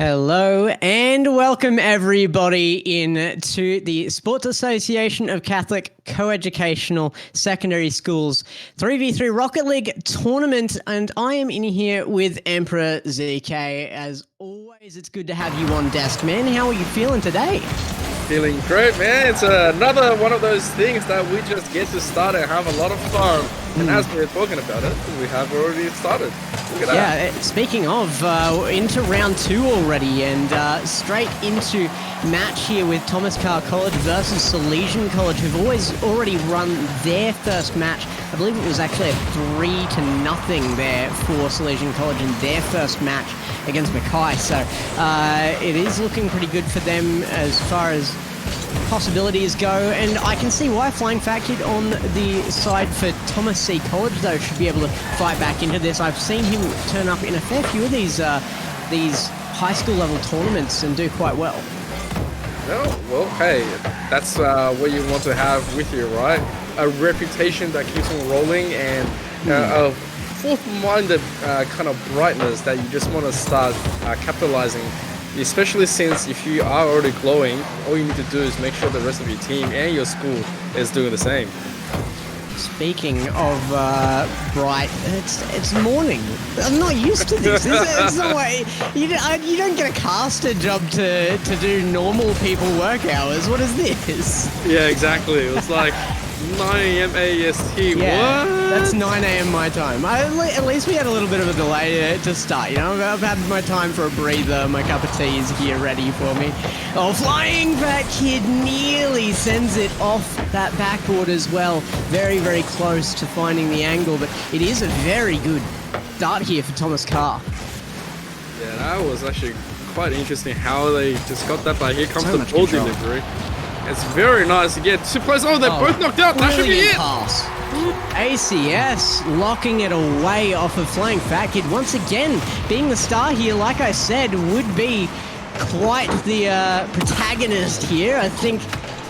Hello and welcome everybody into the Sports Association of Catholic Coeducational Secondary Schools 3v3 Rocket League tournament, and I am in here with Emperor ZK. As always, it's good to have you on desk, man. How are you feeling today? Feeling great, man. It's another one of those things that we just get to start and have a lot of fun. And as we're talking about it, we have already started. Look at that. Yeah, speaking of, into round 2 already, and straight into match here with Thomas Carr College versus Salesian College, who've already run their first match. I believe it was actually a 3-0 there for Salesian College in their first match against Mackillop. So it is looking pretty good for them as far as possibilities go, and I can see why Flying Fat Kid on the side for Thomas C College though should be able to fight back into this. I've seen him turn up in a fair few of these high school level tournaments and do quite well. Oh, well, hey, that's what you want to have with you, right? A reputation that keeps on rolling, and a fourth-minded kind of brightness that you just want to start capitalizing. Especially since if you are already glowing, all you need to do is make sure the rest of your team and your school is doing the same. Speaking of bright, it's morning. I'm not used to this. It's not way you don't get a caster job to do normal people work hours. What is this? Yeah, exactly. It was like 9 a.m. AST. Yeah, what? That's 9 a.m. my time. At least we had a little bit of a delay to start. You know, I've had my time for a breather. My cup of tea is here ready for me. Oh, Flying Fat Kid nearly sends it off that backboard as well. Very, very close to finding the angle, but it is a very good start here for Thomas Carr. Yeah, that was actually quite interesting how they just got that, but here comes So the ball delivery. It's very nice to get 2 players. Oh, they're both knocked out. That should be it. Pass. ACS locking it away off of Flying Fat Kid. Once again, being the star here, like I said, would be quite the protagonist here. I think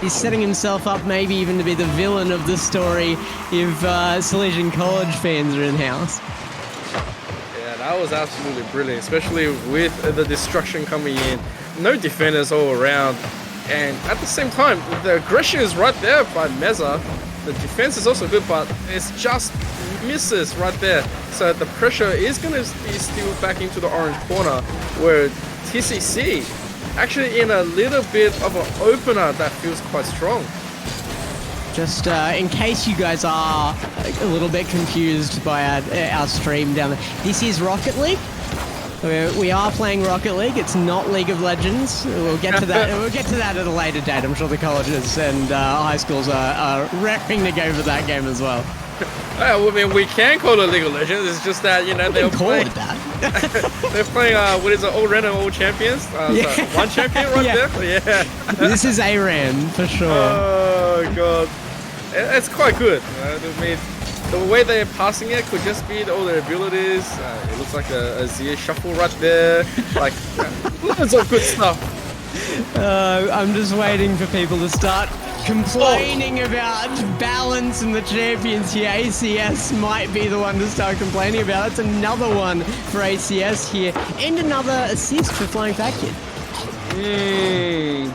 he's setting himself up maybe even to be the villain of the story if Salesian College fans are in-house. Yeah, that was absolutely brilliant, especially with the destruction coming in. No defenders all around. And at the same time, the aggression is right there by Meza. The defense is also good, but it's just misses right there. So the pressure is going to be still back into the orange corner, where TCC actually in a little bit of an opener that feels quite strong. Just in case you guys are a little bit confused by our stream down there, this is Rocket League. We are playing Rocket League. It's not League of Legends. We'll get to that. We'll get to that at a later date. I'm sure the colleges and high schools are raring to go for that game as well. Well, I mean, we can call it League of Legends. It's just that they're playing. They're playing what is it? All random, all champions. Yeah. So one champion right there. Yeah. This is ARAN for sure. Oh god, it's quite good. I mean, the way they're passing it could just be all their abilities. It looks like a Zia shuffle right there. Like, loads of good stuff. I'm just waiting for people to start complaining about balance and the champions here. ACS might be the one to start complaining about. It's another one for ACS here. And another assist for Flying Fat Kid.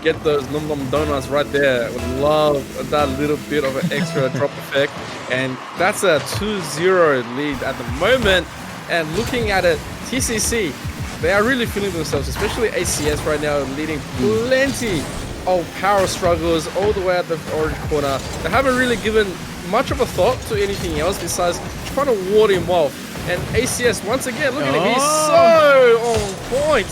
Get those Num Num Donuts right there. Would love that little bit of an extra drop effect. And that's a 2-0 lead at the moment. And looking at it, TCC, they are really feeling themselves, especially ACS right now, leading plenty of power struggles all the way at the orange corner. They haven't really given much of a thought to anything else besides trying to ward him off. And ACS, once again, look at him, he's so on point.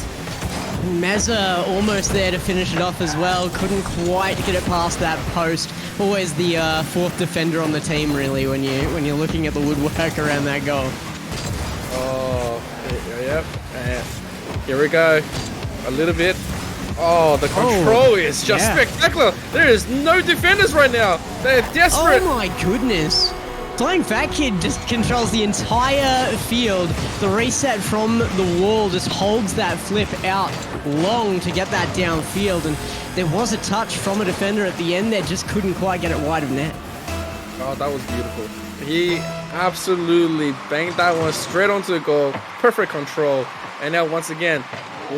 Meza almost there to finish it off as well. Couldn't quite get it past that post. Always the fourth defender on the team, really, when you're looking at the woodwork around that goal. Oh, yep. Here we go. A little bit. Oh, the control is just spectacular. There is no defenders right now. They're desperate. Oh my goodness. Flying Fat Kid just controls the entire field. The reset from the wall just holds that flip out long to get that downfield. And there was a touch from a defender at the end there, just couldn't quite get it wide of net. Oh, that was beautiful. He absolutely banged that one straight onto the goal. Perfect control. And now once again,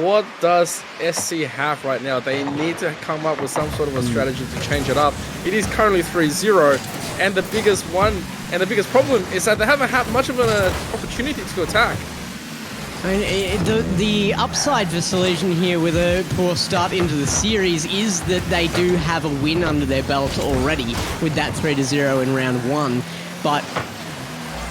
what does SC have right now? They need to come up with some sort of a strategy to change it up. It is currently 3-0, and the biggest problem is that they haven't had much of an opportunity to attack. I mean, the upside for Salesian here with a poor start into the series is that they do have a win under their belt already with that 3-0 in round 1. But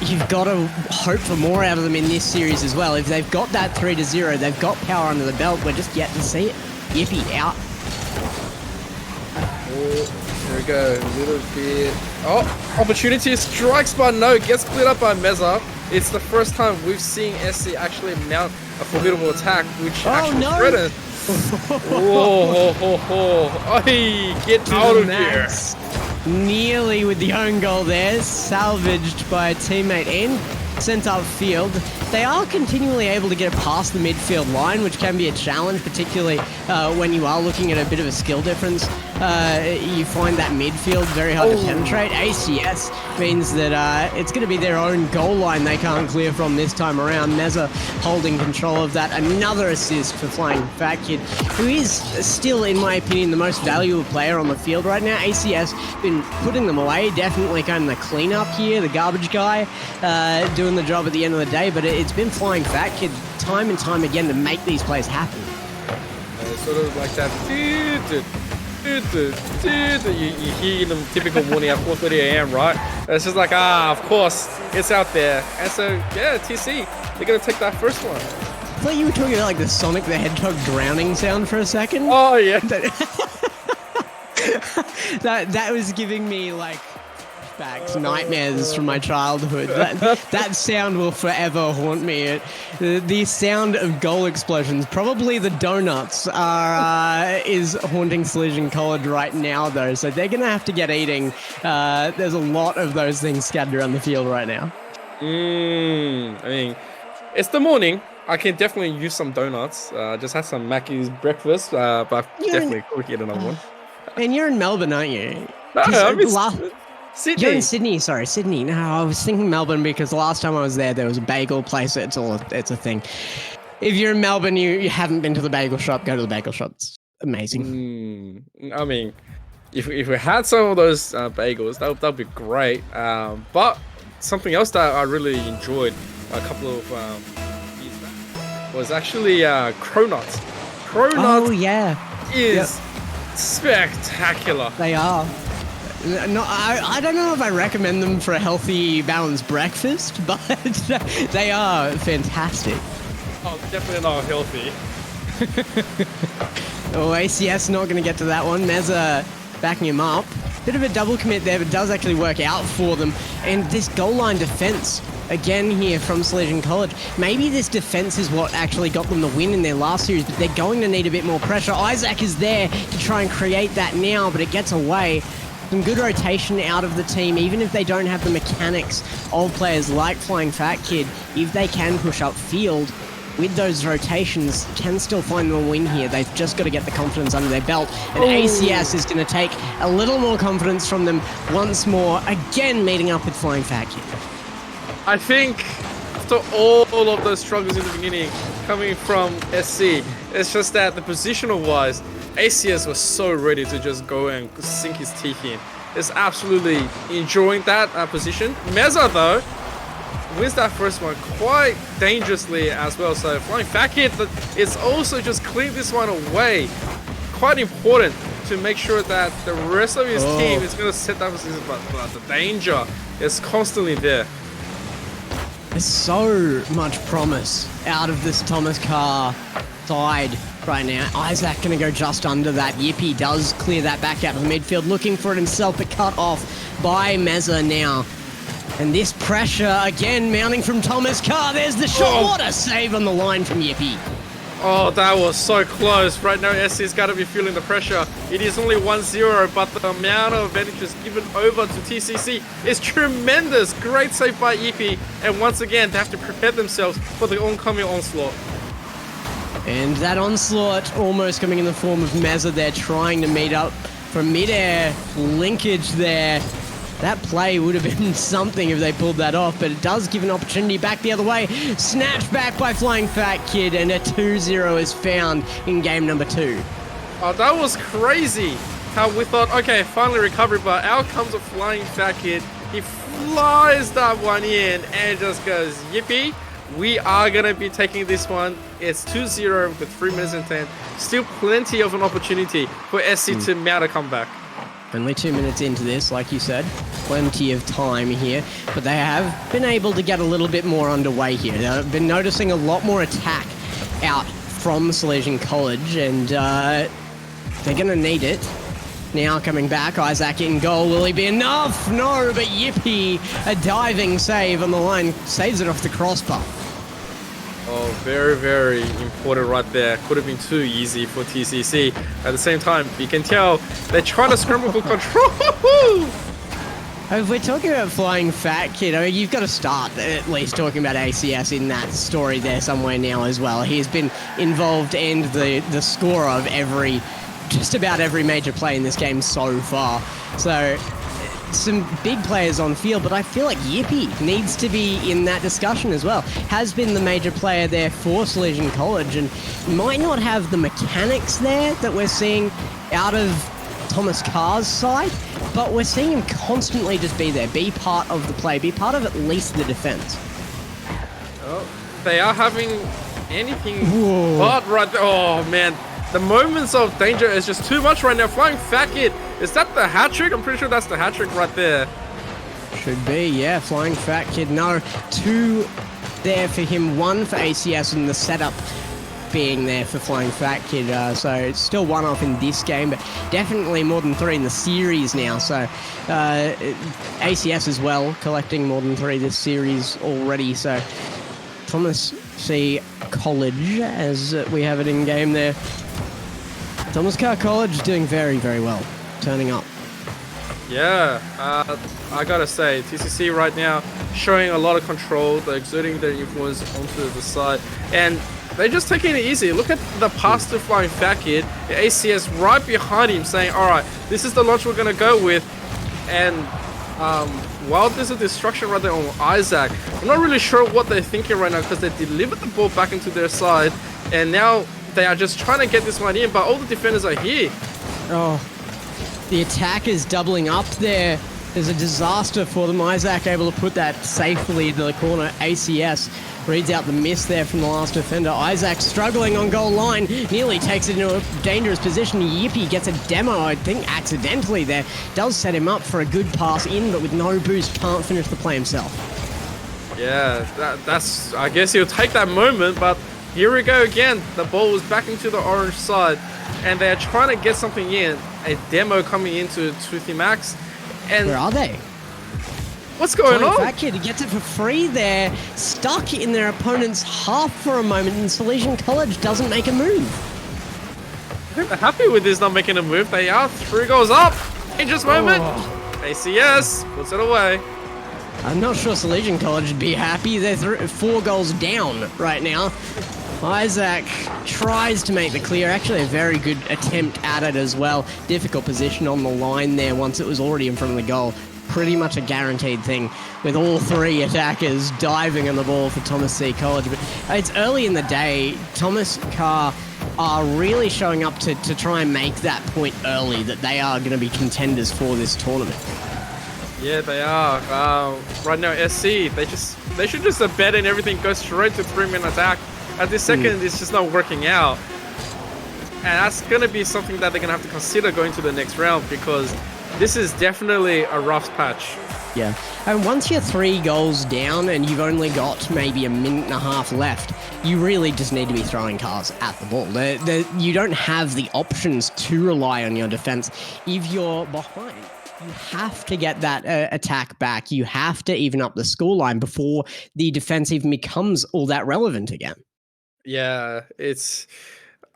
you've got to hope for more out of them in this series as well. If they've got that 3-0, they've got power under the belt. We're just yet to see it. Yippee out. Oh, here we go. A little bit. Oh, opportunity strikes, but no, gets split up by Meza. It's the first time we've seen SC actually mount a formidable attack, which actually threatens. Oh, get out of here. Nearly with the own goal there, salvaged by a teammate and sent upfield. They are continually able to get past the midfield line, which can be a challenge, particularly when you are looking at a bit of a skill difference. You find that midfield very hard to penetrate. ACS means that it's going to be their own goal line they can't clear from this time around. Meza holding control of that. Another assist for Flying Fat Kid, who is still, in my opinion, the most valuable player on the field right now. ACS been putting them away, definitely kind of the cleanup here, the garbage guy, doing the job at the end of the day, but it's been Flying Fat Kid time and time again to make these plays happen. Sort of like that. You hear in the typical morning at 4:30 a.m., right? It's just like, of course, it's out there. And so, yeah, TC, they're going to take that first one. I thought you were talking about like the Sonic the Hedgehog drowning sound for a second. Oh, yeah. That was giving me like nightmares from my childhood. That sound will forever haunt me. The sound of goal explosions, probably the donuts, is haunting Salesian College right now, though. So they're gonna have to get eating. There's a lot of those things scattered around the field right now. I mean, it's the morning. I can definitely use some donuts. Just had some Mackey's breakfast, but definitely could get another one. And you're in Melbourne, aren't you? Sydney. You're in Sydney, sorry, Sydney. No, I was thinking Melbourne because the last time I was there was a bagel place. It's a thing. If you're in Melbourne, you haven't been to the bagel shop, go to the bagel shop. It's amazing. I mean, if we had some of those bagels, that'd be great. But something else that I really enjoyed a couple of years back was actually Cronuts. Cronuts is spectacular. They are. No, I don't know if I recommend them for a healthy, balanced breakfast, but they are fantastic. Oh, definitely not healthy. ACS not going to get to that one. Meza backing him up. Bit of a double commit there, but does actually work out for them. And this goal line defense, again here from Salesian College. Maybe this defense is what actually got them the win in their last series, but they're going to need a bit more pressure. Isaac is there to try and create that now, but it gets away. Some good rotation out of the team, even if they don't have the mechanics of players like Flying Fat Kid. If they can push up field with those rotations, can still find them a win here. They've just got to get the confidence under their belt. And ACS is going to take a little more confidence from them once more, again meeting up with Flying Fat Kid. I think after all of those struggles in the beginning coming from SC, it's just that the positional-wise, ACS was so ready to just go and sink his teeth in. Is absolutely enjoying that position. Meza, though, wins that first one quite dangerously as well. So Flying Fat Kid is also just clearing this one away. Quite important to make sure that the rest of his team is going to set that position, but the danger is constantly there. There's so much promise out of this Thomas Carr side right now. Isaac going to go just under that. Yippee does clear that back out of the midfield, looking for it himself, but cut off by Meza now. And this pressure again mounting from Thomas Carr. There's the shot. What a save on the line from Yippee. Oh, that was so close. Right now, SC's got to be feeling the pressure. It is only 1-0, but the amount of advantages given over to TCC is tremendous. Great save by Yippee. And once again, they have to prepare themselves for the oncoming onslaught. And that onslaught almost coming in the form of Meza there, trying to meet up from mid-air linkage there. That play would have been something if they pulled that off, but it does give an opportunity back the other way. Snatched back by Flying Fat Kid, and a 2-0 is found in game number 2. Oh, that was crazy. How we thought, okay, finally recovery, but out comes a Flying Fat Kid. He flies that one in and just goes, yippee. We are going to be taking this one. It's 2-0 with 3 minutes and 10. Still plenty of an opportunity for SC to mount a comeback. Only 2 minutes into this, like you said. Plenty of time here. But they have been able to get a little bit more underway here. They've been noticing a lot more attack out from Salesian College, and they're going to need it. Now coming back, Isaac in goal. Will he be enough? No, but Yippee, a diving save on the line, saves it off the crossbar. Oh, very, very important right there. Could have been too easy for TCC. At the same time, you can tell they're trying to scramble for control. If we're talking about Flying Fat Kid, I mean, you've got to start at least talking about ACS in that story there somewhere now as well. He's been involved and the scorer of just about every major play in this game so far. So some big players on field, but I feel like Yippee needs to be in that discussion as well. Has been the major player there for Salesian College and might not have the mechanics there that we're seeing out of Thomas Carr's side, but we're seeing him constantly just be there, be part of the play, be part of at least the defense. Oh, they are having anything but right there. Oh man, the moments of danger is just too much right now. Flying Fat Kid, is that the hat trick? I'm pretty sure that's the hat trick right there. Should be, yeah. Flying Fat Kid. No, 2 there for him, 1 for ACS, and the setup being there for Flying Fat Kid. So it's still 1 off in this game, but definitely more than 3 in the series now. So ACS as well, collecting more than 3 this series already. So Thomas C. College, as we have it in game there. Thomas Carr College doing very, very well, turning up. Yeah, I gotta say, TCC right now showing a lot of control. They're exerting their influence onto the side, and they're just taking it easy. Look at the pass to Flying Fat Kid. The ACS right behind him saying, all right, this is the launch we're gonna go with. And while there's a destruction right there on Isaac, I'm not really sure what they're thinking right now because they delivered the ball back into their side, and now they are just trying to get this one in, but all the defenders are here. Oh, the attack is doubling up there. There's a disaster for them. Isaac able to put that safely into the corner. ACS reads out the miss there from the last defender. Isaac struggling on goal line. Nearly takes it into a dangerous position. Yippee gets a demo, I think, accidentally there. Does set him up for a good pass in, but with no boost, can't finish the play himself. Yeah, that's... I guess he'll take that moment, but here we go again. The ball is back into the orange side, and they're trying to get something in. A demo coming into Toothy Max. And where are they? What's going on? Fat Kid gets it for free there, stuck in their opponent's half for a moment, and Salesian College doesn't make a move. They're happy with this not making a move. They are 3 goals up. Dangerous moment. ACS puts it away. I'm not sure Salesian College would be happy. They're 4 goals down right now. Isaac tries to make the clear. Actually, a very good attempt at it as well. Difficult position on the line there once it was already in front of the goal. Pretty much a guaranteed thing with all 3 attackers diving on the ball for Thomas C. College. But it's early in the day. Thomas Carr are really showing up to try and make that point early that they are going to be contenders for this tournament. Yeah, they are. Right now, SC, they should just abandon everything, go straight to 3-man attack. At this second, it's just not working out. And that's going to be something that they're going to have to consider going to the next round, because this is definitely a rough patch. Yeah. And once you're 3 goals down and you've only got maybe a minute and a half left, you really just need to be throwing cars at the ball. You don't have the options to rely on your defense. If you're behind, you have to get that attack back. You have to even up the scoreline before the defense even becomes all that relevant again. Yeah,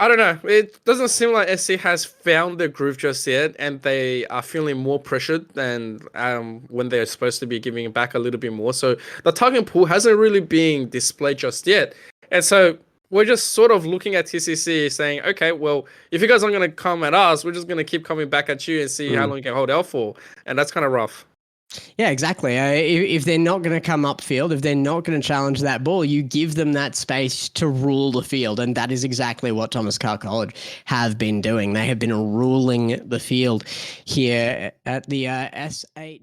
I don't know. It doesn't seem like SC has found their groove just yet, and they are feeling more pressured than when they're supposed to be giving it back a little bit more. So the target pool hasn't really been displayed just yet. And so we're just sort of looking at TCC saying, okay, well, if you guys aren't going to come at us, we're just going to keep coming back at you and see how long you can hold out for. And that's kind of rough. Yeah, exactly. If they're not going to come upfield, if they're not going to challenge that ball, you give them that space to rule the field. And that is exactly what Thomas Carr College have been doing. They have been ruling the field here at the SACSS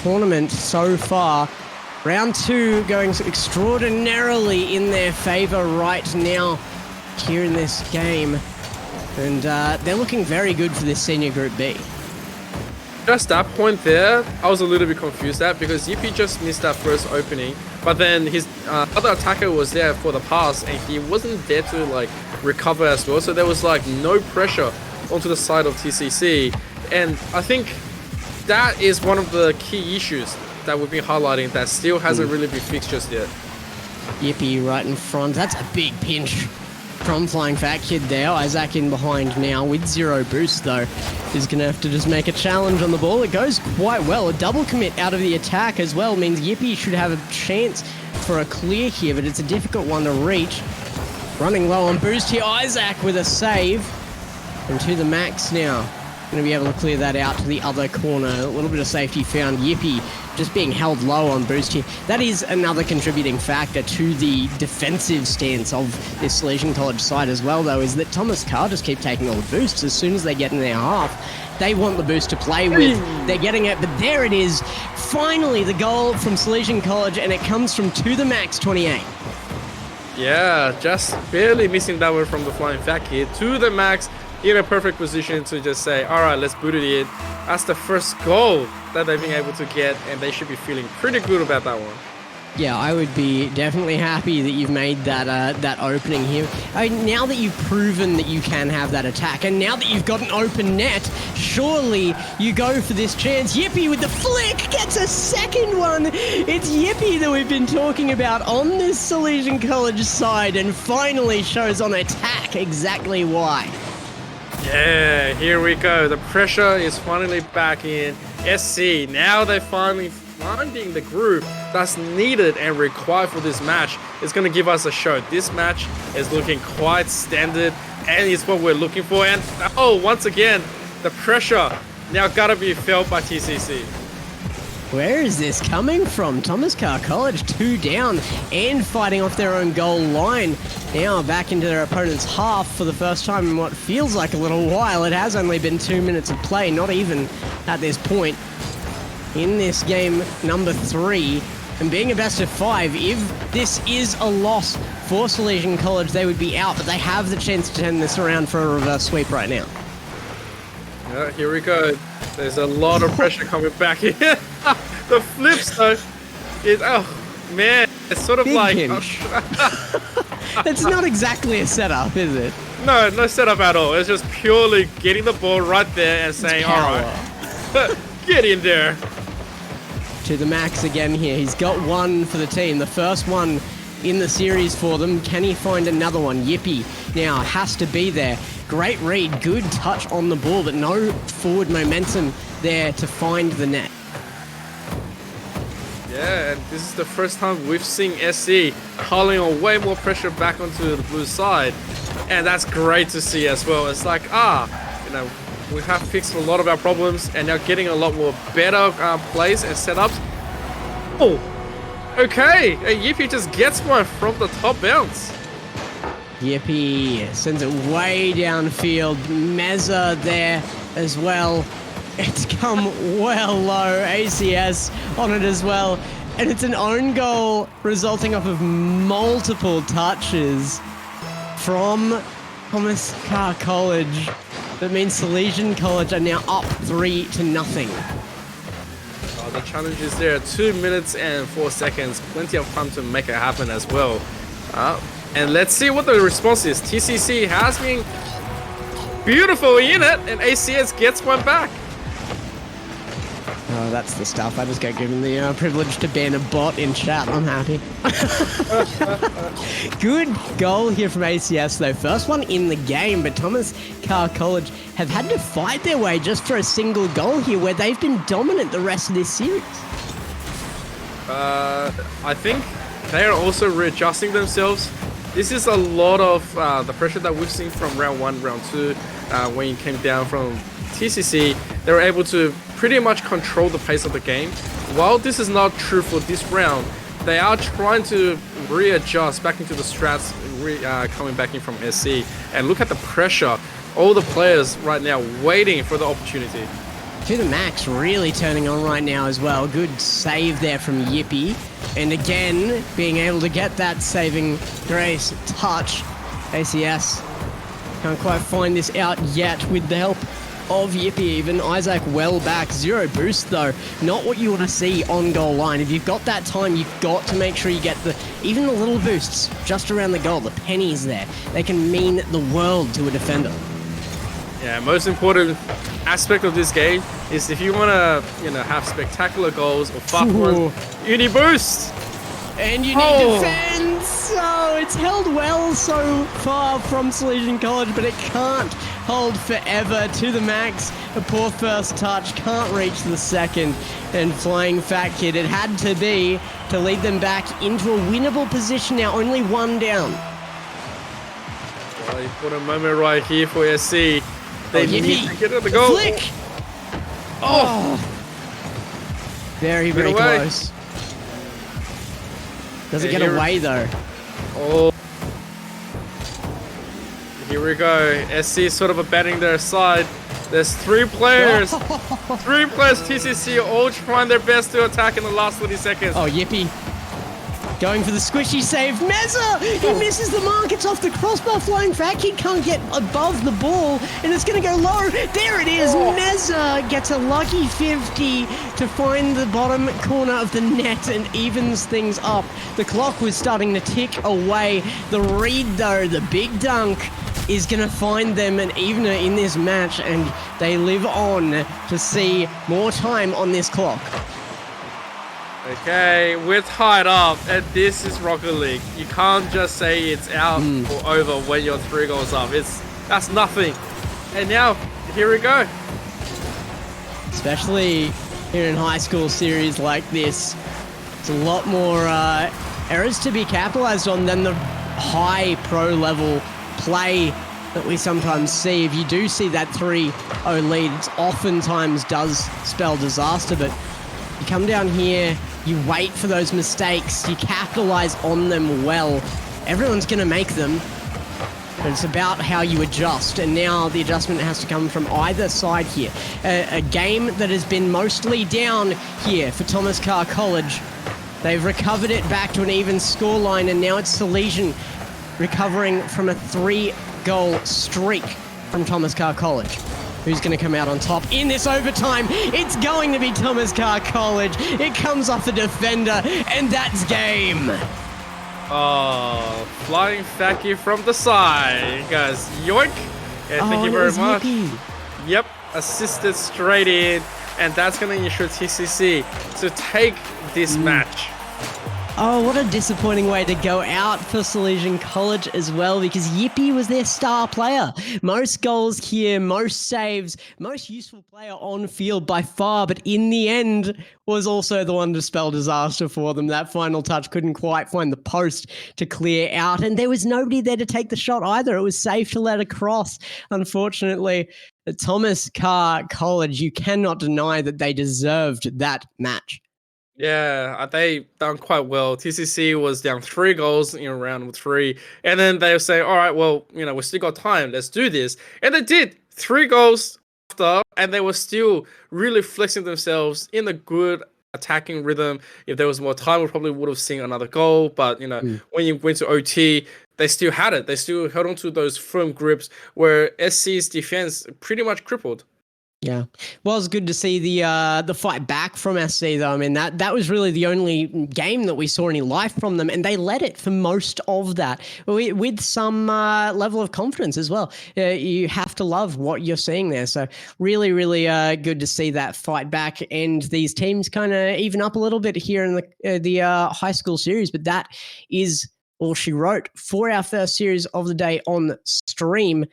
tournament so far. Round 2 going extraordinarily in their favor right now here in this game. And they're looking very good for this senior group B. Just that point there, I was a little bit confused at because Yippee just missed that first opening, but then his other attacker was there for the pass and he wasn't there to like recover as well. So there was like no pressure onto the side of TCC, and I think that is one of the key issues that we've been highlighting that still hasn't really been fixed just yet. Yippee right in front. That's a big pinch from Flying Fat Kid there. Isaac in behind now with 0 boost though. He's going to have to just make a challenge on the ball. It goes quite well. A double commit out of the attack as well means Yippee should have a chance for a clear here, but it's a difficult one to reach. Running low on boost here. Isaac with a save. And to the max now. Going to be able to clear that out to the other corner. A little bit of safety found. Yippee just being held low on boost here. That is another contributing factor to the defensive stance of this Salesian College side as well, though, is that Thomas Carr just keep taking all the boosts. As soon as they get in their half, they want the boost to play with. They're getting it, but there it is. Finally, the goal from Salesian College, and it comes from to the max 28. Yeah, just barely missing that one from the Flying Fat Kid. To the max, in a perfect position to just say, all right, let's boot it in. That's the first goal that they've been able to get, and they should be feeling pretty good about that one. Yeah, I would be definitely happy that you've made that opening here. Now that you've proven that you can have that attack, and now that you've got an open net, surely you go for this chance. Yippee with the flick gets a second one. It's Yippee that we've been talking about on this Salesian College side, and finally shows on attack exactly why. Yeah, here we go. The pressure is finally back in. SC, now they're finally finding the groove that's needed and required for this match. It's going to give us a show. This match is looking quite standard, and it's what we're looking for. And oh, once again, the pressure now got to be felt by TCC. Where is this coming from? Thomas Carr College 2 down and fighting off their own goal line. Now back into their opponent's half for the first time in what feels like a little while. It has only been 2 minutes of play, not even at this point in this game number 3. And being a best of 5, if this is a loss for Salesian College, they would be out, but they have the chance to turn this around for a reverse sweep right now. Yeah, here we go. There's a lot of pressure coming back here. The flips though, is, oh man, it's sort of Big like... pinch. It's not exactly a setup, is it? No setup at all. It's just purely getting the ball right there and saying, all right, get in there. To the max again here. He's got one for the team. The first one in the series for them. Can he find another one? Yippee now has to be there. Great read, good touch on the ball, but no forward momentum there to find the net. Yeah, and this is the first time we've seen SC hauling on way more pressure back onto the blue side. And that's great to see as well. It's like, we have fixed a lot of our problems and now getting a lot more better plays and setups. Oh, okay. And Yippee just gets one from the top bounce. Yippee sends it way downfield. Meza there as well. It's come well low. ACS on it as well. And it's an own goal resulting off of multiple touches from Thomas Carr College. That means Salesian College are now up 3-0. Oh, the challenge is there. 2 minutes and 4 seconds. Plenty of time to make it happen as well. And let's see what the response is. TCC has been beautiful in it, and ACS gets one back. Oh, that's the stuff. I just got given the privilege to ban a bot in chat. I'm happy. Good goal here from ACS, though. First one in the game, but Thomas Carr College have had to fight their way just for a single goal here, where they've been dominant the rest of this series. I think they are also readjusting themselves. This is a lot of the pressure that we've seen from round 1, round 2, when it came down from TCC. They were able to pretty much control the pace of the game. While this is not true for this round, they are trying to readjust back into the strats, coming back in from SC. And look at the pressure. All the players right now waiting for the opportunity. To the max really turning on right now as well. Good save there from Yippee. And again, being able to get that saving grace touch. ACS can't quite find this out yet with the help of Yippee even. Isaac well back. 0 boost though. Not what you want to see on goal line. If you've got that time, you've got to make sure you get even the little boosts just around the goal. The pennies there. They can mean the world to a defender. Yeah, most important aspect of this game is if you want to, have spectacular goals or fast ones, you need boost. And you need defense. Oh, it's held well so far from Salesian College, but it can't hold forever. To the max, a poor first touch, can't reach the second. And flying Fat Kid, it had to be to lead them back into a winnable position now, only 1 down. Well, you put a moment right here for SC. They need to get at the goal. Flick! Oh! Very, very close. Does it get away though? Oh. Here we go. SC sort of abandoning their side. There's 3 players. 3 players TCC all trying their best to attack in the last 30 seconds. Oh, Yippee. Going for the squishy save. Meza! He misses the mark. It's off the crossbar. Flying Fat Kid can't get above the ball, and it's going to go low. There it is. Meza gets a lucky 50 to find the bottom corner of the net and evens things up. The clock was starting to tick away. The read, though, the big dunk, is going to find them an evener in this match, and they live on to see more time on this clock. Okay, we're tied up, and this is Rocket League. You can't just say it's out or over when you're 3 goals up. That's nothing. And now, here we go. Especially here in high school series like this, it's a lot more errors to be capitalized on than the high pro level play that we sometimes see. If you do see that 3-0 lead, it oftentimes does spell disaster, but you come down here, you wait for those mistakes, you capitalize on them well. Everyone's going to make them, but it's about how you adjust, and now the adjustment has to come from either side here. A game that has been mostly down here for Thomas Carr College. They've recovered it back to an even scoreline, and now it's Salesian recovering from a 3-goal streak from Thomas Carr College. Who's going to come out on top in this overtime? It's going to be Thomas Carr College. It comes off the defender, and that's game. Oh, flying Faki from the side. Guys, yoink. Yeah, thank you very much. Yippee. Yep, assisted straight in. And that's going to ensure TCC to take this match. Oh, what a disappointing way to go out for Salesian College as well, because Yippee was their star player. Most goals here, most saves, most useful player on field by far, but in the end was also the one to spell disaster for them. That final touch couldn't quite find the post to clear out, and there was nobody there to take the shot either. It was safe to let across. Unfortunately, Thomas Carr College, you cannot deny that they deserved that match. Yeah, they done quite well. TCC was down 3 goals in round 3. And then they were saying, all right, well, we still got time. Let's do this. And they did 3 goals after, and they were still really flexing themselves in a good attacking rhythm. If there was more time, we probably would have seen another goal. But, when you went to OT, they still had it. They still held on to those firm grips where SC's defense pretty much crippled. Yeah, well, it's good to see the fight back from SC though. I mean, that was really the only game that we saw any life from them, and they led it for most of that with some level of confidence as well. You have to love what you're seeing there. So really, really good to see that fight back, and these teams kind of even up a little bit here in the high school series. But that is all she wrote for our first series of the day on stream.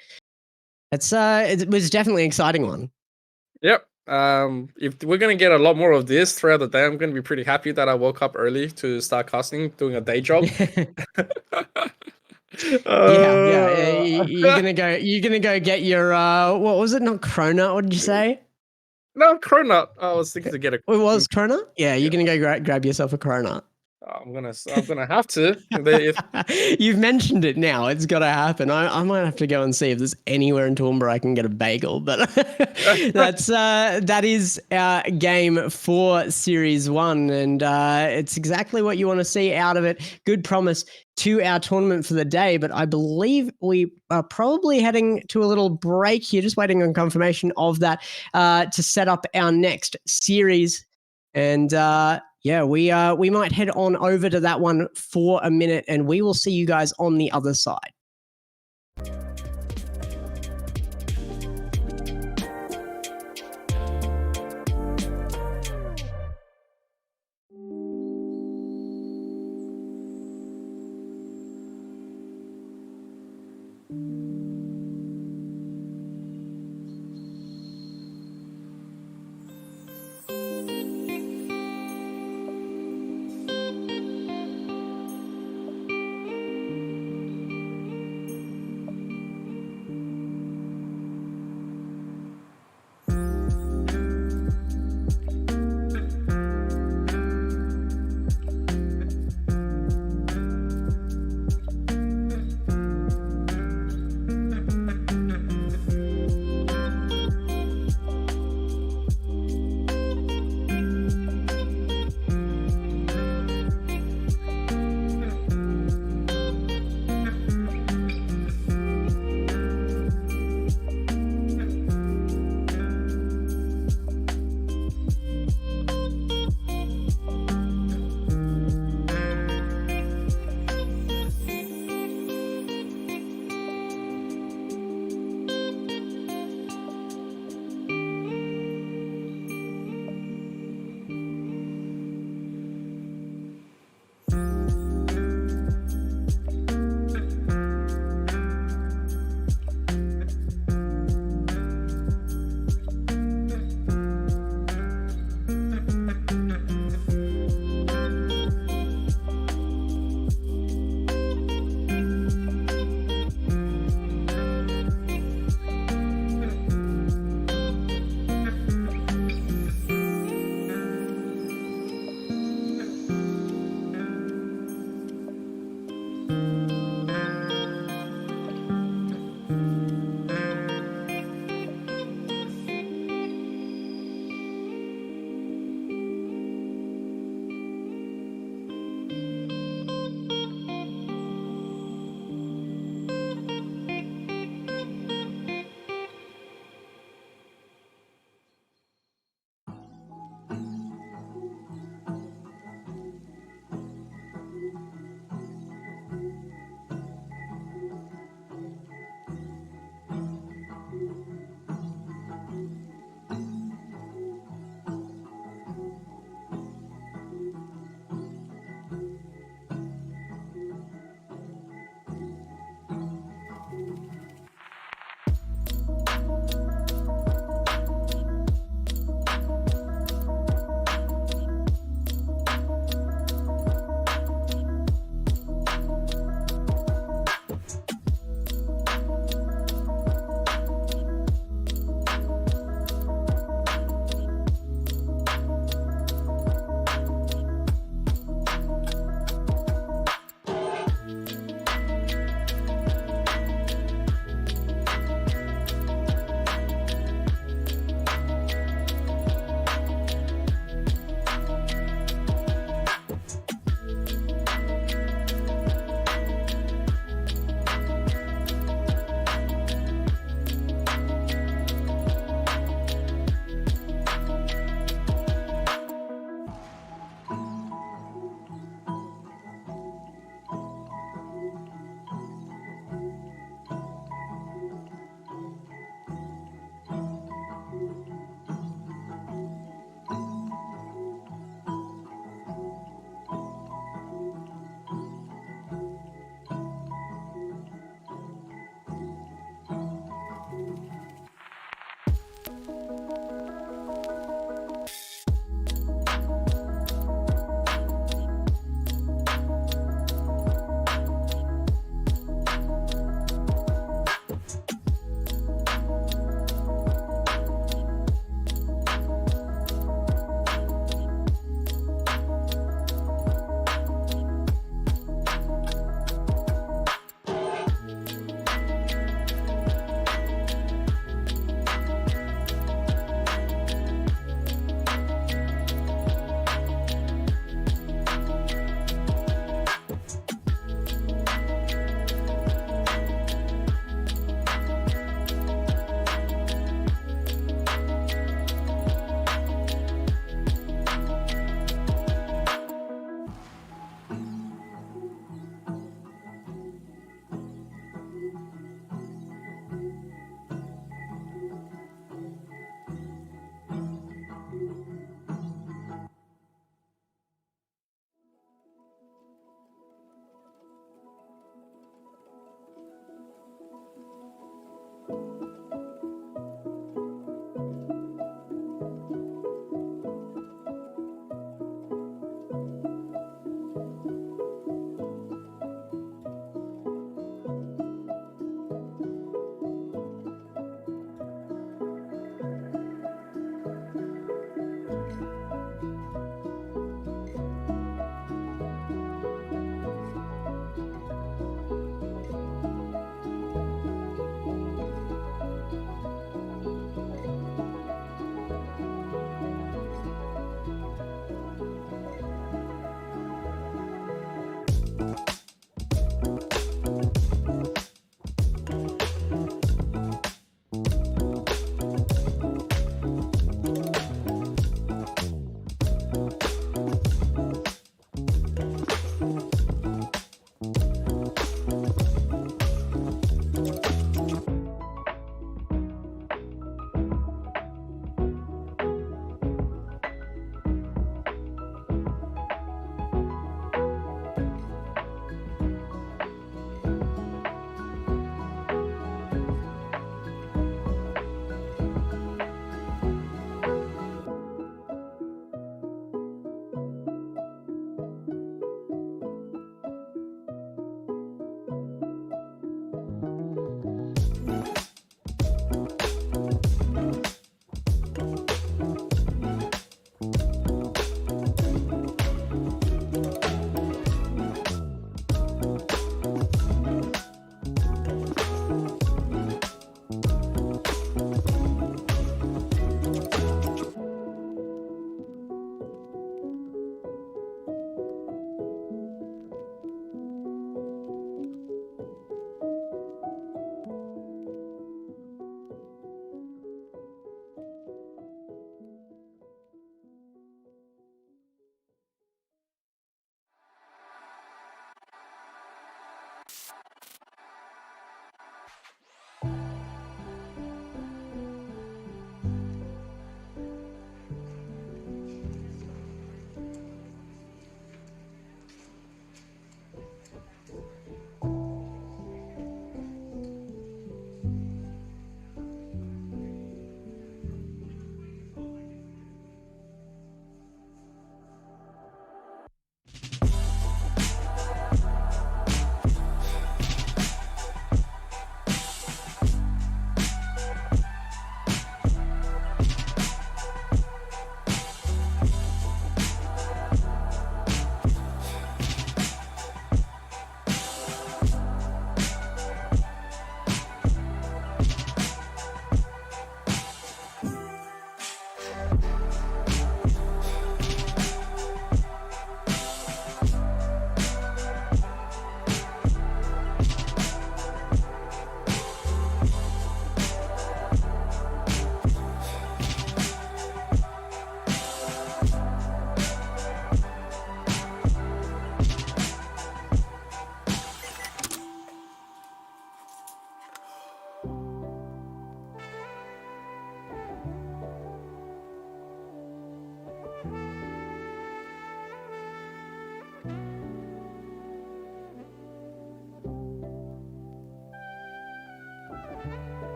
It was definitely an exciting one. Yep. If we're going to get a lot more of this throughout the day, I'm going to be pretty happy that I woke up early to start casting, doing a day job. Yeah. You're gonna go get your what was it? Not Krona. What did you say? No, Cronut. I was thinking to get a. It was Corona? Yeah, you're Yeah, going to go grab yourself a Corona. I'm gonna have to. If You've mentioned it now. It's got to happen. I might have to go and see if there's anywhere in Toowoomba I can get a bagel. But that is our game for Series 1. And it's exactly what you want to see out of it. Good promise to our tournament for the day. But I believe we are probably heading to a little break here, just waiting on confirmation of that to set up our next series. And yeah, we might head on over to that one for a minute, and we will see you guys on the other side.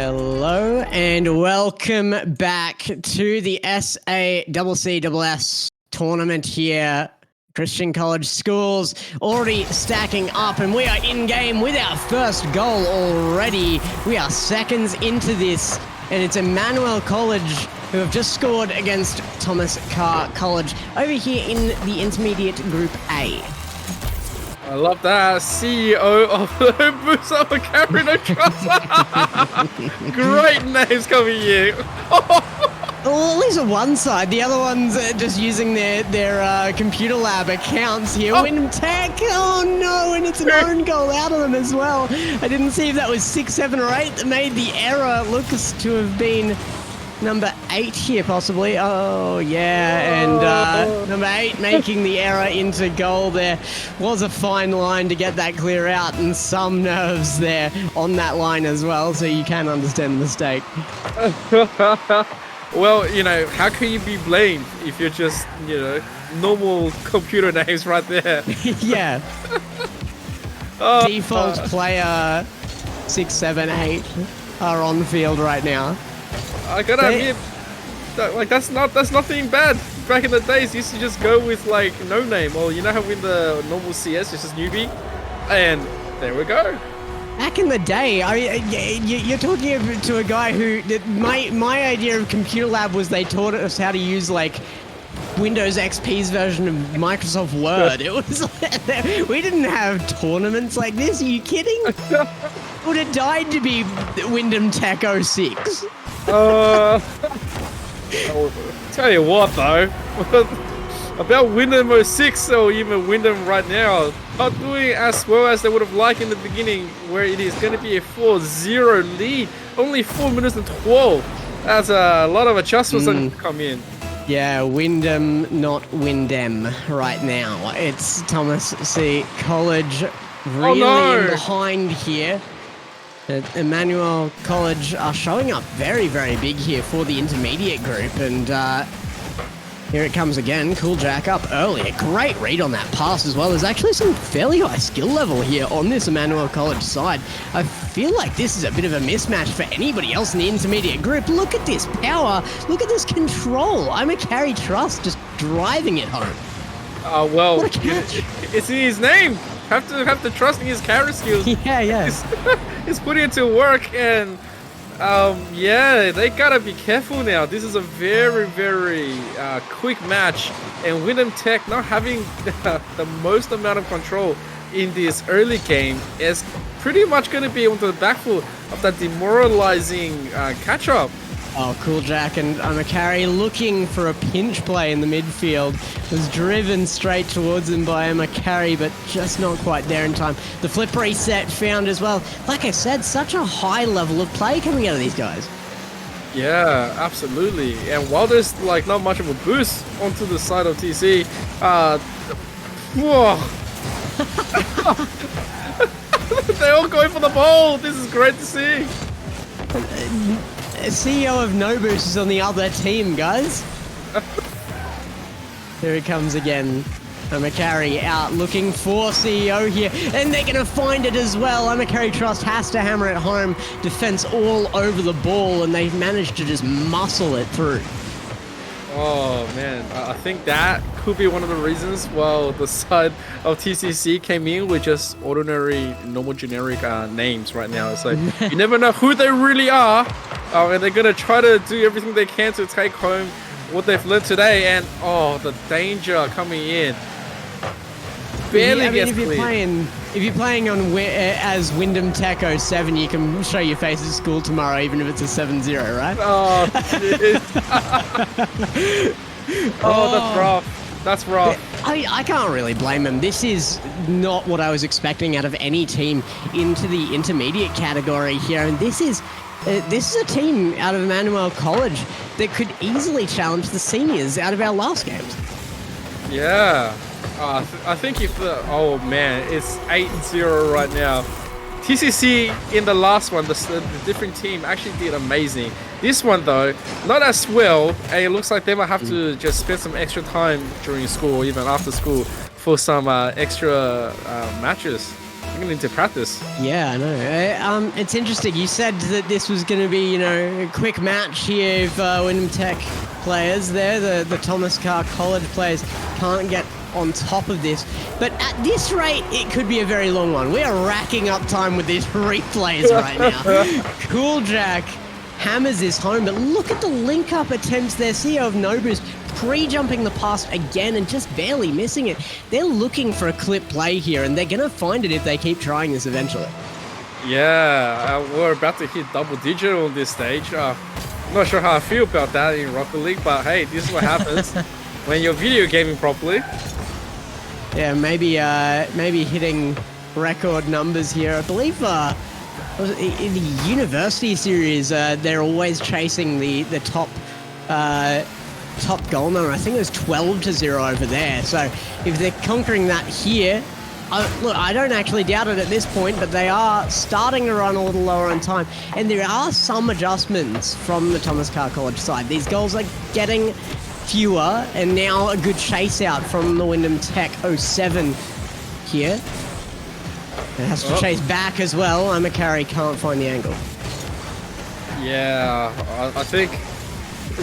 Hello and welcome back to the SACSS tournament here Christian College Schools already stacking up, and we are in game with our first goal already. We are seconds into this, and it's Emmanuel College who have just scored against Thomas Carr College over here in the intermediate group A. I love that. CEO of Busa Carry No Trust. Great names coming here. Well, at least on one side. The other one's just using their computer lab accounts here. Oh. Win Tech. Oh no, and it's an own goal out of them as well. I didn't see if that was 6, 7, or 8 that made the error. Looks to have been number 8 here, possibly. Oh yeah, and number 8 making the error into goal. There was a fine line to get that clear out, and some nerves there on that line as well. So you can understand the mistake. Well, you know, how can you be blamed if you're just, you know, normal computer names right there? Yeah. Default player 6, 7, 8 are on the field right now. I gotta admit, like that's nothing bad. Back in the days, used to just go with like no name, or you know how in the normal CS it's just newbie, and there we go. Back in the day, you're talking to a guy who my idea of computer lab was they taught us how to use like Windows XP's version of Microsoft Word. It was like, we didn't have tournaments like this. Are you kidding? Would have died to be Wyndham Tech 06. I'll tell you what though, about Wyndham 06 or even Wyndham right now, not doing as well as they would have liked in the beginning, where it is going to be a 4-0 lead, only 4 minutes and 12. That's a lot of adjustments that come in. Yeah, Wyndham, not Wyndham right now. It's Thomas C. College really in behind here. Emmanuel College are showing up very, very big here for the intermediate group, and here it comes again. Cool Jack up early. A great read on that pass as well. There's actually some fairly high skill level here on this Emmanuel College side. I feel like this is a bit of a mismatch for anybody else in the intermediate group. Look at this power. Look at this control. I'm a Carry Trust just driving it home. Well, what a catch. It's in his name. Have to trust in his carry skills. Yeah. He's putting it to work, and yeah, they gotta be careful now. This is a very, very quick match, and Wyndham Tech not having the most amount of control in this early game is pretty much going to be onto the back foot of that demoralizing catch-up. Oh, Cool Jack and Carry looking for a pinch play in the midfield. Was driven straight towards him by Carry, but just not quite there in time. The flip reset found as well. Like I said, such a high level of play coming out of these guys. Yeah, absolutely. And while there's like not much of a boost onto the side of TC, whoa. They're all going for the ball. This is great to see. CEO of No Boost is on the other team, guys. Here he comes again. Carry out looking for CEO here, and they're going to find it as well. Carry Trust has to hammer it home. Defense all over the ball, and they've managed to just muscle it through. Oh man, I think that could be one of the reasons why the side of TCC came in with just ordinary, normal, generic names right now. It's like you never know who they really are, and they're gonna try to do everything they can to take home what they've learned today. And the danger coming in. Barely gets cleared. If you're playing on as Wyndham Tech 07, you can show your face at school tomorrow, even if it's a 7-0, right? Oh, that's rough. That's rough. I can't really blame him. This is not what I was expecting out of any team into the intermediate category here, and this is a team out of Emmanuel College that could easily challenge the seniors out of our last games. Yeah. I think if oh man, it's 8-0 right now. TCC in the last one, the different team actually did amazing. This one though, not as well, and it looks like they might have to just spend some extra time during school or even after school for some extra matches. I'm gonna need to practice. Yeah, I know. It's interesting. You said that this was going to be, a quick match here if Wyndham Tech players there, the Thomas Carr College players, can't get on top of this. But at this rate, it could be a very long one. We are racking up time with these replays right now. Cool Jack hammers this home, but look at the link-up attempts there. CEO of Nobu's pre-jumping the pass again and just barely missing it. They're looking for a clip play here, and they're going to find it if they keep trying this eventually. Yeah, we're about to hit double digit on this stage. I'm not sure how I feel about that in Rocket League, but hey, this is what happens when you're video gaming properly. Yeah, maybe hitting record numbers here. I believe in the University Series, they're always chasing the top goal number. I think it was 12-0 over there. So if they're conquering that here, look, I don't actually doubt it at this point, but they are starting to run a little lower on time. And there are some adjustments from the Thomas Carr College side. These goals are getting fewer, and now a good chase out from the Wyndham Tech 07 here. It has to chase back as well. Carry can't find the angle. Yeah, I think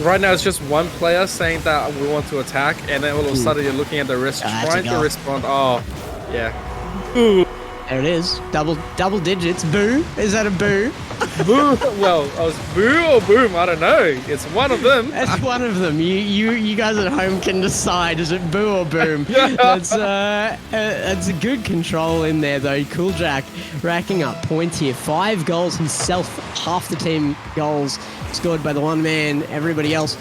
right now it's just one player saying that we want to attack, and then all of a sudden you're looking at the rest trying to respond. Oh, yeah. Ooh. There it is. Double digits. Boo. Is that a boo? Boo. Well, I was boo or boom. I don't know. It's one of them. That's one of them. You guys at home can decide. Is it boo or boom? That's a good control in there though. Cool Jack racking up points here. 5 goals himself. Half the team goals scored by the one man. Everybody else.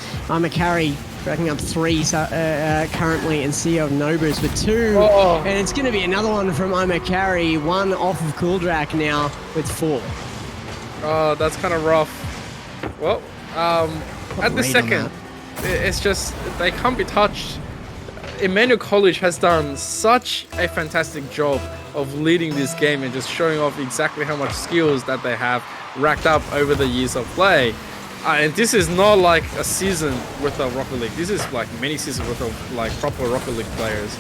Carry racking up 3 currently, and CEO of Nobus with 2. Oh. And it's going to be another one from Carry, 1 off of Cool Jack now with 4. Oh, that's kind of rough. Well, at the second, it's just, they can't be touched. Emmanuel College has done such a fantastic job of leading this game and just showing off exactly how much skills that they have racked up over the years of play. And this is not like a season with a Rocket League. This is like many seasons with like proper Rocket League players.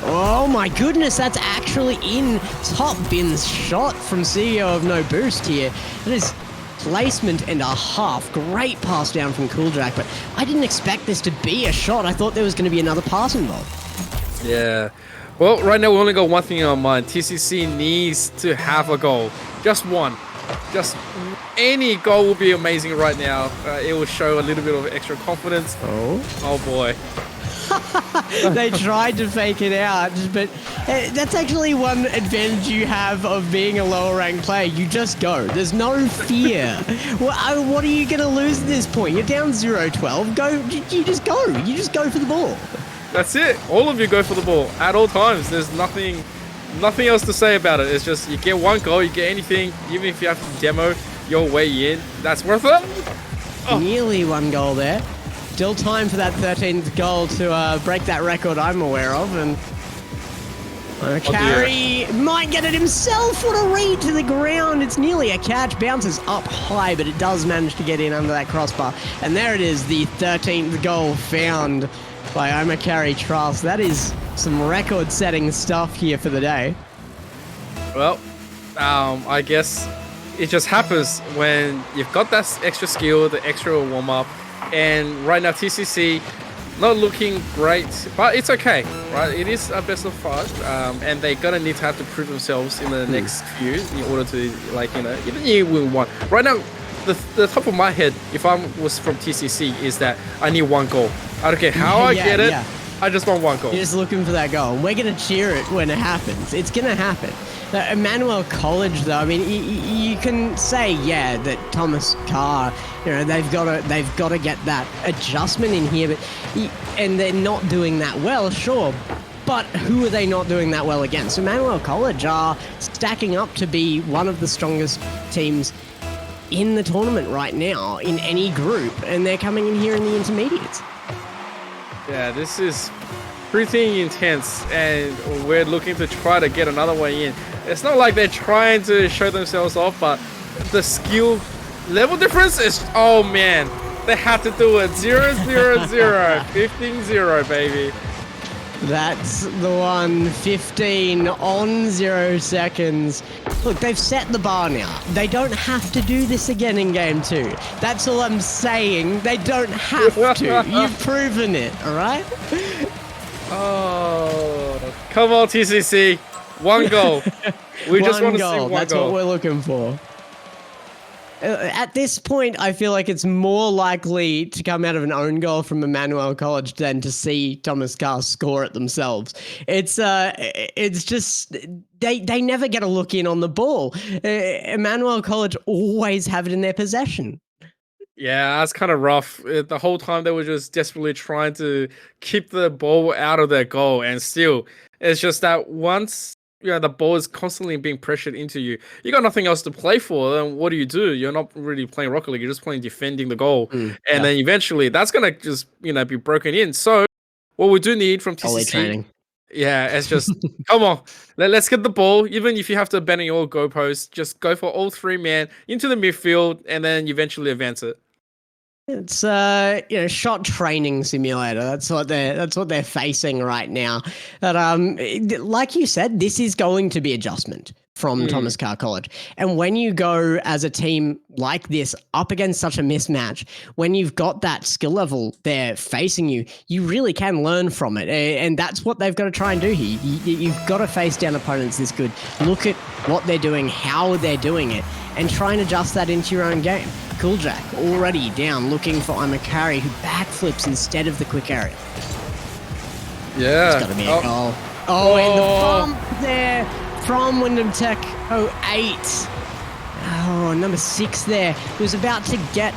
Oh my goodness, that's actually in top bin's shot from CEO of No Boost here. That is placement and a half. Great pass down from Cool Jack, but I didn't expect this to be a shot. I thought there was going to be another pass involved. Yeah. Well, right now we only got one thing on mind. TCC needs to have a goal. Just one. Just any goal will be amazing right now. It will show a little bit of extra confidence. Oh boy. They tried to fake it out, but that's actually one advantage you have of being a lower ranked player. You just go. There's no fear. What are you going to lose at this point? You're down 0-12. Go. You just go. You just go for the ball. That's it. All of you go for the ball at all times. There's nothing else to say about it. It's just you get one goal, you get anything, even if you have to demo your way in, that's worth it. Oh. Nearly 1 goal there. Still time for that 13th goal to break that record I'm aware of, and Carry might get it himself. What a read to the ground. It's nearly a catch. Bounces up high, but it does manage to get in under that crossbar. And there it is, the 13th goal found by Carry Trust. That is some record-setting stuff here for the day. Well, I guess it just happens when you've got that extra skill, the extra warm-up, and right now TCC not looking great, but it's okay, right? It is a best of 5, and they're gonna need to have to prove themselves in the next few in order to, like, even you win 1. Right now, the top of my head, if I was from TCC, is that I need 1 goal. I don't care how I get it. Yeah. I just want 1 goal. You're just looking for that goal. We're going to cheer it when it happens. It's going to happen. Emmanuel College, though, I mean, you can say, yeah, that Thomas Carr, they've got to get that adjustment in here, and they're not doing that well, sure. But who are they not doing that well against? Emmanuel College are stacking up to be one of the strongest teams in the tournament right now in any group, and they're coming in here in the intermediates. Yeah, this is pretty intense, and we're looking to try to get another one in. It's not like they're trying to show themselves off, but the skill level difference is, oh man, they have to do it. 0-0-0, 15-0, baby. That's the one. 15 on 0 seconds. Look, they've set the bar now. They don't have to do this again in game 2. That's all I'm saying. They don't have to. You've proven it, all right? Oh, come on, TCC. One goal. We just want to see one goal. That's what we're looking for. At this point, I feel like it's more likely to come out of an own goal from Emmanuel College than to see Thomas Carr score it themselves. It's just they never get a look in on the ball. Emmanuel College always have it in their possession. Yeah, that's kind of rough. The whole time they were just desperately trying to keep the ball out of their goal, and still, it's just that once the ball is constantly being pressured into you, you got nothing else to play for. Then what do? You're not really playing Rocket League. You're just playing defending the goal, and then eventually that's gonna just be broken in. So what we do need from TCC, training. Yeah, it's just come on, let's get the ball. Even if you have to abandon your goalpost, just go for all 3 man into the midfield, and then eventually advance it. It's shot training simulator. That's what they're facing right now. But like you said, this is going to be adjustment from Thomas Carr College. And when you go as a team like this up against such a mismatch, when you've got that skill level there facing you, you really can learn from it. And that's what they've got to try and do here. You've got to face down opponents this good. Look at what they're doing, how they're doing it, and try and adjust that into your own game. Cooljack already down, looking for Carry, who backflips instead of the quick area. Yeah. It's got to be a goal. And the bump there from Wyndham Tech 08. Oh, number 6 there was about to get...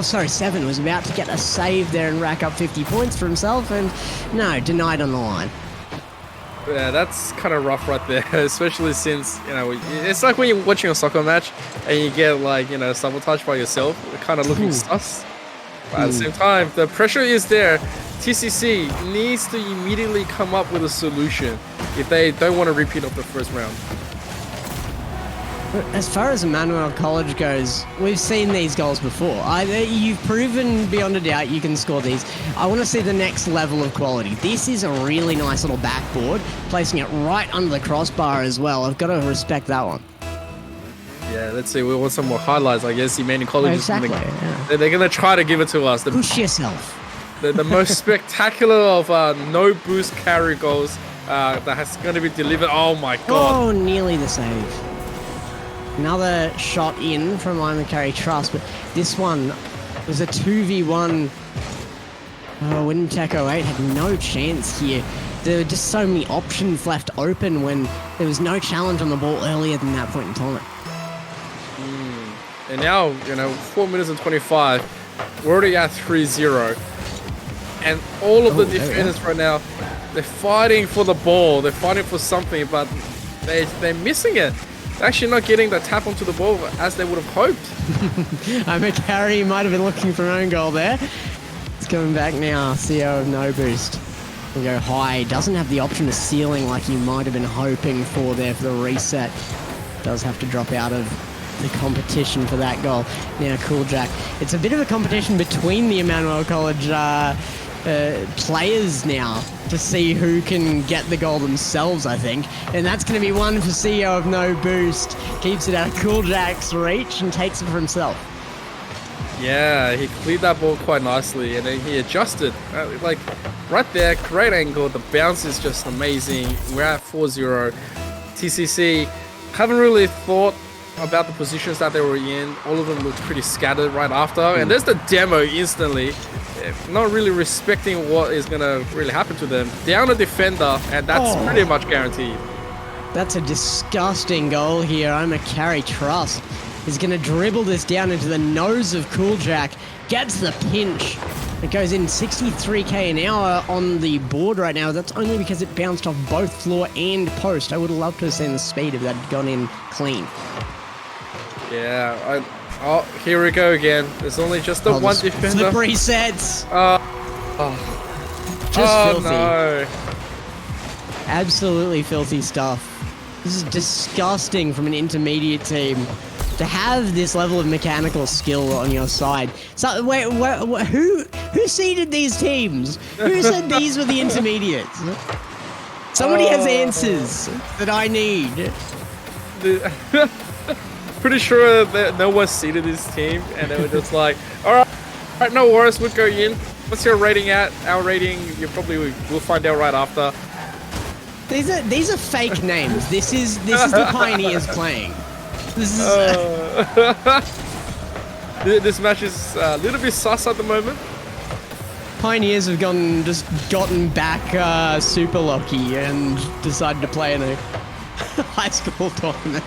7 was about to get a save there and rack up 50 points for himself, and no, denied on the line. Yeah, that's kind of rough right there, especially since, it's like when you're watching a soccer match and you get sabotaged by yourself, kind of looking sus. But at the same time, the pressure is there. TCC needs to immediately come up with a solution if they don't want to repeat of the first round. As far as Emmanuel College goes, we've seen these goals before. You've proven beyond a doubt you can score these. I want to see the next level of quality. This is a really nice little backboard, placing it right under the crossbar as well. I've got to respect that one. Yeah, let's see. We want some more highlights. I guess Emanuel College exactly, they're going to try to give it to us. Push yourself. The most spectacular of no boost carry goals that's going to be delivered. Oh my god. Oh, nearly the save. Another shot in from Carry Trust, but this one was a 2v1. Wyndham Tech 08 had no chance here. There were just so many options left open when there was no challenge on the ball earlier than that point in time. And now, 4 minutes and 25, we're already at 3-0. And all of the defenders right now, they're fighting for the ball. They're fighting for something, but they're missing it. Actually not getting the tap onto the ball as they would have hoped. Carry might have been looking for an own goal there. It's coming back now. CO of no boost. Will go high. Doesn't have the option of sealing like he might have been hoping for there for the reset. Does have to drop out of the competition for that goal. Now Cooljack. It's a bit of a competition between the Emmanuel College players now to see who can get the goal themselves, I think. And that's going to be one for CEO of no boost. Keeps it out of Cooljack's reach and takes it for himself. Yeah, he cleared that ball quite nicely and then he adjusted. Right there, great angle. The bounce is just amazing. We're at 4-0. TCC haven't really thought about the positions that they were in. All of them looked pretty scattered right after. And there's the demo instantly. Not really respecting what is going to really happen to them. Down a defender, and that's pretty much guaranteed. That's a disgusting goal here. Carry Trust is going to dribble this down into the nose of Cooljack. Gets the pinch. It goes in 63k an hour on the board right now. That's only because it bounced off both floor and post. I would have loved to have seen the speed if that had gone in clean. Yeah, here we go again. There's only just the one defender. Flip resets. Just filthy. No. Absolutely filthy stuff. This is disgusting from an intermediate team. to have this level of mechanical skill on your side. So wait, who seeded these teams? Who said these were the intermediates? Somebody has answers that I need. Pretty sure that no one seeded this team, and they were just like, all right, no worries, we'll go in. What's your rating at? Our rating, we'll find out right after. These are fake names. This is the Pioneers playing. This is this match is a little bit sus at the moment. Pioneers have gotten back super lucky and decided to play in a high school tournament.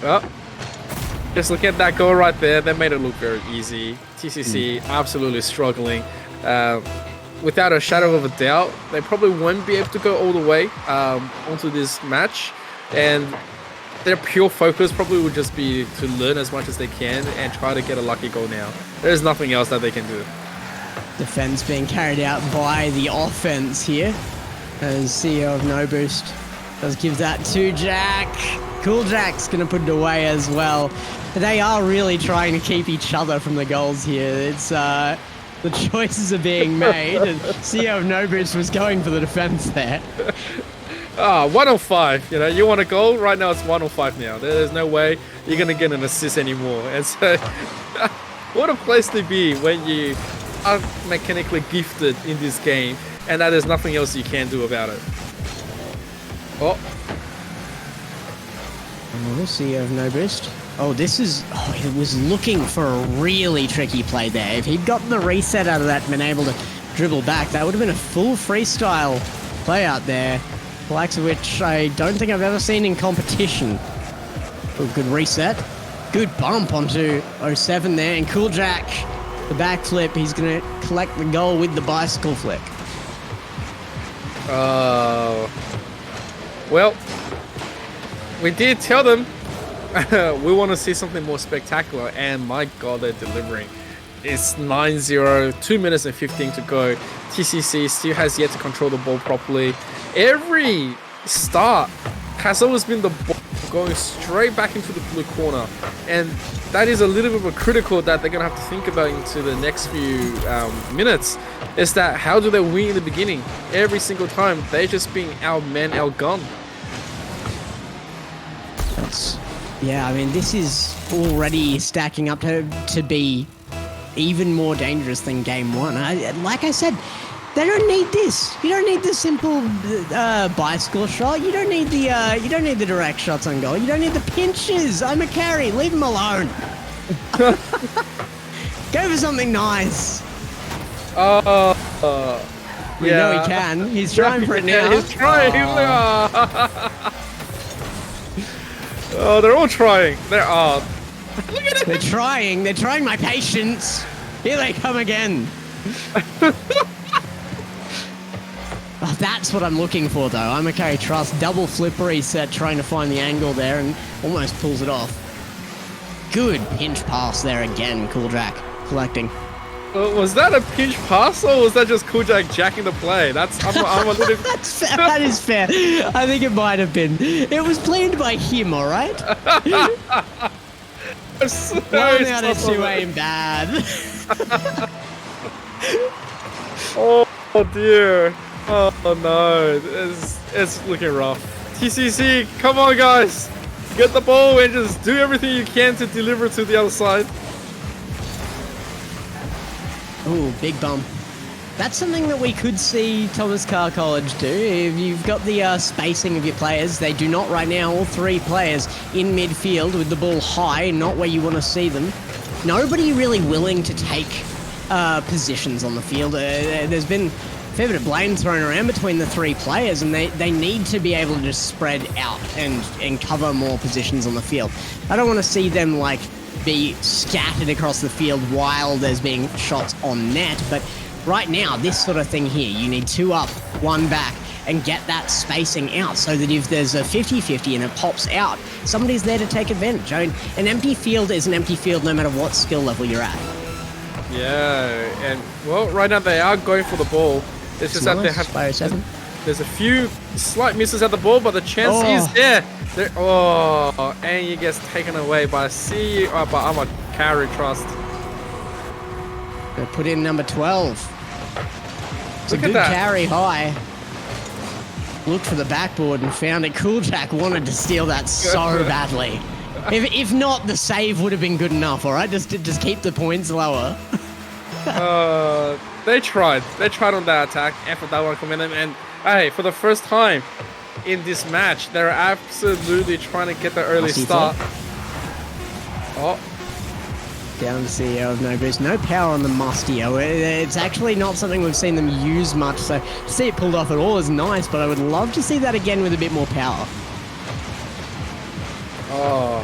Well, just look at that goal right there. That made it look very easy. TCC absolutely struggling. Without a shadow of a doubt, they probably won't be able to go all the way onto this match. And their pure focus probably would just be to learn as much as they can and try to get a lucky goal now. There's nothing else that they can do. Defense being carried out by the offense here. As CEO of No Boost does give that to Jack. Cool Jack's going to put it away as well. They are really trying to keep each other from the goals here. It's the choices are being made, and CEO of No Boost was going for the defense there. 105. You know, you want a goal right now. It's 105 now. There's no way you're going to get an assist anymore. And so, what a place to be when you are mechanically gifted in this game, and that there's nothing else you can do about it. Oh. CEO of No Boost. Oh, he was looking for a really tricky play there. If he'd gotten the reset out of that and been able to dribble back, that would have been a full freestyle play out there, the likes of which I don't think I've ever seen in competition. Oh, good reset. Good bump onto 07 there, and Cool Jack, the backflip, he's going to collect the goal with the bicycle flick. Well, we did tell them we want to see something more spectacular, and my god, they're delivering. It's 9-0, 2 minutes and 15 to go. TCC still has yet to control the ball properly. Every start has always been the ball going straight back into the blue corner, and that is a little bit of a critical that they're going to have to think about into the next few minutes, is that how do they win in the beginning? Every single time, they're just being outman, outgunned. Yeah, I mean, this is already stacking up to be even more dangerous than game one. Like I said, they don't need this. You don't need the simple bicycle shot. You don't need the direct shots on goal. You don't need the pinches. I'm a carry. Leave him alone. Go for something nice. We know he can. He's trying for it now. He's trying. Oh, they're all trying. Look at it. They're trying. They're trying my patience. Here they come again. Oh, that's what I'm looking for, though. I'm okay. Trust. Double flip reset, trying to find the angle there, and almost pulls it off. Good pinch pass there again. Cool Jack collecting. Was that a pinch pass, or was that just Cool Jack jacking the play? I'm a little. That's fair. That is fair. I think it might have been. It was planned by him, all right? So one out of two ain't bad. Oh dear. Oh no. It's looking rough. TCC, come on guys. Get the ball and just do everything you can to deliver to the other side. Ooh, big bump. That's something that we could see Thomas Carr College do. If you've got the spacing of your players, they do not right now, all three players in midfield with the ball high, not where you want to see them. Nobody really willing to take positions on the field. There's been a fair bit of blame thrown around between the three players, and they need to be able to just spread out and cover more positions on the field. I don't want to see them like be scattered across the field while there's being shots on net, but right now, this sort of thing here, you need 2 up, 1 back, and get that spacing out so that if there's a 50-50 and it pops out, somebody's there to take advantage. I mean, an empty field is an empty field no matter what skill level you're at. Yeah, and well, right now they are going for the ball. It's just that they have There's a few slight misses at the ball, but the chance is there. And he gets taken away by by Carr trust. They put in number 12. It's a good carry high. Looked for the backboard and found it. Cooljack wanted to steal that so badly. If not, the save would have been good enough, all right? Just keep the points lower. They tried. They tried on that attack. And for that one coming in, and hey, for the first time in this match, they're absolutely trying to get the early start. Down to CEO of no boost. No power on the Mustio. It's actually not something we've seen them use much, so to see it pulled off at all is nice, but I would love to see that again with a bit more power. I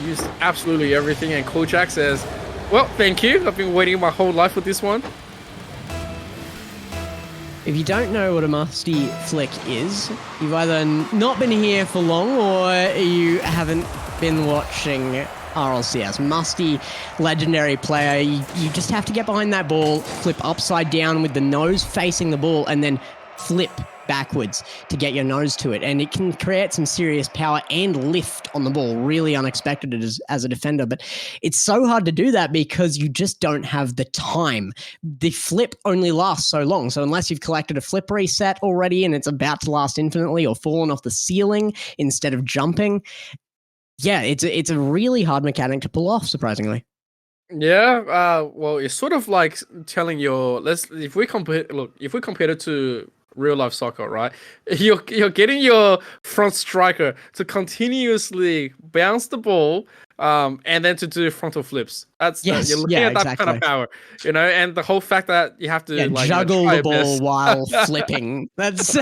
used absolutely everything, and Cooljack says, well, thank you. I've been waiting my whole life for this one. If you don't know what a musty flick is, you've either not been here for long or you haven't been watching RLCS. Musty, legendary player. You just have to get behind that ball, flip upside down with the nose facing the ball, and then flip backwards to get your nose to it. And it can create some serious power and lift on the ball. Really unexpected as a defender. But it's so hard to do that because you just don't have the time. The flip only lasts so long. So unless you've collected a flip reset already and it's about to last infinitely or fallen off the ceiling instead of jumping, yeah, it's a really hard mechanic to pull off, surprisingly. Yeah, well, it's sort of like telling if we compare it to real life soccer, right? You're getting your front striker to continuously bounce the ball, and then to do frontal flips. That's you're looking at that kind of power, and the whole fact that you have to juggle the ball while flipping. That's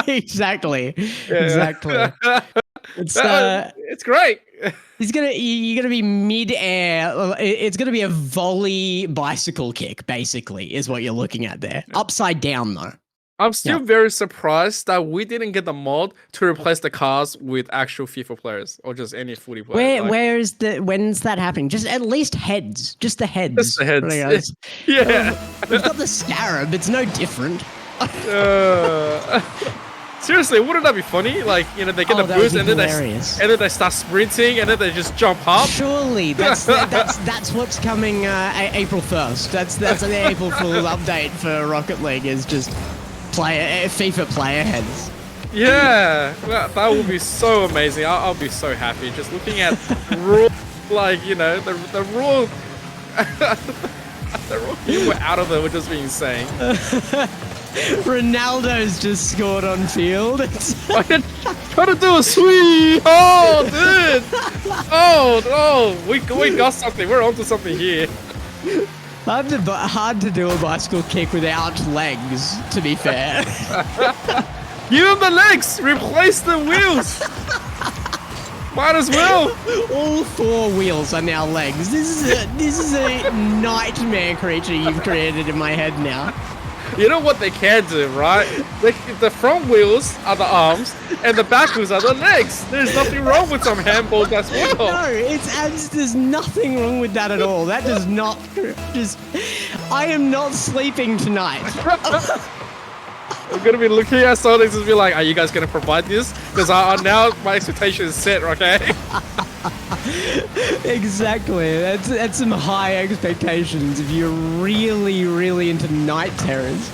exactly. It's great. You're gonna be mid-air. It's gonna be a volley bicycle kick, basically, is what you're looking at there. Upside down, though. I'm still very surprised that we didn't get the mod to replace the cars with actual FIFA players or just any footy players. When's that happening? Just at least heads. Just the heads. Just the heads. Yeah. We've got the Scarab. It's no different. Seriously, wouldn't that be funny? Like, they get the boost and then they start sprinting and then they just jump up. Surely that's what's coming April 1st. That's the April Fool's update for Rocket League is just FIFA player heads. Yeah, that would be so amazing. I'll be so happy just looking at raw, the raw the raw humor out of it would just be insane. Ronaldo's just scored on field. Try to do a sweep. Oh, dude. We got something. We're onto something here. Hard to do a bicycle kick without legs, to be fair. Give him the legs. Replace the wheels. Might as well. All four wheels are now legs. This is a nightmare creature you've created in my head now. You know what they can do, right? The front wheels are the arms, and the back wheels are the legs. There's nothing wrong with some handballs as well. No, there's nothing wrong with that at all. That does not I am not sleeping tonight. I'm going to be looking at some of these and be like, are you guys going to provide this? Because now my expectation is set, okay? Exactly. That's some high expectations if you're really, really into night terrors.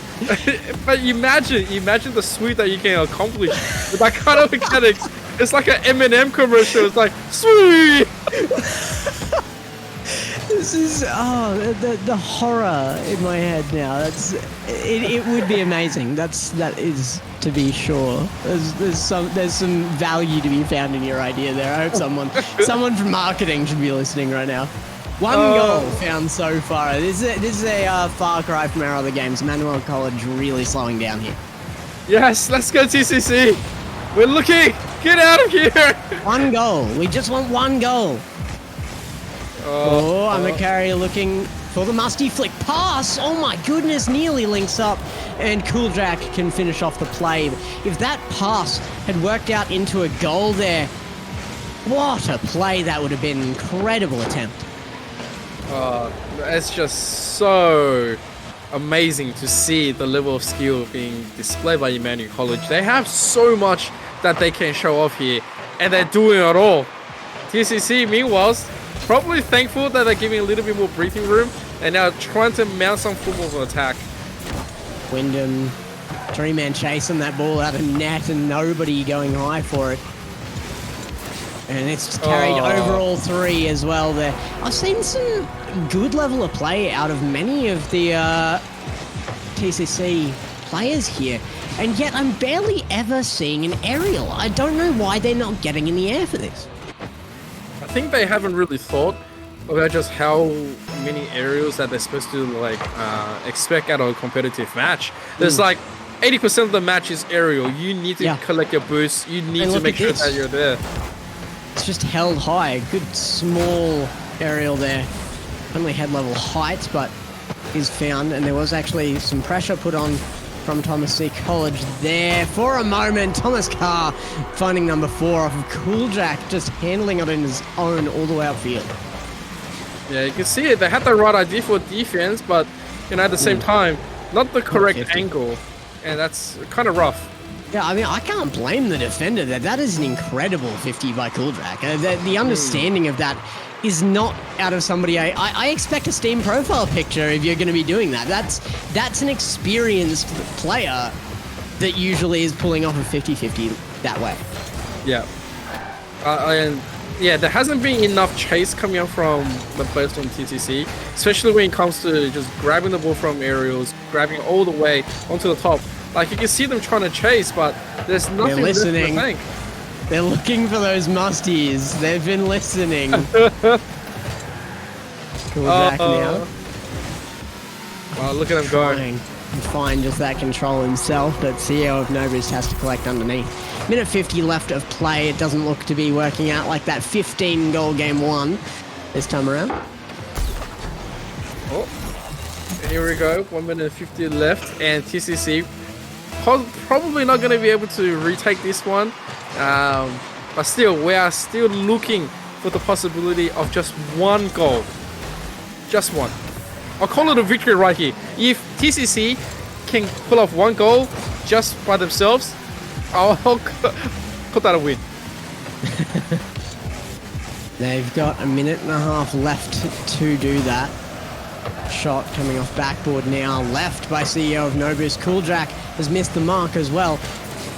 But imagine the sweep that you can accomplish with that kind of mechanics. It's like an Emmanuel commercial. It's like, sweep! This is the horror in my head now. It would be amazing. That is to be sure. There's some value to be found in your idea there. I hope someone from marketing should be listening right now. One goal found so far. This is a far cry from our other games. Emmanuel College really slowing down here. Yes, let's go TCC. We're looking. Get out of here. One goal. We just want one goal. I'm a carrier looking for the musty flick pass. Oh my goodness, nearly links up. And Cooljack can finish off the play. If that pass had worked out into a goal there, what a play that would have been. Incredible attempt. It's just so amazing to see the level of skill being displayed by Emmanuel College. They have so much that they can show off here, and they're doing it all. TCC, meanwhile, probably thankful that they're giving a little bit more breathing room, and now trying to mount some form of attack. Wyndham, three-man chasing that ball out of net and nobody going high for it. And it's just carried over all three as well there. I've seen some good level of play out of many of the TCC players here. And yet I'm barely ever seeing an aerial. I don't know why they're not getting in the air for this. I think they haven't really thought about just how many aerials that they're supposed to like expect out of a competitive match. There's like 80% of the match is aerial. You need to collect your boosts. You need to make sure that you're there. It's just held high. Good small aerial there. Only head level height, but is found. And there was actually some pressure put on from Thomas C. College there. For a moment, Thomas Carr finding number 4 off of Cooljack, just handling it in his own all the way upfield. Yeah, you can see it. They had the right idea for defense, but at the same time, not the correct angle. And that's kind of rough. Yeah, I mean, I can't blame the defender. That is an incredible 50 by Cooljack. The understanding of that is not out of somebody. I expect a Steam profile picture if you're going to be doing that. That's an experienced player that usually is pulling off a 50-50 that way. Yeah. And yeah, there hasn't been enough chase coming out from the players from TTC, especially when it comes to just grabbing the ball from aerials, grabbing all the way onto the top. Like, you can see them trying to chase, but there's nothing. They're listening. They're looking for those musties. They've been listening. Cooljack now. Well, look at him go. Find just that control himself, but CEO of Novus has to collect underneath. Minute 50 left of play. It doesn't look to be working out like that 15-goal game 1 this time around. Oh, here we go. 1 minute 50 left, and TCC probably not going to be able to retake this one. But still, we are still looking for the possibility of just 1 goal. Just 1. I'll call it a victory right here. If TCC can pull off 1 goal just by themselves, I'll call that a win. They've got a minute and a half left to do that. Shot coming off backboard now, left by CEO of Nobus. Cooljack has missed the mark as well.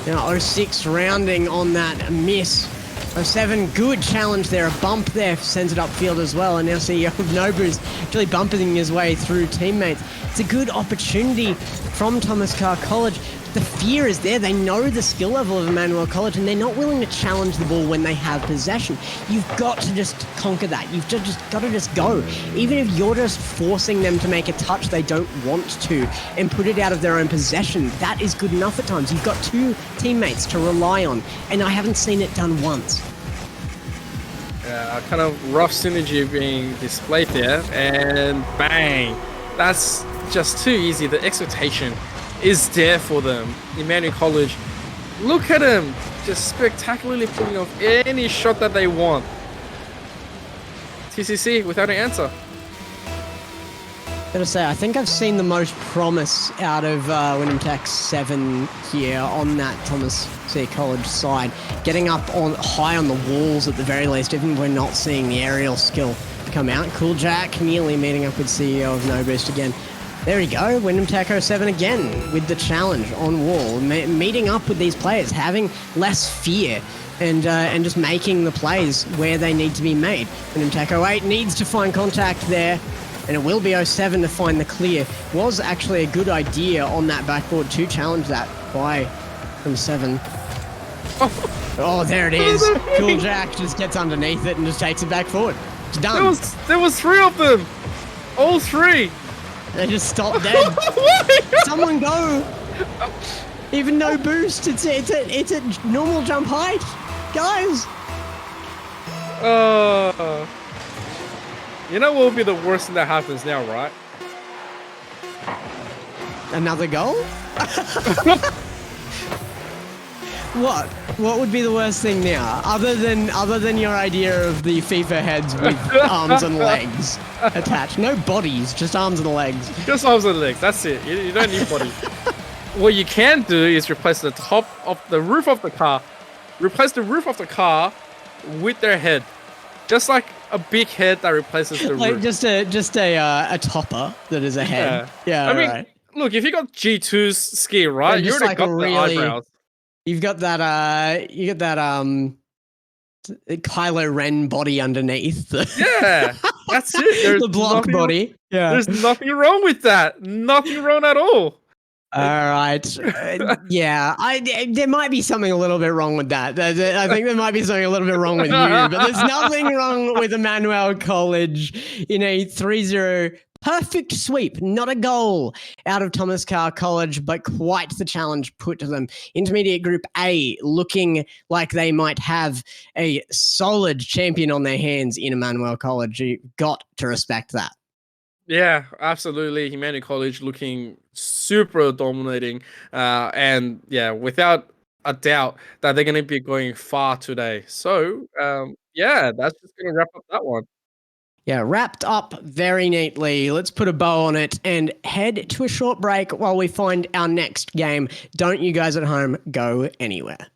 Now 06 rounding on that miss. 07, good challenge there, a bump there, sends it upfield as well, and now CEO of Nobus actually bumping his way through teammates. It's a good opportunity from Thomas Carr College. The fear is there. They know the skill level of Emmanuel College, and they're not willing to challenge the ball when they have possession. You've got to just conquer that. You've just got to just go. Even if you're just forcing them to make a touch they don't want to and put it out of their own possession, that is good enough at times. You've got 2 teammates to rely on, and I haven't seen it done once. Yeah, kind of rough synergy being displayed there, and bang. That's just too easy. The expectation is there for them. Emmanuel College, look at him, just spectacularly pulling off any shot that they want. TCC without an answer. Gotta say, I think I've seen the most promise out of Wyndham Tech 7 here on that Thomas C. College side. Getting up on high on the walls at the very least, even if we're not seeing the aerial skill come out. Cooljack nearly meeting up with CEO of No Boost again. There we go, Wyndham Tech 07 again with the challenge on wall, meeting up with these players, having less fear and just making the plays where they need to be made. Wyndham Tech 08 needs to find contact there, and it will be 07 to find the clear. Was actually a good idea on that backboard to challenge that by from 7. Oh, there it is. Cooljack just gets underneath it and just takes it back forward. It's done. There was 3 of them. All 3. They just stopped dead. Someone go. Even no boost. It's a normal jump height, guys. You know what will be the worst thing that happens now, right? Another goal? What? What would be the worst thing now, other than your idea of the FIFA heads with arms and legs attached? No bodies, just arms and legs. Just arms and legs. That's it. You don't need body. What you can do is replace the top of the roof of the car. Replace the roof of the car with their head, just like a big head that replaces the Like roof. just a topper that is a head. Yeah, I mean, right. look, if you got G2's ski, right, you just already like a got the really- eyebrows. You've got that. You got that. Kylo Ren body underneath. Yeah, that's it. There's The block nothing, body. Yeah. There's nothing wrong with that. Nothing wrong at all. All right. Yeah, there might be something a little bit wrong with that. I think there might be something a little bit wrong with you, but there's nothing wrong with Emmanuel College in a 3-0 perfect sweep, not a goal out of Thomas Carr College, but quite the challenge put to them. Intermediate Group A looking like they might have a solid champion on their hands in Emmanuel College. You've got to respect that. Yeah, absolutely. Emanuel College looking super dominating, and yeah, without a doubt that they're going to be going far today. So, yeah, that's just going to wrap up that one. Yeah, wrapped up very neatly. Let's put a bow on it and head to a short break while we find our next game. Don't you guys at home go anywhere.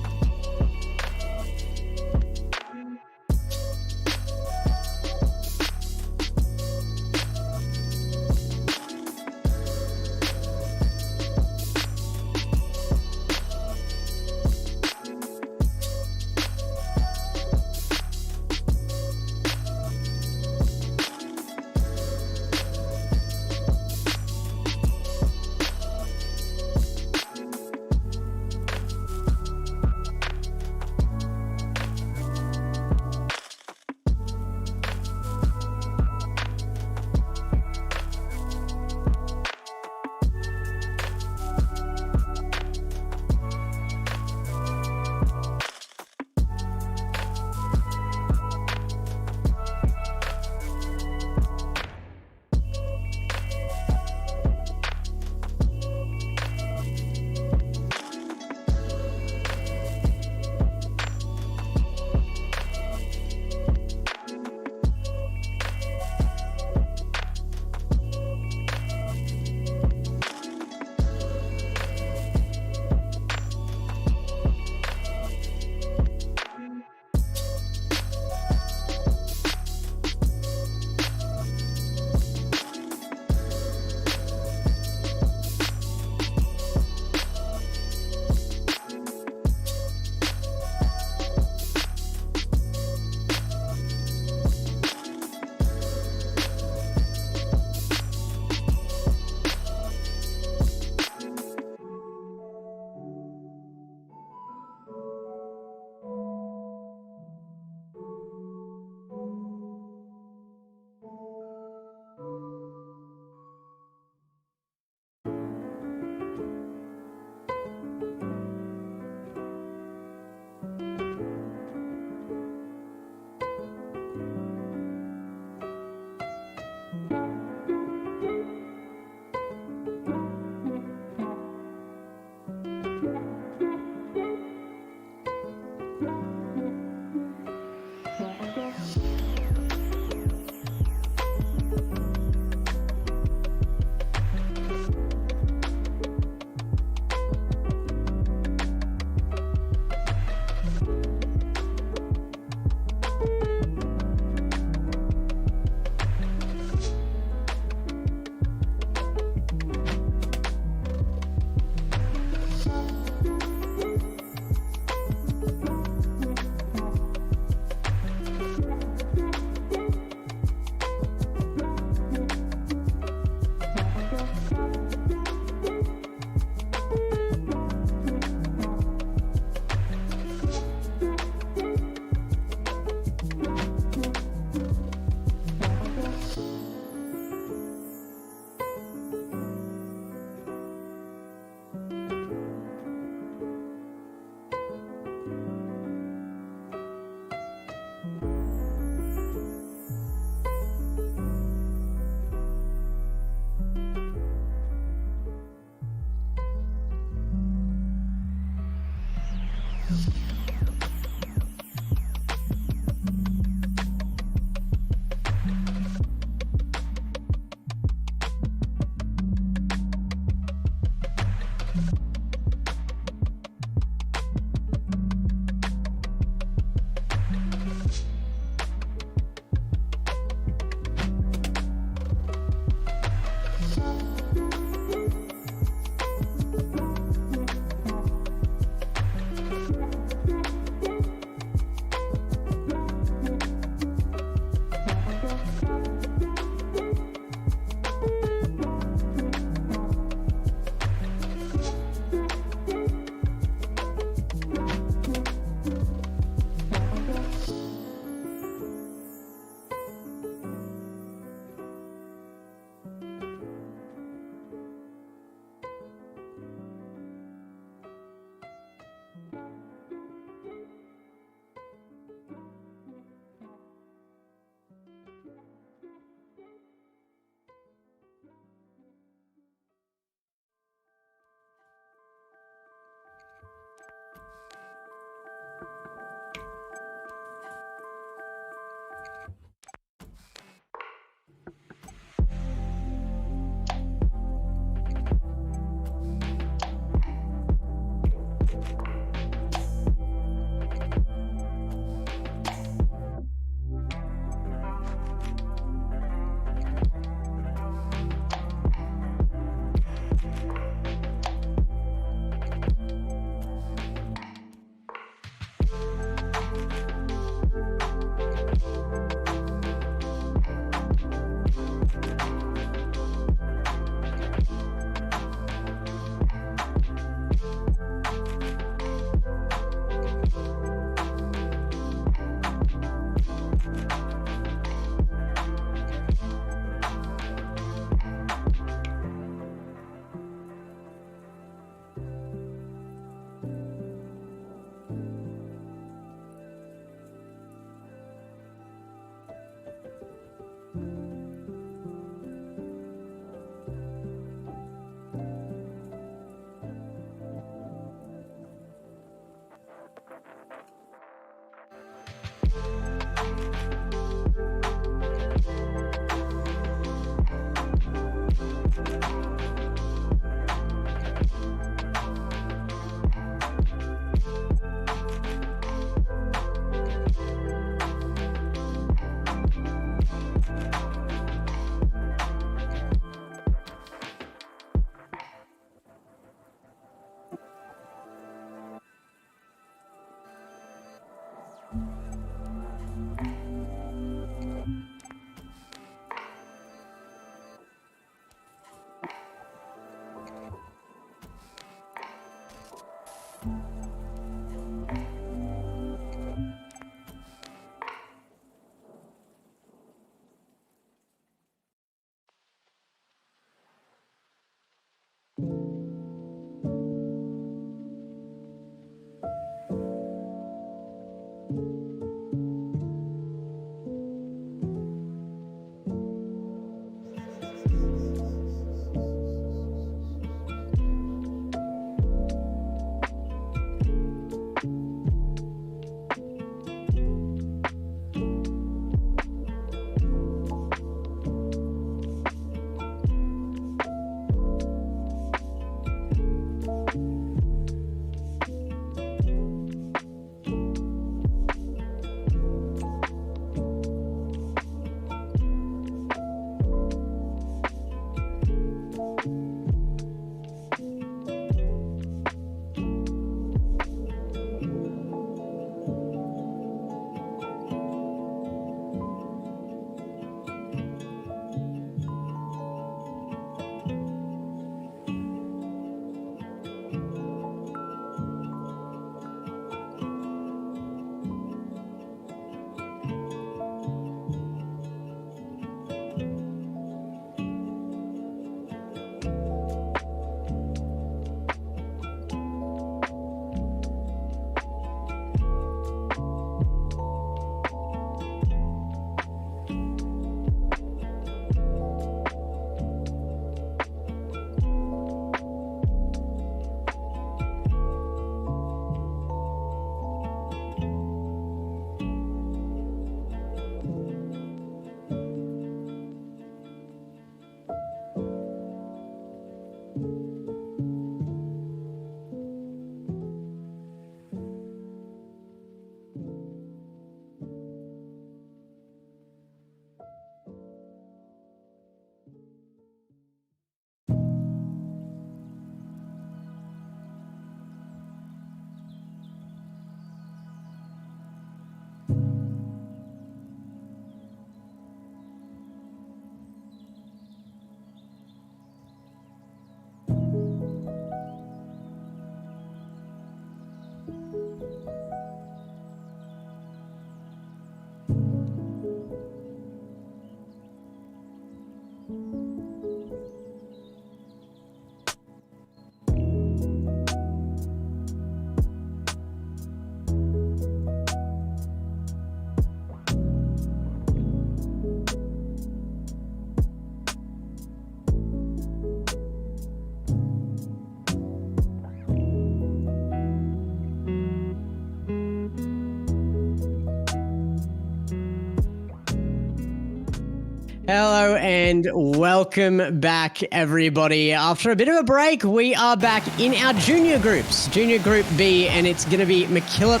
Hello and welcome back, everybody. After a bit of a break, we are back in our junior groups. Junior Group B, and it's going to be Mackillop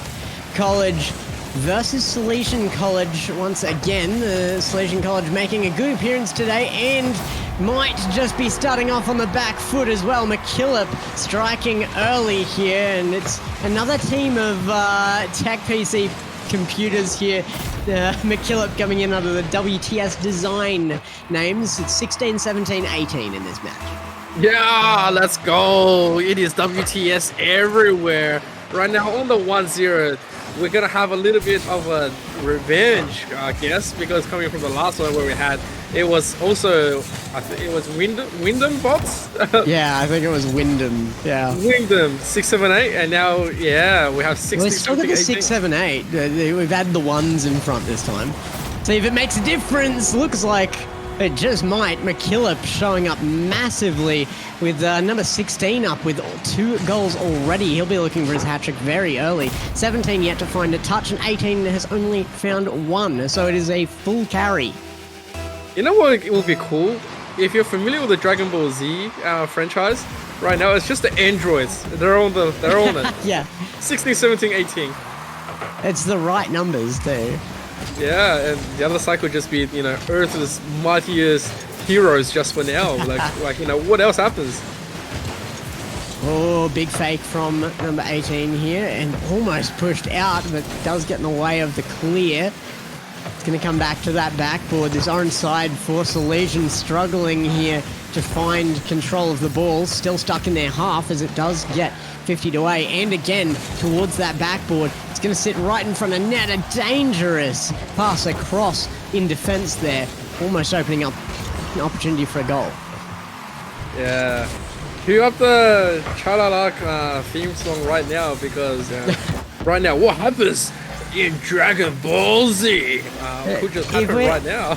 College versus Salesian College. Once again, the Salesian College making a good appearance today and might just be starting off on the back foot as well. Mackillop striking early here, and it's another team of Tech PC computers here. Mackillop coming in under the WTS design names. It's 16, 17, 18 in this match. Yeah, let's go. It is WTS everywhere. Right now on the 1-0, we're going to have a little bit of a revenge, I guess, because coming from the last one where we had, it was also, I think it was Wyndham bots? Yeah, I think it was Wyndham. Yeah. Wyndham, 6, 7, 8, and now, yeah, we have 16, We're still got the 18. 6, 7, 8. We've added the ones in front this time. See if it makes a difference. Looks like it just might. Mackillop showing up massively with number 16 up with 2 goals already. He'll be looking for his hat-trick very early. 17 yet to find a touch, and 18 has only found 1. So it is a full carry. You know what it would be cool? If you're familiar with the Dragon Ball Z franchise, right now it's just the androids. They're on it. Yeah. 16, 17, 18. It's the right numbers too. Yeah, and the other side could just be, Earth's mightiest heroes just for now. like what else happens? Oh, big fake from number 18 here, and almost pushed out, but does get in the way of the clear. It's going to come back to that backboard. This orange side for Salesian struggling here to find control of the ball. Still stuck in their half as it does get 50 away. And again, towards that backboard. It's going to sit right in front of net. A dangerous pass across in defense there. Almost opening up an opportunity for a goal. Yeah. Cue up the Chalalak theme song right now because right now, what happens in Dragon Ball Z? Could just happen right now.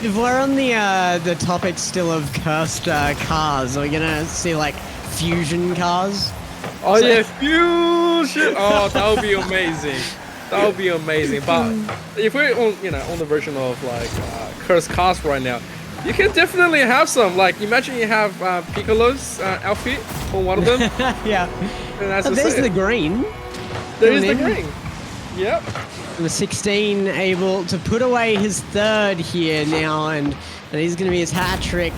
If we're on the topic still of cursed cars, are we gonna see like fusion cars? Oh yeah, fusion! Oh, that would be amazing. That would be amazing. But if we're on the version of like cursed cars right now, you can definitely have some. Like imagine you have Piccolo's outfit on one of them. Yeah. And that's there's the green. There is the green. Yep. The 16 able to put away his third here now, and he's going to be his hat trick.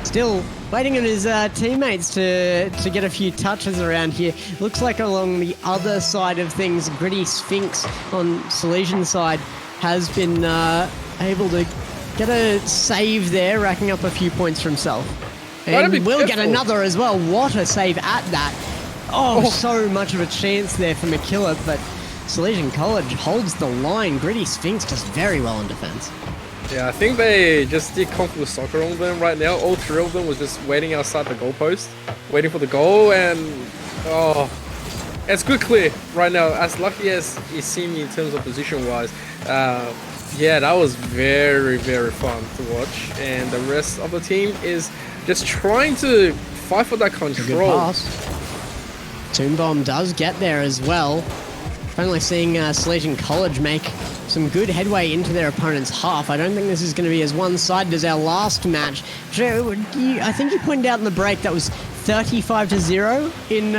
Still waiting on his teammates to get a few touches around here. Looks like along the other side of things, Gritty Sphinx on Salesian side has been able to get a save there, racking up a few points for himself. And will get another as well. What a save at that. Oh, so much of a chance there for Mackillop, but Salesian College holds the line. Gritty Sphinx just very well in defense. Yeah, I think they just did Kung Fu Soccer on them right now. All 3 of them was just waiting outside the goalpost, waiting for the goal, and it's good clear right now. As lucky as it seemed in terms of position-wise, yeah, that was very, very fun to watch. And the rest of the team is just trying to fight for that control. Good pass. Toon Bomb does get there as well. Finally seeing Salesian College make some good headway into their opponent's half. I don't think this is going to be as one-sided as our last match. I think you pointed out in the break that was 35-0 in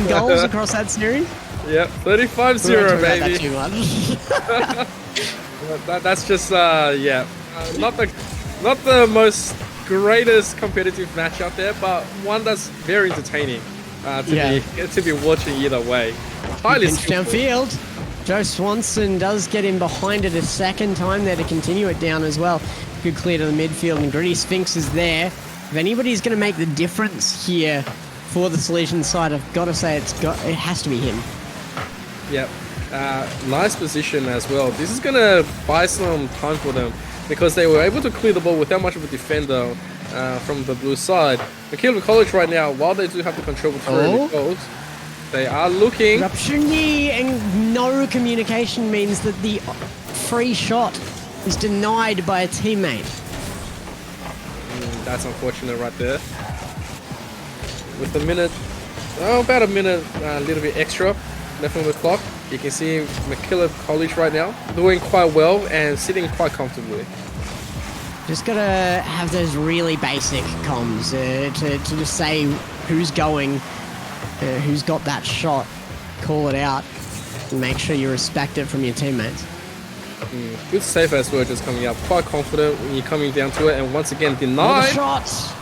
goals across that series. Yep, 35-0, baby. That too much. That's just not the most greatest competitive match out there, but one that's very entertaining to be watching either way. Highly downfield. Joe Swanson does get in behind it a second time there to continue it down as well. Good clear to the midfield, and Gritty Sphinx is there. If anybody's going to make the difference here for the Salesian side, I've got to say it has to be him. Yep. Nice position as well. This is going to buy some time for them. because they were able to clear the ball without much of a defender from the blue side. Mackillop College right now, while they do have the control with 3 early goals, they are looking. Opportunity and no communication means that the free shot is denied by a teammate. That's unfortunate right there. With a minute, about a minute, a little bit extra left on the clock, you can see Mackillop College right now doing quite well and sitting quite comfortably. Just gotta have those really basic comms to just say who's going, who's got that shot, call it out, and make sure you respect it from your teammates. Good save as well, just coming up quite confident when you're coming down to it, and once again denied. The shots.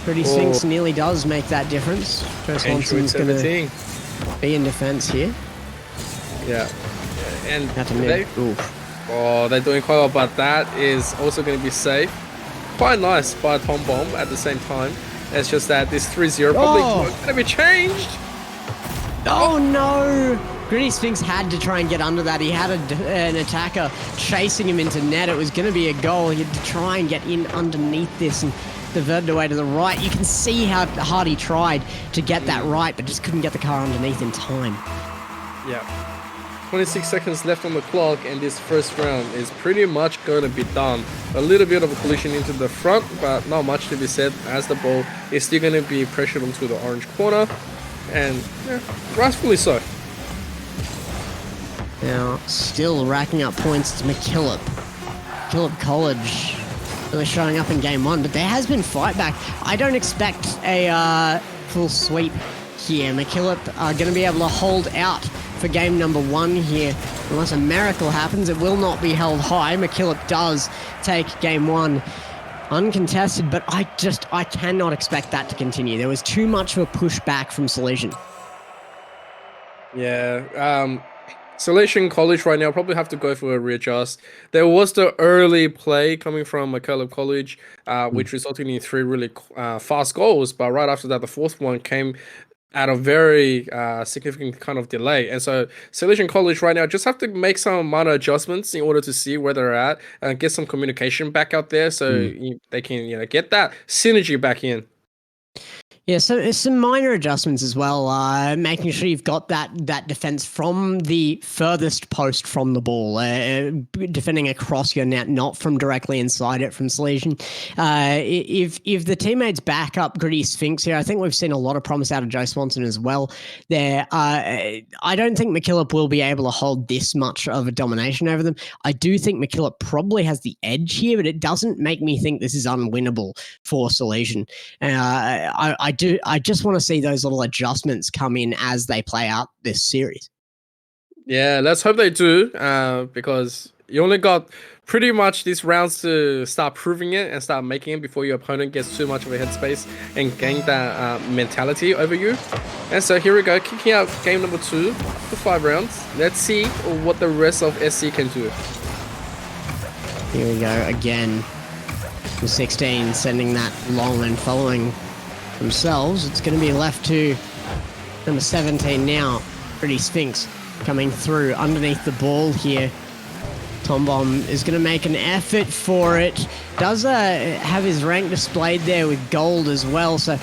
Pretty Sphinx nearly does make that difference. First Wanson's going to be in defense here. Yeah, and they're doing quite well, but that is also going to be safe. Quite nice by Tom Bomb at the same time. It's just that this 3-0 probably going to be changed. Oh no! Gritty Sphinx had to try and get under that. He had an attacker chasing him into net. It was going to be a goal. He had to try and get in underneath this and diverted away to the right. You can see how hard he tried to get that right, but just couldn't get the car underneath in time. Yeah. 26 seconds left on the clock, and this first round is pretty much going to be done. A little bit of a collision into the front, but not much to be said, as the ball is still going to be pressured onto the orange corner, and rightfully so. Now, still racking up points to Mackillop. Mackillop College really showing up in game 1, but there has been fight back. I don't expect a full sweep here. Mackillop are going to be able to hold out for game number 1 here. Unless a miracle happens, it will not be held high. Mackillop does take game 1 uncontested, but I cannot expect that to continue. There was too much of a pushback from Salesian. Yeah, Salesian College right now probably have to go for a readjust. There was the early play coming from Mackillop College, which resulted in 3 really fast goals, but right after that, the 4th one came at a very significant kind of delay. And so Salesian College right now just have to make some minor adjustments in order to see where they're at and get some communication back out there so they can get that synergy back in. Yeah, so some minor adjustments as well, making sure you've got that defense from the furthest post from the ball, defending across your net, not from directly inside it from Salesian. If the teammates back up Gritty Sphinx here, I think we've seen a lot of promise out of Joe Swanson as well. There, I don't think Mackillop will be able to hold this much of a domination over them. I do think Mackillop probably has the edge here, but it doesn't make me think this is unwinnable for Salesian. I just want to see those little adjustments come in as they play out this series. Yeah, let's hope they do, because you only got pretty much these rounds to start proving it and start making it before your opponent gets too much of a headspace and gain that mentality over you. And so here we go, kicking out game number 2 for 5 rounds. Let's see what the rest of SC can do. Here we go again. 16 sending that long and following themselves. It's going to be left to number 17 now. Pretty Sphinx coming through underneath the ball here. Tom Bomb is going to make an effort for it. Does have his rank displayed there with gold as well. So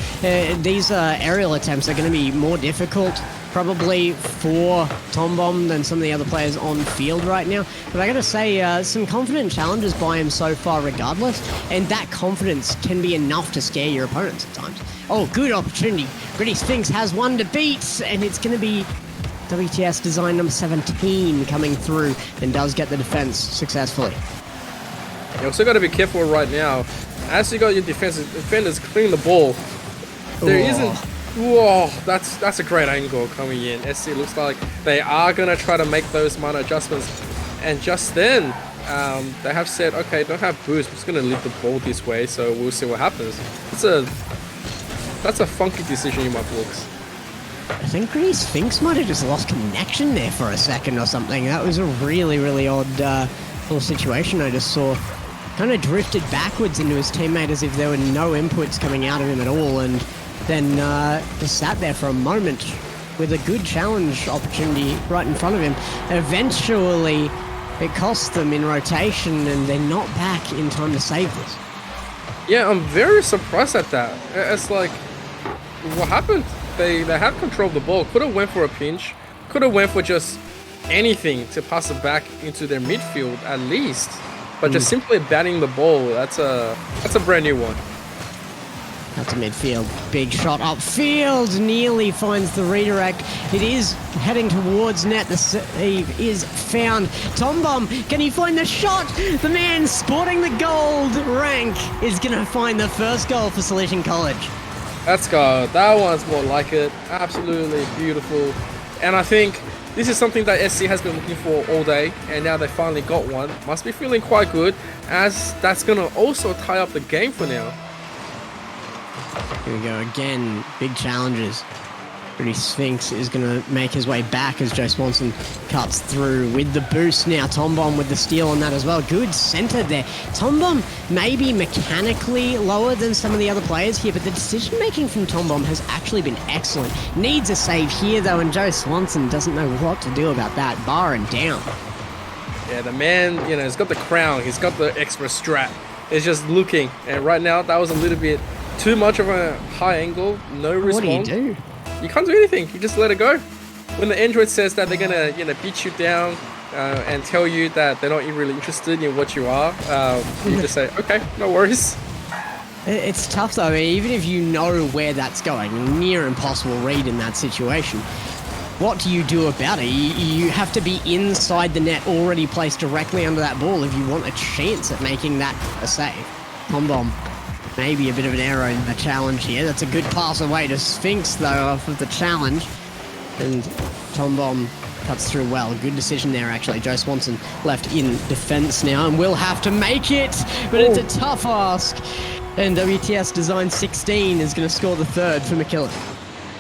these aerial attempts are going to be more difficult probably for Tom Bomb than some of the other players on field right now. But I got to say, some confident challenges by him so far regardless, and that confidence can be enough to scare your opponents at times. Oh, good opportunity. Gritty Sphinx has one to beat, and it's going to be WTS design number 17 coming through and does get the defense successfully. You also got to be careful right now. As you got your defenders clearing the ball, there isn't... Whoa, that's a great angle coming in. SC looks like they are going to try to make those minor adjustments. And just then, they have said, okay, don't have boost. I'm just going to leave the ball this way, so we'll see what happens. That's a funky decision in my books. I think Gritty Sphinx might have just lost connection there for a second or something. That was a really, really odd little situation I just saw. Kind of drifted backwards into his teammate as if there were no inputs coming out of him at all, and then just sat there for a moment with a good challenge opportunity right in front of him. Eventually it costs them in rotation, and they're not back in time to save this. Yeah, I'm very surprised at that. It's like, what happened? They had control of the ball. Could have went for a pinch. Could have went for just anything to pass it back into their midfield at least. But just simply batting the ball, that's a brand new one. That's a midfield. Big shot upfield. Nearly finds the redirect. It is heading towards net. The save is found. Tombom, can he find the shot? The man sporting the gold rank is going to find the first goal for Salesian College. Let's go. That one's more like it. Absolutely beautiful. And I think this is something that SC has been looking for all day, and now they finally got one. Must be feeling quite good, as that's going to also tie up the game for now. Here we go again. Big challenges. Pretty Sphinx is going to make his way back as Joe Swanson cuts through with the boost now. Tombom with the steal on that as well. Good centered there. Tombom maybe mechanically lower than some of the other players here, but the decision making from Tombom has actually been excellent. Needs a save here though, and Joe Swanson doesn't know what to do about that. Bar and down. Yeah, the man, he's got the crown. He's got the extra strap. He's just looking, and right now that was a little bit too much of a high angle. No response. What do you do? You can't do anything. You just let it go. When the Android says that they're gonna, beat you down and tell you that they're not really interested in what you are, you just say, okay, no worries. It's tough though. Even if you know where that's going, near impossible read in that situation. What do you do about it? You have to be inside the net, already placed directly under that ball if you want a chance at making that a save. Tombom. Maybe a bit of an error in the challenge here. That's a good pass away to Sphinx, though, off of the challenge. And Tombom cuts through well. Good decision there, actually. Joe Swanson left in defense now and will have to make it, but it's a tough ask. And WTS Design 16 is going to score the third for Mackillop.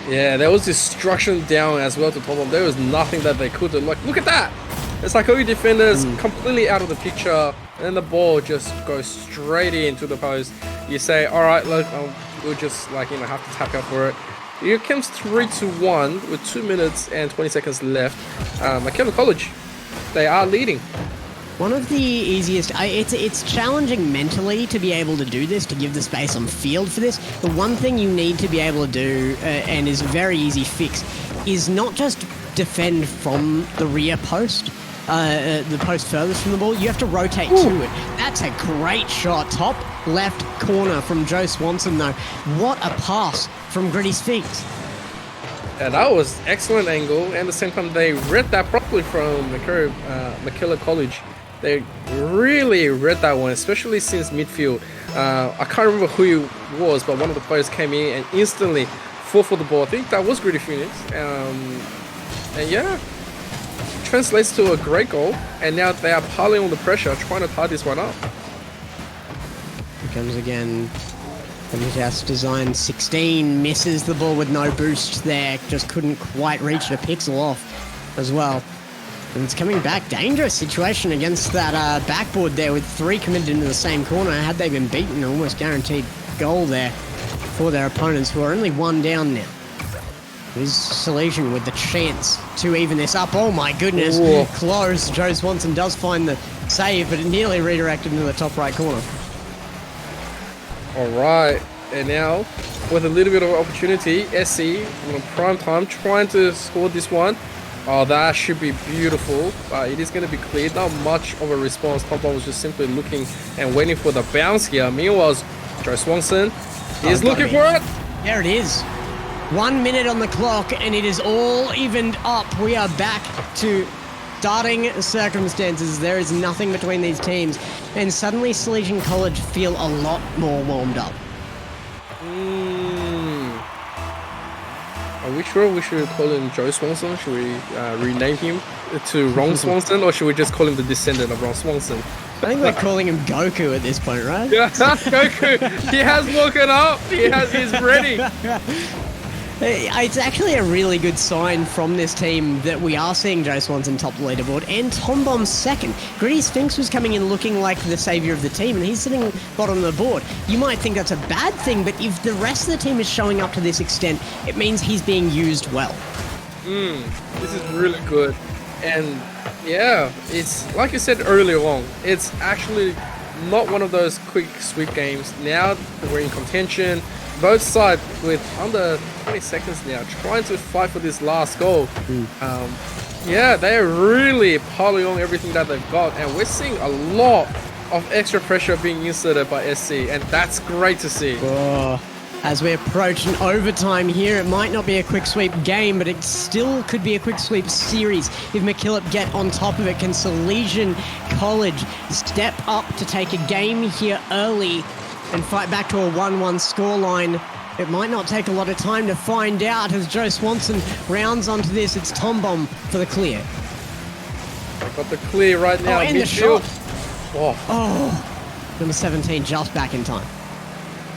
Yeah, there was destruction down as well to Tombom. There was nothing that they could do. Like, look at that! It's like all your defenders completely out of the picture, and then the ball just goes straight into the post. You say, all right, look, we'll just have to tap out for it. Here comes 3-1 with 2 minutes and 20 seconds left. Mackillop College, they are leading. One of the easiest, it's challenging mentally to be able to do this, to give the space on field for this. The one thing you need to be able to do, and is a very easy fix, is not just defend from the rear post, the post furthest from the ball. You have to rotate to it. That's a great shot. Top left corner from Joe Swanson, though. What a pass from Gritty Sphinx. Yeah, that was excellent angle, and at the same time they read that properly from Mackillop College. They really read that one, especially since midfield. I can't remember who it was, but one of the players came in and instantly fought for the ball. I think that was Gritty Phoenix. And yeah, translates to a great goal, and now they are piling on the pressure, trying to tie this one up. Here comes again. WTS Design 16 misses the ball with no boost there. Just couldn't quite reach it a pixel off as well. And it's coming back. Dangerous situation against that backboard there with 3 committed into the same corner. Had they been beaten, almost guaranteed goal there for their opponents, who are only 1 down now. Here's Salesian with the chance to even this up. Oh my goodness, close. Joe Swanson does find the save, but it nearly redirected into the top right corner. All right, and now with a little bit of opportunity, SC on prime time trying to score this one. Oh, that should be beautiful. It is going to be cleared. Not much of a response. Tombom was just simply looking and waiting for the bounce here. Meanwhile, Joe Swanson is looking for it. There it is. 1 minute on the clock, and it is all evened up. We are back to starting circumstances. There is nothing between these teams, and suddenly Salesian College feel a lot more warmed up. Are we sure we should call him Joe Swanson? Should we rename him to Ron Swanson, or should we just call him the descendant of Ron Swanson? I think we're calling him Goku at this point, right? Yeah, Goku. He has woken up. He's ready. It's actually a really good sign from this team that we are seeing Joe Swanson top the leaderboard and Tombom second. Gritty Sphinx was coming in looking like the saviour of the team, and he's sitting bottom of the board. You might think that's a bad thing, but if the rest of the team is showing up to this extent, it means he's being used well. This is really good. And Yeah, it's like you said earlier on, it's actually not one of those quick sweep games. Now we're in contention, both sides with under 20 seconds now, trying to fight for this last goal. Yeah, they're really piling on everything that they've got, and we're seeing a lot of extra pressure being inserted by SC, and that's great to see. Oh, as we approach an overtime here, it might not be a quick sweep game, but it still could be a quick sweep series. If Mackillop get on top of it, can Salesian College step up to take a game here early and fight back to a 1-1 scoreline? It might not take a lot of time to find out as Joe Swanson rounds onto this. It's Tom Bomb for the clear. They've got the clear right now. Oh, and the shot. Oh. Oh, number 17 just back in time.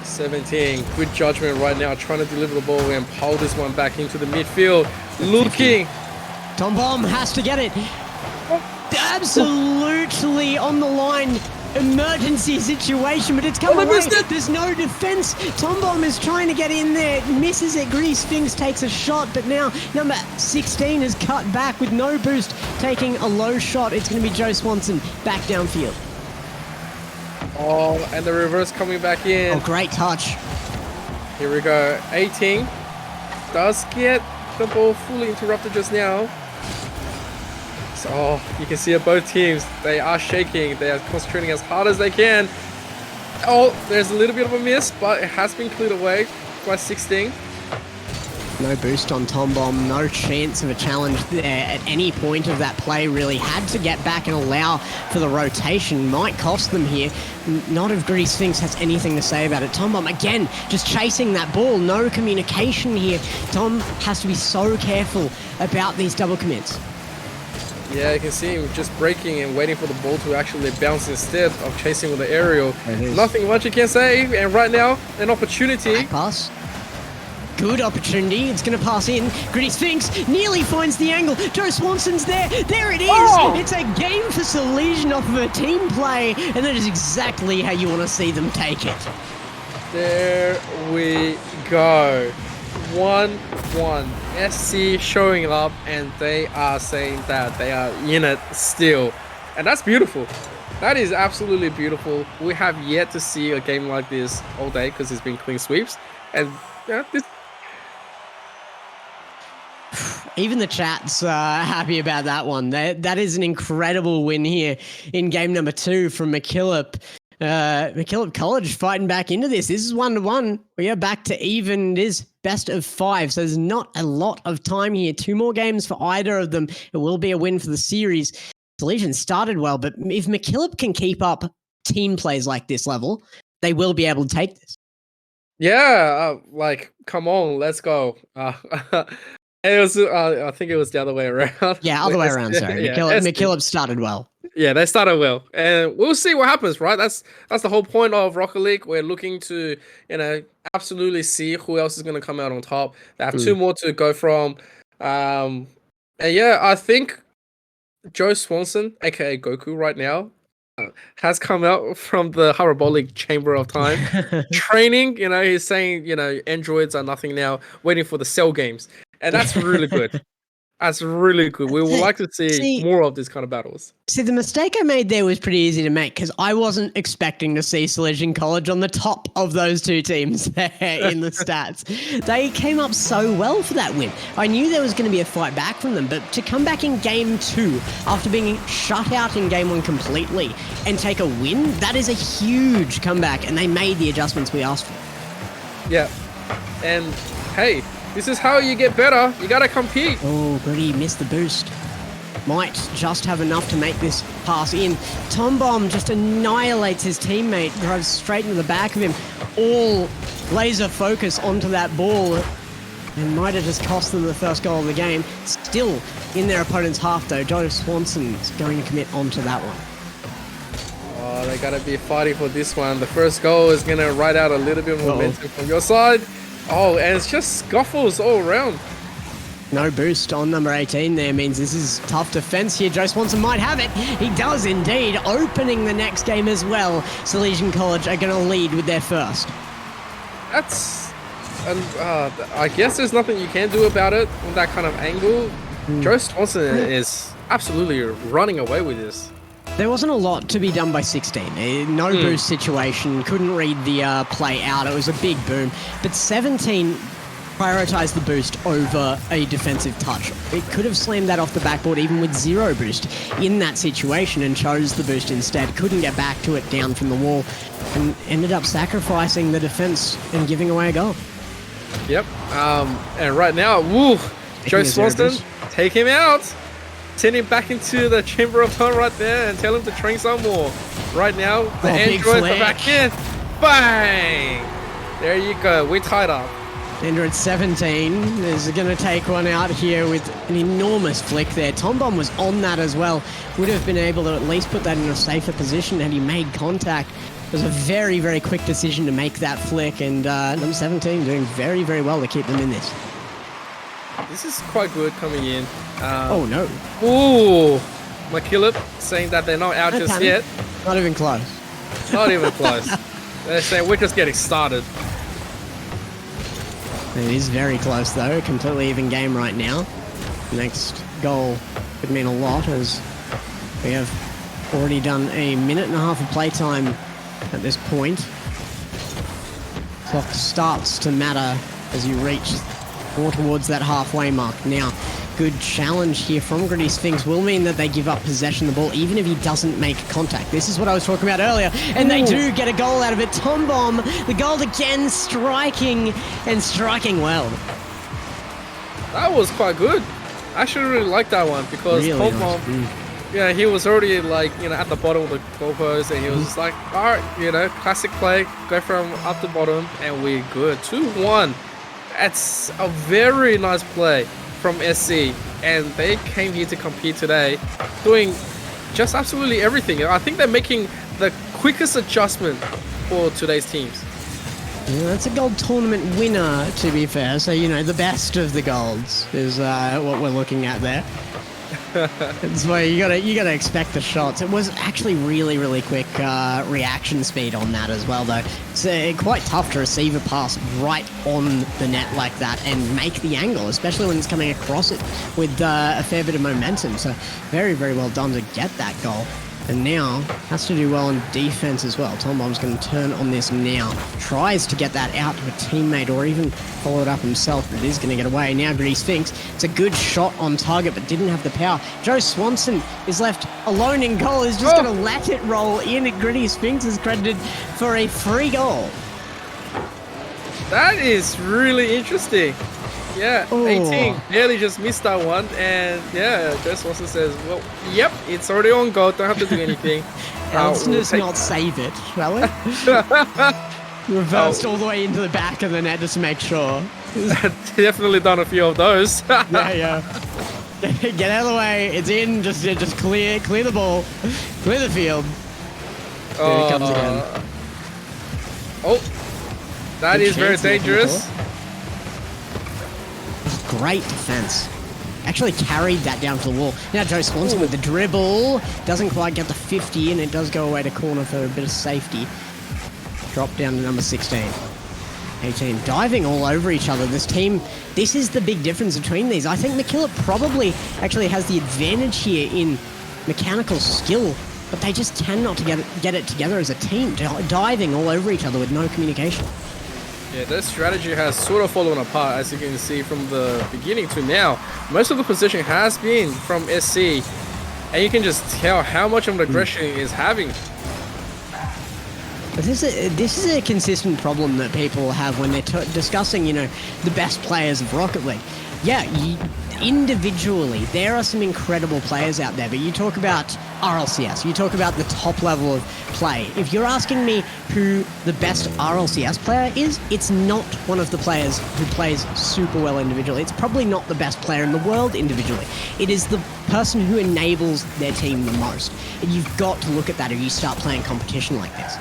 17, good judgment right now, trying to deliver the ball and pull this one back into the midfield. Looking. Tom Bomb has to get it. Absolutely on the line. Emergency situation, but it's come away. There's no defense. Tom Bomb is trying to get in there, misses it. Grease Finks takes a shot, but now number 16 is cut back with no boost, taking a low shot. It's going to be Joe Swanson back downfield. Oh, and the reverse coming back in. Oh, great touch. Here we go. 18 does get the ball fully interrupted just now. So, you can see it, both teams, they are shaking. They are concentrating as hard as they can. Oh, there's a little bit of a miss, but it has been cleared away by 16. No boost on Tom Bomb, no chance of a challenge there at any point of that play, really. Had to get back and allow for the rotation. Might cost them here. Not if Grease Finks has anything to say about it. Tom Bomb, again, just chasing that ball. No communication here. Tom has to be so careful about these double commits. Yeah, you can see him just breaking and waiting for the ball to actually bounce instead of chasing with the aerial. Nothing much you can say, and right now, an opportunity. Back pass. Good opportunity. It's going to pass in. Grease Finks nearly finds the angle. Joe Swanson's there. There it is. Oh! It's a game for Salesian off of a team play, and that is exactly how you want to see them take it. There we go. 1-1. SC showing up, and they are saying that they are in it still. And that's beautiful. That is absolutely beautiful. We have yet to see a game like this all day because it's been clean sweeps. And yeah, this... Even the chat's happy about that one. That is an incredible win here in game number 2 from Mackillop. Mackillop College fighting back into this. This is 1-1. We are back to even. It is best of 5, so there's not a lot of time here. 2 more games for either of them. It will be a win for the series. Salesian started well, but if Mackillop can keep up team plays like this level, they will be able to take this. Yeah, like, come on, let's go. It was, I think it was the other way around. Yeah, other way around, sorry. Yeah, Mackillop started well. Yeah, they started well, and we'll see what happens, right? That's the whole point of Rocket League. We're looking to, absolutely see who else is going to come out on top. They have 2 more to go from, and yeah, I think Joe Swanson, aka Goku, right now, has come out from the hyperbolic chamber of time, training. He's saying, androids are nothing now, waiting for the Cell games, and that's really good. That's really good. We would like to see more of these kind of battles. See, the mistake I made there was pretty easy to make because I wasn't expecting to see Salesian College on the top of those 2 teams there in the stats. They came up so well for that win. I knew there was going to be a fight back from them, but to come back in game 2 after being shut out in game 1 completely and take a win, that is a huge comeback, and they made the adjustments we asked for. Yeah, and hey, this is how you get better. You gotta compete. Oh, Gritty missed the boost. Might just have enough to make this pass in. Tom Bomb just annihilates his teammate, drives straight into the back of him. All laser focus onto that ball, and might have just cost them the first goal of the game. Still in their opponent's half, though. Joe Swanson's going to commit onto that one. Oh, they gotta be fighting for this one. The first goal is gonna ride out a little bit of momentum from your side. Oh, and it's just scuffles all around. No boost on number 18 there means this is tough defense here. Joe Swanson might have it. He does indeed, opening the next game as well. Salesian College are going to lead with their first. That's... I guess there's nothing you can do about it with that kind of angle. Joe Swanson is absolutely running away with this. There wasn't a lot to be done by 16. No boost situation, couldn't read the play out. It was a big boom. But 17 prioritized the boost over a defensive touch. It could have slammed that off the backboard even with 0 boost in that situation and chose the boost instead. Couldn't get back to it down from the wall and ended up sacrificing the defense and giving away a goal. Yep. And right now, woo, Joe Swanson, take him out. Send him back into the chamber of fun right there and tell him to train some more. Right now, the Android back in. Bang! There you go. We're tied up. Android 17 is going to take one out here with an enormous flick there. Tom Bomb was on that as well. Would have been able to at least put that in a safer position had he made contact. It was a very, very quick decision to make that flick, and number 17 doing very, very well to keep them in this. This is quite good coming in. Oh, no. Ooh. Mackillop saying that they're not out just yet. Not even close. Not even close. They're saying we're just getting started. It is very close, though. Completely even game right now. Next goal could mean a lot, as we have already done a minute and a half of playtime at this point. Clock starts to matter as you reach more towards that halfway mark. Now, good challenge here from Gritty Sphinx will mean that they give up possession of the ball, even if he doesn't make contact. This is what I was talking about earlier, and they do get a goal out of it. Tom Bomb, the goal again, striking well. That was quite good. I actually really like that one because really Tom Bomb, yeah, he was already like, at the bottom of the goalpost, and he was just like, all right, classic play, go from up to bottom, and we're good. 2-1. That's a very nice play from SC, and they came here to compete today, doing just absolutely everything. I think they're making the quickest adjustment for today's teams. Yeah, that's a gold tournament winner, to be fair. So, the best of the golds is what we're looking at there. That's why you gotta expect the shots. It was actually really, really quick reaction speed on that as well, though. It's quite tough to receive a pass right on the net like that and make the angle, especially when it's coming across it with a fair bit of momentum. So very, very well done to get that goal. And now has to do well on defense as well. Tom Bomb's going to turn on this now. Tries to get that out to a teammate or even follow it up himself, but it is going to get away. Now Gritty Sphinx, it's a good shot on target, but didn't have the power. Joe Swanson is left alone in goal. He's just going to let it roll in. Gritty Sphinx is credited for a free goal. That is really interesting. Yeah, 18 barely just missed that one, and yeah, Joe Swanson says, well, yep, it's already on goal, don't have to do anything. Let's just not save it, shall we? Reversed all the way into the back of the net just to make sure. Definitely done a few of those. Yeah. Get out of the way, it's in, just clear the ball, clear the field. Here it comes again. Oh, that is very dangerous. Great defense. Actually carried that down to the wall. Now Joe Swanson with the dribble. Doesn't quite get the 50, and it does go away to corner for a bit of safety. Drop down to number 16. 18 diving all over each other. This team, this is the big difference between these. I think Mackillop probably actually has the advantage here in mechanical skill, but they just tend not to get it together as a team, diving all over each other with no communication. Yeah, their strategy has sort of fallen apart, as you can see from the beginning to now. Most of the possession has been from SC, and you can just tell how much of an aggression is having. But this is a consistent problem that people have when they're discussing, the best players of Rocket League. Yeah, individually, there are some incredible players out there, but you talk about RLCS, you talk about the top level of play. If you're asking me who the best RLCS player is, it's not one of the players who plays super well individually. It's probably not the best player in the world individually. It is the person who enables their team the most. And you've got to look at that if you start playing competition like this.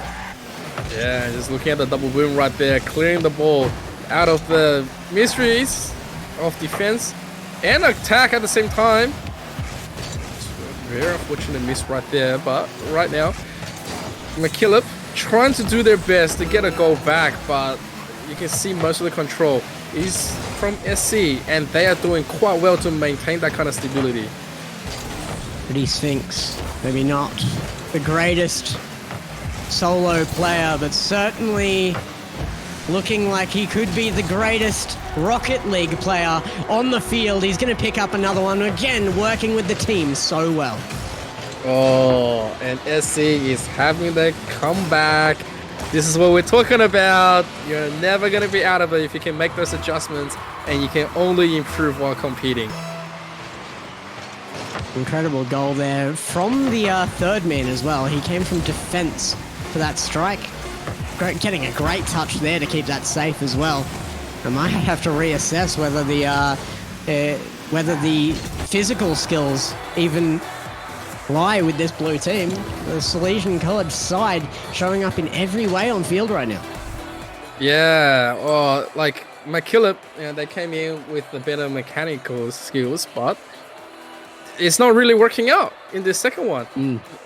Yeah, just looking at the double boom right there, clearing the ball out of the mysteries of defense and attack at the same time. Very unfortunate miss right there, but right now Mackillop trying to do their best to get a goal back, but you can see most of the control is from SC, and they are doing quite well to maintain that kind of stability. Pretty Sphinx, maybe not the greatest solo player, but certainly looking like he could be the greatest Rocket League player on the field. He's going to pick up another one, again, working with the team so well. Oh, and SC is having the comeback. This is what we're talking about. You're never going to be out of it if you can make those adjustments, and you can only improve while competing. Incredible goal there from the third man as well. He came from defense for that strike. Getting a great touch there to keep that safe as well. I might have to reassess whether the physical skills even lie with this blue team. The Salesian College side showing up in every way on field right now. Yeah, or like Mackillop, they came in with the better mechanical skills, but it's not really working out in the second one.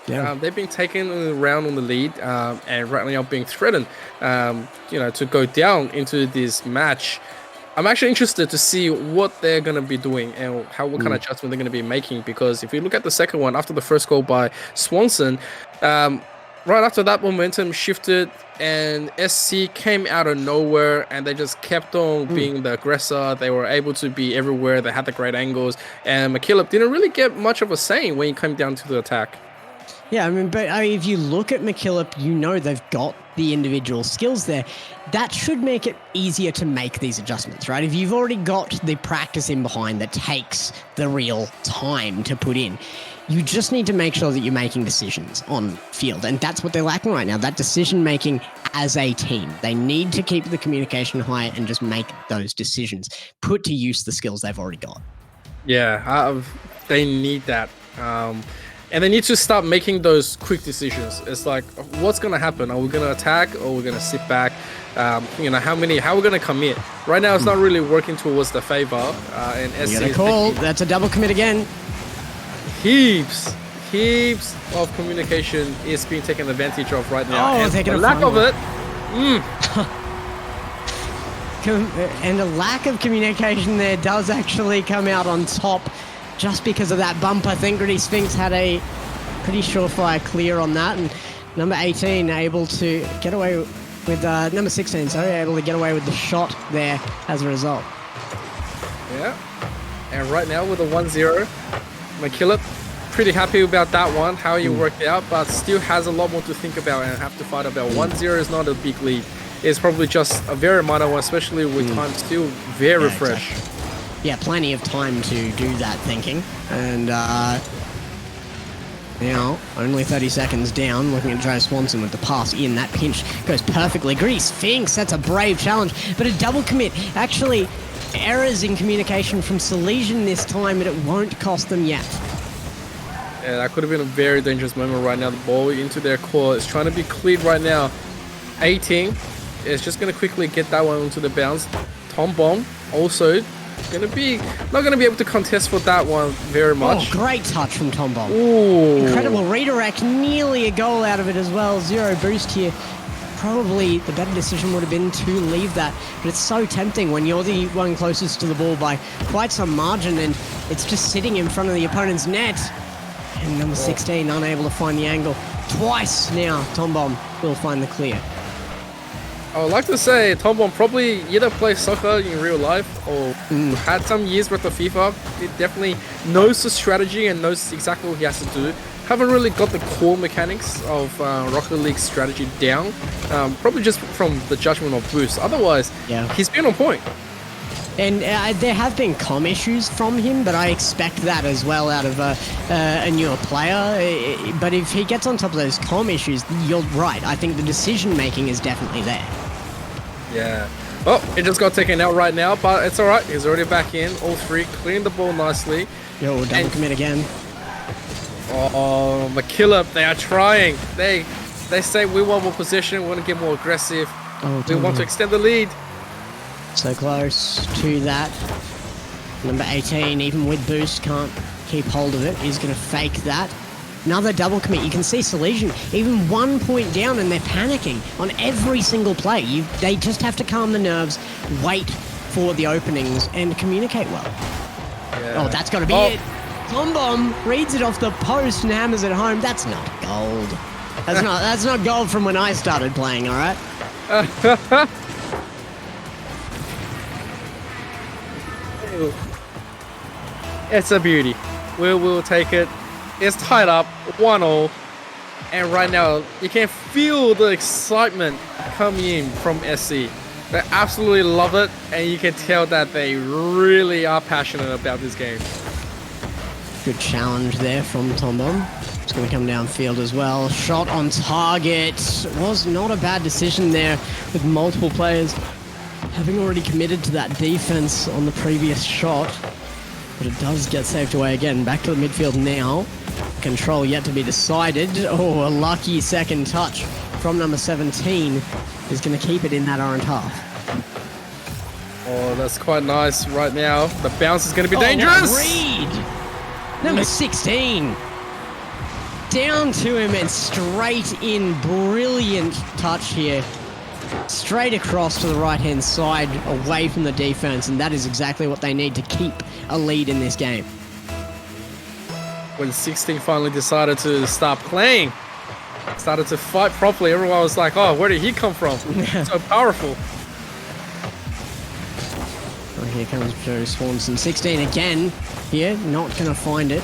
They've been taken around on the lead, and right now being threatened, to go down into this match. I'm actually interested to see what they're going to be doing and what kind of adjustment they're going to be making, because if you look at the second one, after the first goal by Swanson, right after that momentum shifted and SC came out of nowhere and they just kept on being the aggressor. They were able to be everywhere. They had the great angles, and Mackillop didn't really get much of a say when it came down to the attack. Yeah, but if you look at Mackillop, they've got the individual skills there. That should make it easier to make these adjustments, right? If you've already got the practice in behind that takes the real time to put in, you just need to make sure that you're making decisions on field. And that's what they're lacking right now, that decision making as a team. They need to keep the communication high and just make those decisions, put to use the skills they've already got. Yeah, they need that. And they need to start making those quick decisions. It's like, what's going to happen? Are we going to attack or we're going to sit back? How are we going to commit? Right now, it's not really working towards the favor. And SC you got a call. That's a double commit again. Heaps of communication is being taken advantage of right now. Oh, and taking the a lack of it. And a lack of communication there does actually come out on top, just because of that bump. I think Gritty Sphinx had a pretty surefire clear on that, and number 18 able to get away with number 16, able to get away with the shot there as a result. Yeah, and right now with a 1-0, Mackillop pretty happy about that one, how he worked out, but still has a lot more to think about and have to fight about. 1-0 is not a big lead. It's probably just a very minor one, especially with time still very fresh. Exactly. Yeah, plenty of time to do that thinking. And now, only 30 seconds down, looking at Joe Swanson with the pass in. That pinch goes perfectly. Gritty Sphinx, that's a brave challenge, but a double commit. Actually, errors in communication from Salesian this time, but it won't cost them yet. Yeah, that could have been a very dangerous moment right now. The ball into their core. It's trying to be cleared right now. 18 is just going to quickly get that one into the bounce. Tom Bomb also not going to be able to contest for that one very much. Oh, great touch from Tom Bomb. Ooh. Incredible redirect, nearly a goal out of it as well. 0 boost here. Probably the better decision would have been to leave that, but it's so tempting when you're the one closest to the ball by quite some margin and it's just sitting in front of the opponent's net. And number 16 unable to find the angle. Twice now, Tom Bomb will find the clear. I would like to say Tom Bomb probably either plays soccer in real life or had some years worth of FIFA. He definitely knows the strategy and knows exactly what he has to do. Haven't really got the core mechanics of Rocket League strategy down. Probably just from the judgment of boost. Otherwise, he's been on point. And there have been comm issues from him, but I expect that as well out of a newer player. But if he gets on top of those comm issues, you're right. I think the decision-making is definitely there. Yeah. Oh, it just got taken out right now, but it's all right. He's already back in. All three, clearing the ball nicely. Yo, double commit again. Oh, Mackillop, they are trying. They say we want more possession, we want to get more aggressive. We want to extend the lead. So close to that. Number 18, even with boost, can't keep hold of it. He's going to fake that. Another double commit. You can see Salesian even 1 point down and they're panicking on every single play. They just have to calm the nerves, wait for the openings and communicate well. Yeah. Oh, that's got to be it. Tom Bomb reads it off the post and hammers it home. That's not gold. That's not gold from when I started playing, all right? It's a beauty. We'll take it. It's tied up 1-0. And right now, you can feel the excitement coming in from SC. They absolutely love it, and you can tell that they really are passionate about this game. Good challenge there from Tom Bomb. It's going to come downfield as well. Shot on target. Was not a bad decision there with multiple players having already committed to that defense on the previous shot. But it does get saved away again. Back to the midfield now. Control yet to be decided. Oh, a lucky second touch from number 17 is going to keep it in that orange half. Oh, that's quite nice right now. The bounce is going to be dangerous. Reed! Number 16. Down to him and straight in. Brilliant touch here. Straight across to the right-hand side, away from the defense, and that is exactly what they need to keep a lead in this game. When 16 finally decided to start playing, started to fight properly, everyone was like, oh, where did he come from? So powerful. Oh, here comes Joe Swanson. 16 again here, not going to find it.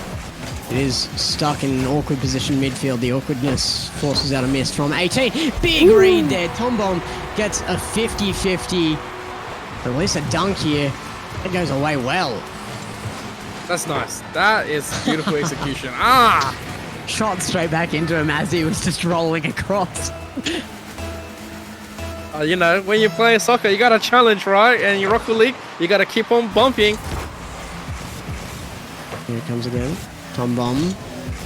It is stuck in an awkward position midfield. The awkwardness forces out a miss from 18. Big read there. Tom Bomb gets a 50-50. At least a dunk here. It goes away well. That's nice. That is beautiful execution. Shot straight back into him as he was just rolling across. You know, when you play soccer, you got to challenge, right? And in Rocket League, you got to keep on bumping. Here it comes again. Tom Bomb.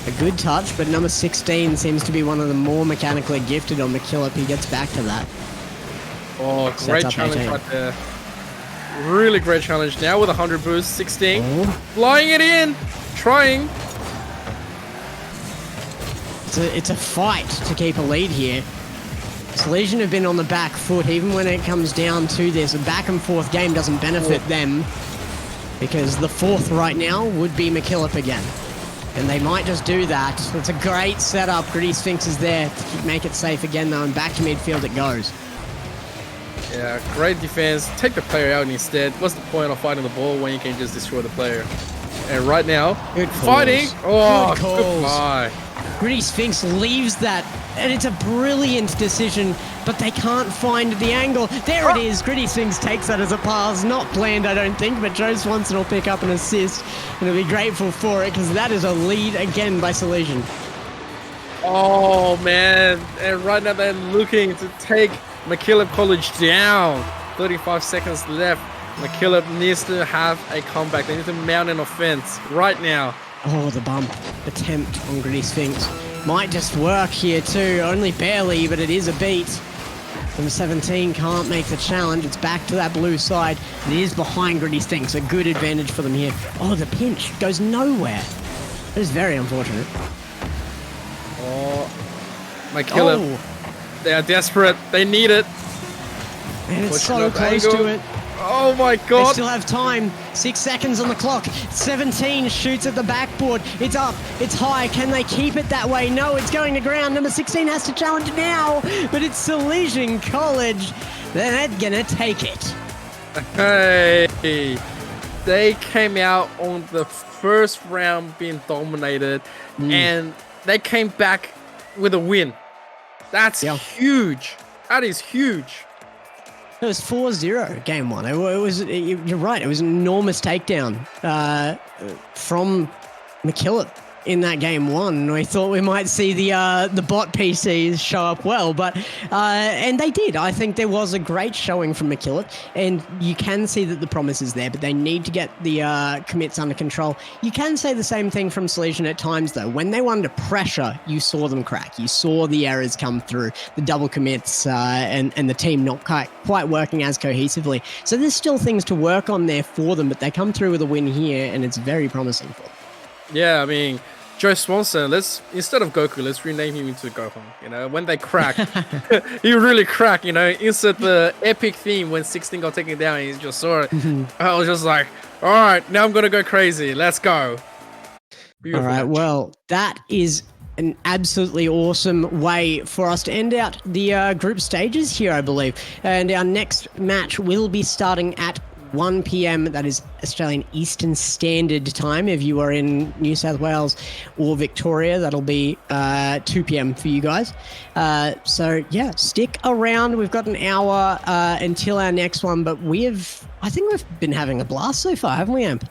A good touch, but number 16 seems to be one of the more mechanically gifted on Mackillop. He gets back to that. Oh, great challenge 18. Right there. Really great challenge now with 100 boost. 16. Flying it in. Trying. It's a fight to keep a lead here. Salesian have been on the back foot, even when it comes down to this. A back and forth game doesn't benefit them, because the fourth right now would be Mackillop again. And they might just do that. It's a great setup. Gritty Sphinx is there to make it safe again, though, and back to midfield it goes. Yeah, great defense. Take the player out instead. What's the point of fighting the ball when you can just destroy the player? And right now, fighting. Oh, goodbye. Gritty Sphinx leaves that, and it's a brilliant decision, but they can't find the angle. There it is. Gritty Sphinx takes that as a pass. Not planned, I don't think, but Joe Swanson will pick up an assist, and he'll be grateful for it, because that is a lead again by Salesian. Oh, man. And right now they're looking to take Mackillop College down. 35 seconds left. Mackillop needs to have a comeback. They need to mount an offense right now. Oh, the bump attempt on Gritty Sphinx might just work here too. Only barely, but it is a beat. Number 17 can't make the challenge. It's back to that blue side. It is behind Gritty Sphinx. A good advantage for them here. Oh, the pinch goes nowhere. That is very unfortunate. Oh, Mackillop. They are desperate. They need it. And it's so close to it. Oh my god. They still have time. 6 seconds on the clock. 17 shoots at the backboard. It's up. It's high. Can they keep it that way? No, it's going to ground. Number 16 has to challenge now. But it's Salesian College. They're going to take it. Hey. They came out on the first round being dominated. And they came back with a win. That's huge. That is huge. It was 4-0 game one. You're right. It was an enormous takedown from Mackillop in that game one. We thought we might see the bot PCs show up well, but and they did. I think there was a great showing from Mackillop, and you can see that the promise is there, but they need to get the commits under control. You can say the same thing from Salesian at times, though. When they were under pressure, you saw them crack. You saw the errors come through, the double commits, and the team not quite working as cohesively. So there's still things to work on there for them, but they come through with a win here, and it's very promising for them. Yeah, I mean, Joe Swanson, instead of Goku, let's rename him into Gohan. You know, when they crack, he really crack, you know, insert the epic theme when 16 got taken down and he just saw it. I was just like, all right, now I'm going to go crazy. Let's go. All Beautiful right, match. well, that is an absolutely awesome way for us to end out the group stages here, I believe. And our next match will be starting at 1 p.m. That is Australian Eastern Standard Time. If you are in New South Wales or Victoria, that'll be 2 p.m. for you guys. So yeah, stick around. We've got an hour until our next one, but I think we've been having a blast so far, haven't we, Amp?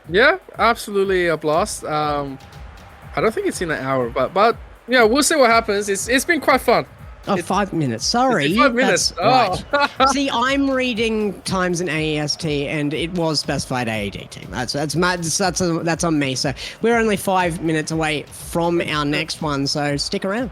Yeah, absolutely a blast. I don't think it's in an hour, but yeah, we'll see what happens. It's been quite fun. Oh, 5 minutes. Sorry. It's 5 minutes. That's Oh. right. See, I'm reading times in AEST, and it was specified AEDT. That's on me. So we're only 5 minutes away from our next one. So stick around.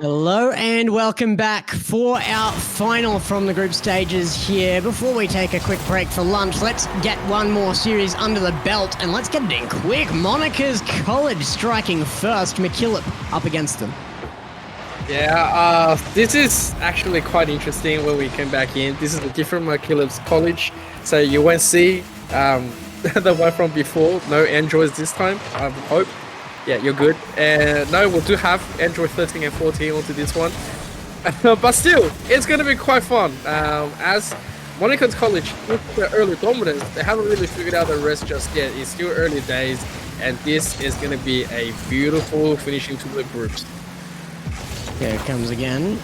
Hello and welcome back for our final from the group stages here. Before we take a quick break for lunch, let's get one more series under the belt and let's get it in quick. Monica's College striking first, Mackillop up against them. Yeah, this is actually quite interesting when we came back in. This is a different Mackillop's College, so you won't see the one from before. No androids this time, I hope. Yeah, you're good. And no, we do have Android 13 and 14 onto this one. But still, it's going to be quite fun. As Monica's College, with their early dominance, they haven't really figured out the rest just yet. It's still early days, and this is going to be a beautiful finishing to the groups. Here it comes again.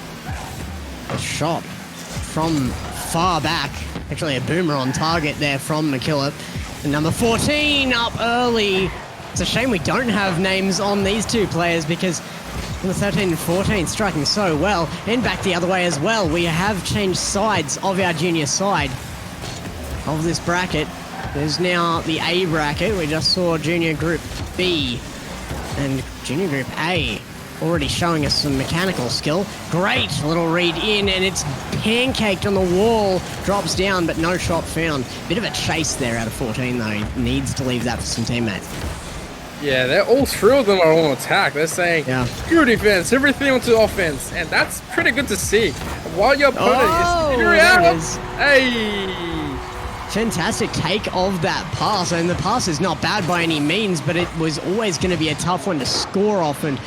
A shot from far back. Actually, a boomer on target there from Mackillop. And number 14 up early. It's a shame we don't have names on these two players because number 13 and 14 striking so well. And back the other way as well. We have changed sides of our junior side of this bracket. There's now the A bracket. We just saw junior group B and junior group A already showing us some mechanical skill. Great little read in, and it's pancaked on the wall. Drops down, but no shot found. Bit of a chase there out of 14, though. He needs to leave that for some teammates. Yeah, they're all three of them are on attack. They're saying, screw defense, everything onto offense. And that's pretty good to see. While your opponent is figuring out. Hey! Fantastic take of that pass. And the pass is not bad by any means, but it was always going to be a tough one to score off. And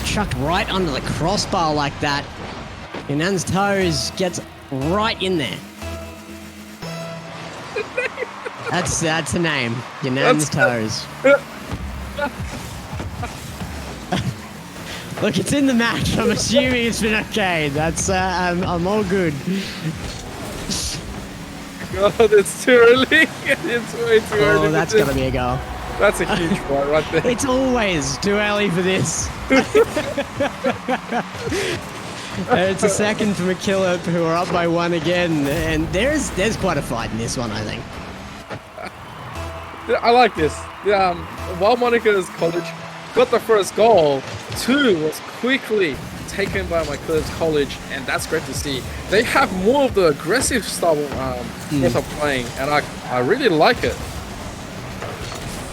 chucked right under the crossbar like that. Yunan's Toes gets right in there. That's the name. Yunan's Toes. Look, it's in the match. I'm assuming it's been okay. That's I'm all good. God, it's too early. It's way too early. Oh, that's gotta be a goal. That's a huge one right there. It's always too early for this. It's a second for Mackillop, who are up by one again, and there's quite a fight in this one, I think. I like this. While Monica's College got the first goal, 2 was quickly taken by Mackillop's College, and that's great to see. They have more of the aggressive style of playing, and I really like it.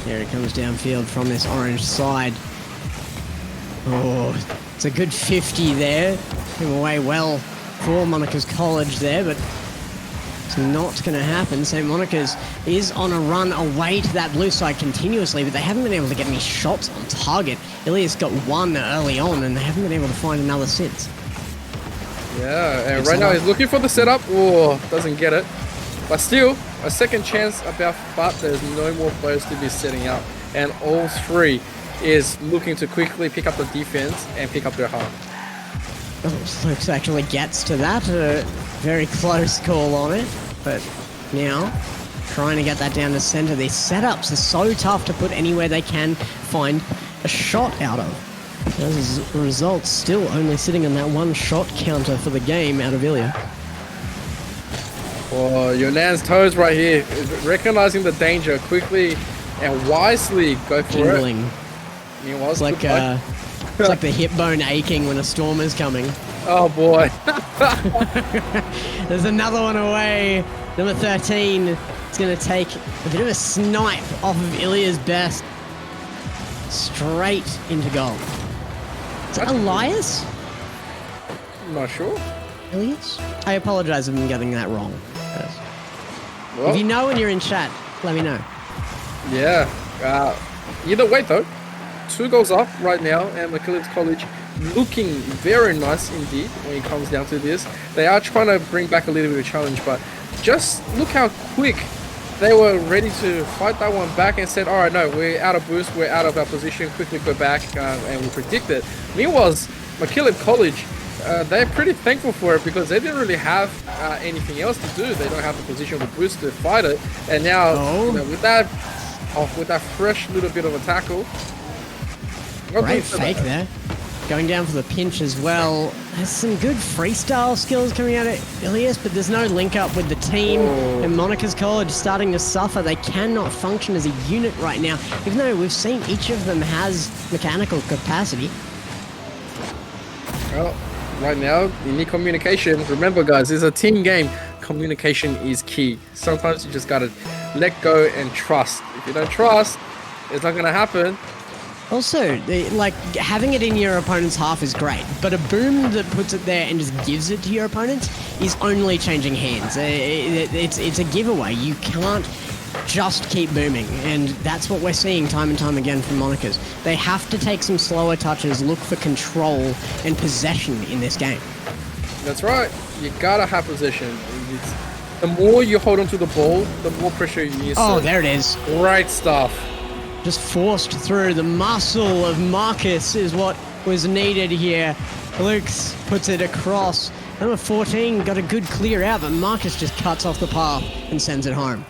Here it comes downfield from this orange side. Oh, it's a good 50 there. Came away well for Monica's College there, but it's not going to happen. St. Monica's is on a run away to that blue side continuously, but they haven't been able to get any shots on target. Ilias got one early on, and they haven't been able to find another since. Yeah, and right now he's looking for the setup. Oh, doesn't get it. But still, a second chance but there's no more players to be setting up. And all three is looking to quickly pick up the defense and pick up their half. Oh, Luke's actually gets to that. A very close call on it. But now, trying to get that down to center. These setups are so tough to put anywhere they can find a shot out of. As a result, still only sitting on that one shot counter for the game out of Ilya. Oh, Yunan's Toes right here, recognizing the danger quickly and wisely go for Jingling. it. It's like it's like the hip bone aching when a storm is coming. Oh boy. There's another one away. Number 13 is going to take a bit of a snipe off of Ilya's best. Straight into goal. Is that Elias? I'm not sure. Ilias? I apologize if I'm getting that wrong. Well, if you know when you're in chat, let me know. Yeah. Either way though, 2 goals up right now, and Mackillop's College looking very nice indeed when it comes down to this. They are trying to bring back a little bit of a challenge, but just look how quick they were ready to fight that one back and said, all right, no, we're out of boost, we're out of our position, quickly go back, and we predict it. Meanwhile, Mackillop College, they're pretty thankful for it because they didn't really have anything else to do. They don't have the position to boost to fight it, and now you know, with that fresh little bit of a tackle. Great fake there. Going down for the pinch as well. There's some good freestyle skills coming out of Ilias, but there's no link up with the team. And Monica's College starting to suffer. They cannot function as a unit right now, even though we've seen each of them has mechanical capacity. Well, right now, you need communication. Remember, guys, it's a team game. Communication is key. Sometimes you just gotta let go and trust. If you don't trust, it's not gonna happen. Also, like, having it in your opponent's half is great, but a boom that puts it there and just gives it to your opponents is only changing hands. It's a giveaway. You can't just keep booming, and that's what we're seeing time and time again from Monaca's. They have to take some slower touches, look for control and possession in this game. That's right. You gotta have possession. The more you hold onto the ball, the more pressure you use. Oh, there it is. Great stuff. Just forced through. The muscle of Marcus is what was needed here. Luke's puts it across. Number 14 got a good clear out, but Marcus just cuts off the path and sends it home.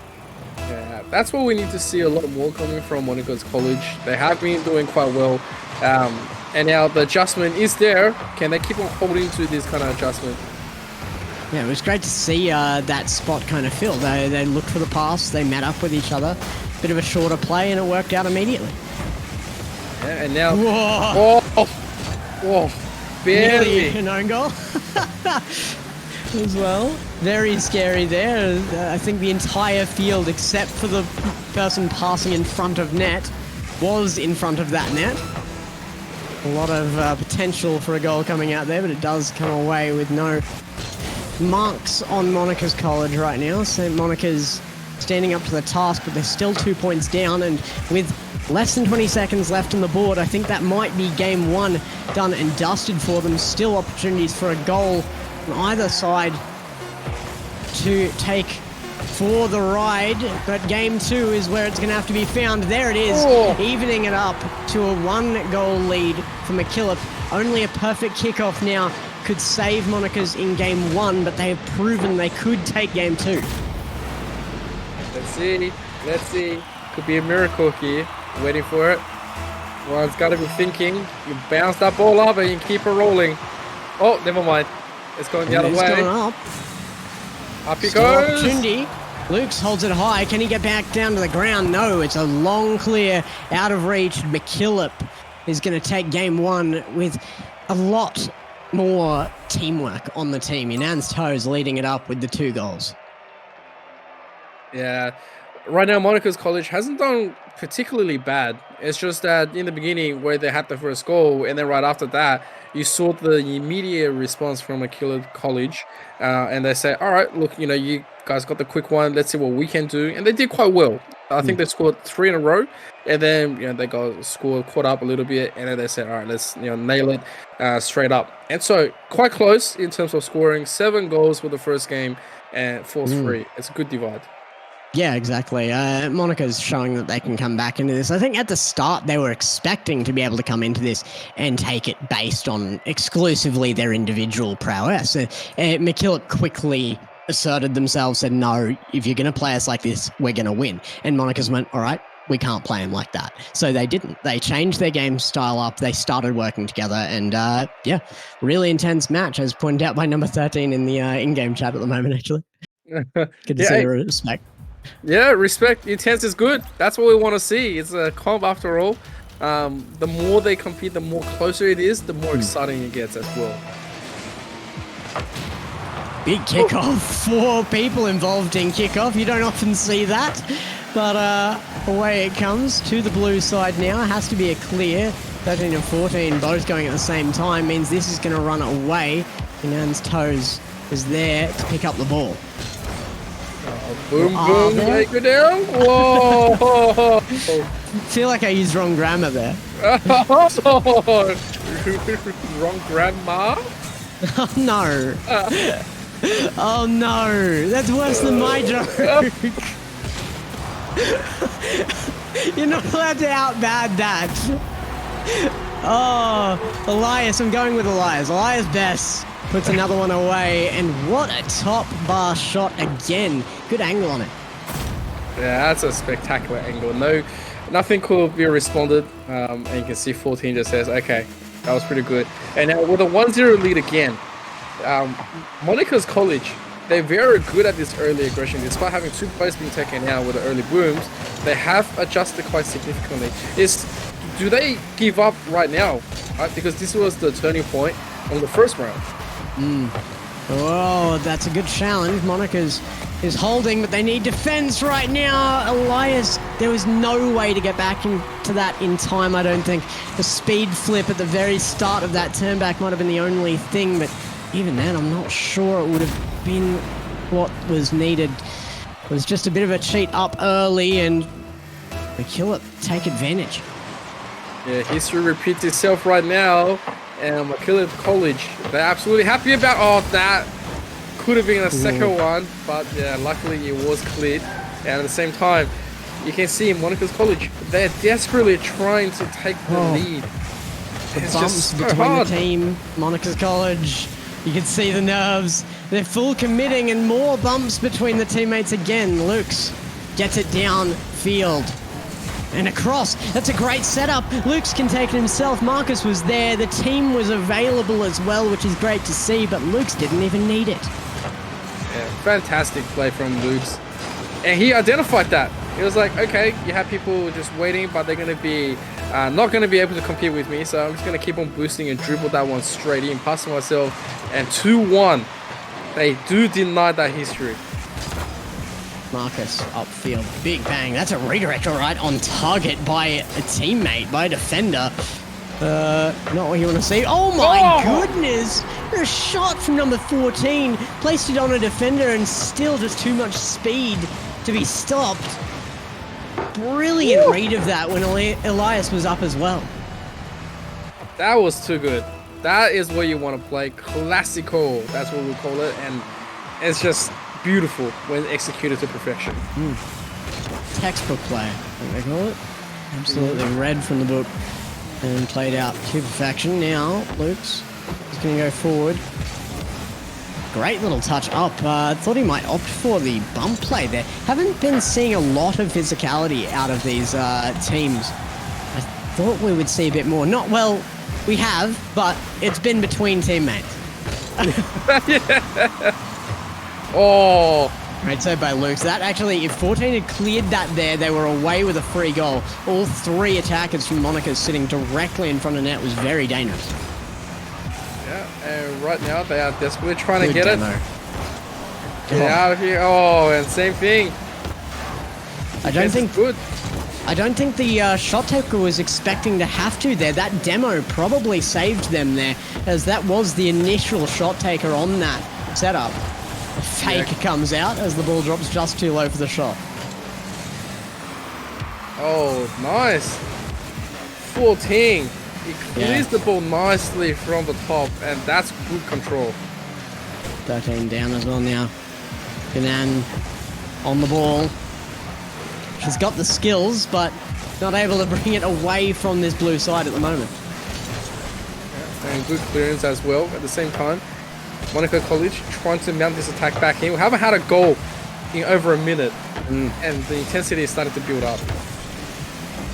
Yeah, that's what we need to see a lot more coming from Monaco's college. They have been doing quite well. And now the adjustment is there. Can they keep on holding to this kind of adjustment? Yeah, it was great to see that spot kind of filled. They looked for the pass, they met up with each other. Bit of a shorter play, and it worked out immediately. Yeah, and now... Whoa! Whoa! Barely! Nearly an own goal. As well. Very scary there. I think the entire field, except for the person passing in front of net, was in front of that net. A lot of potential for a goal coming out there, but it does come away with no marks on Monica's college right now. So Monica's standing up to the task, but they're still 2 points down, and with less than 20 seconds left on the board, I think that might be game one done and dusted for them. Still opportunities for a goal on either side to take for the ride, but game two is where it's going to have to be found. There it is, evening it up to a 1-goal lead for Mackillop. Only a perfect kickoff now could save Monica's in game one, but they have proven they could take game two. Let's see. Could be a miracle here. Waiting for it. One's got to be thinking. You bounce that ball up and you keep it rolling. Oh, never mind. It's going the other way. Up he goes. Opportunity. Luke's holds it high. Can he get back down to the ground? No, it's a long clear out of reach. Mackillop is going to take game one with a lot more teamwork on the team. Inan's Toes leading it up with the 2 goals. Yeah, right now Monaco's college hasn't done particularly bad. It's just that in the beginning where they had the first goal, and then right after that, you saw the immediate response from Mackillop College, and they say, all right, look, you know, you guys got the quick one. Let's see what we can do. And they did quite well. I think they scored 3 in a row, and then, you know, they caught up a little bit, and then they said, all right, let's, you know, nail it straight up. And so quite close in terms of scoring. 7 goals for the first game and 4-3. It's a good divide. Yeah, exactly. Monica's showing that they can come back into this. I think at the start they were expecting to be able to come into this and take it based on exclusively their individual prowess. Mackillop quickly asserted themselves, said, no, if you're going to play us like this, we're going to win. And Monica's went, all right, we can't play them like that. So they didn't. They changed their game style up. They started working together, and yeah, really intense match, as pointed out by number 13 in the in-game chat at the moment, actually. Good to see the respect. Yeah, respect. Intense is good. That's what we want to see. It's a comp after all. The more they compete, the more closer it is, the more exciting it gets as well. Big kickoff. 4 people involved in kickoff. You don't often see that. But away it comes to the blue side now. It has to be a clear. 13 and 14 both going at the same time means this is going to run away. Inan's Toes is there to pick up the ball. Boom, boom, make it down. Whoa! Feel like I used wrong grammar there. Wrong grandma? Oh no. Oh no. That's worse than my joke. You're not allowed to out-bad that. Oh, Elias. I'm going with Elias. Elias Bess puts another one away, and what a top bar shot again. Good angle on it. Yeah, that's a spectacular angle. Nothing could be responded, and you can see 14 just says, okay, that was pretty good. And now with a 1-0 lead again, Monaco's college, they're very good at this early aggression. Despite having 2 players being taken out with the early booms, they have adjusted quite significantly. Do they give up right now? Right? Because this was the turning point. on the first round. Oh, that's a good challenge. Monica's is holding, but they need defense right now. Elias, there was no way to get back into that in time, I don't think. The speed flip at the very start of that turn back might have been the only thing, but even then, I'm not sure it would have been what was needed. It was just a bit of a cheat up early, and Mackillop take advantage. Yeah, history repeats itself right now, and Mackillop College, they're absolutely happy about. Oh, that could have been a second one, but yeah, luckily it was cleared. And at the same time, you can see Monica's College, they're desperately trying to take the lead. The It's bumps just so between hard. the team, Monica's College. You can see the nerves. They're full committing, and more bumps between the teammates again. Lukes gets it down field. And across. That's a great setup. Lukes can take it himself. Marcus was there. The team was available as well, which is great to see, but Lukes didn't even need it. Yeah, fantastic play from Lukes. And he identified that. He was like, okay, you have people just waiting, but they're going to be not going to be able to compete with me, so I'm just going to keep on boosting and dribble that one straight in, passing myself, and 2-1. They do deny that history. Marcus upfield, big bang. That's a redirect, all right, on target by a teammate, by a defender. Not what you want to see. Oh my goodness! A shot from number 14, placed it on a defender, and still just too much speed to be stopped. Brilliant read of that when Elias was up as well. That was too good. That is what you want to play. Classical, that's what we call it, and it's just beautiful when executed to perfection. Textbook play, I think they call it. Absolutely read from the book and played out to perfection. Now, Luke's is going to go forward. Great little touch up. Thought he might opt for the bump play there. Haven't been seeing a lot of physicality out of these teams. I thought we would see a bit more. Not well, we have, but it's been between teammates. Oh, Great save by Luke. So that actually, if 14 had cleared that there, they were away with a free goal. All three attackers from Monaco sitting directly in front of net was very dangerous. yeah, and right now they are desperately trying to Good get demo. it. Get out of here. Oh, and same thing. I don't think Good. I don't think the shot taker was expecting to have to there. That demo probably saved them there, as that was the initial shot taker on that setup. A fake comes out as the ball drops just too low for the shot. Oh, nice. 14. He clears the ball nicely from the top, and that's good control. 13 down as well now. Ganan on the ball. She's got the skills, but not able to bring it away from this blue side at the moment. And good clearance as well at the same time. Monaco College trying to mount this attack back in. We haven't had a goal in over a minute, and the intensity is starting to build up.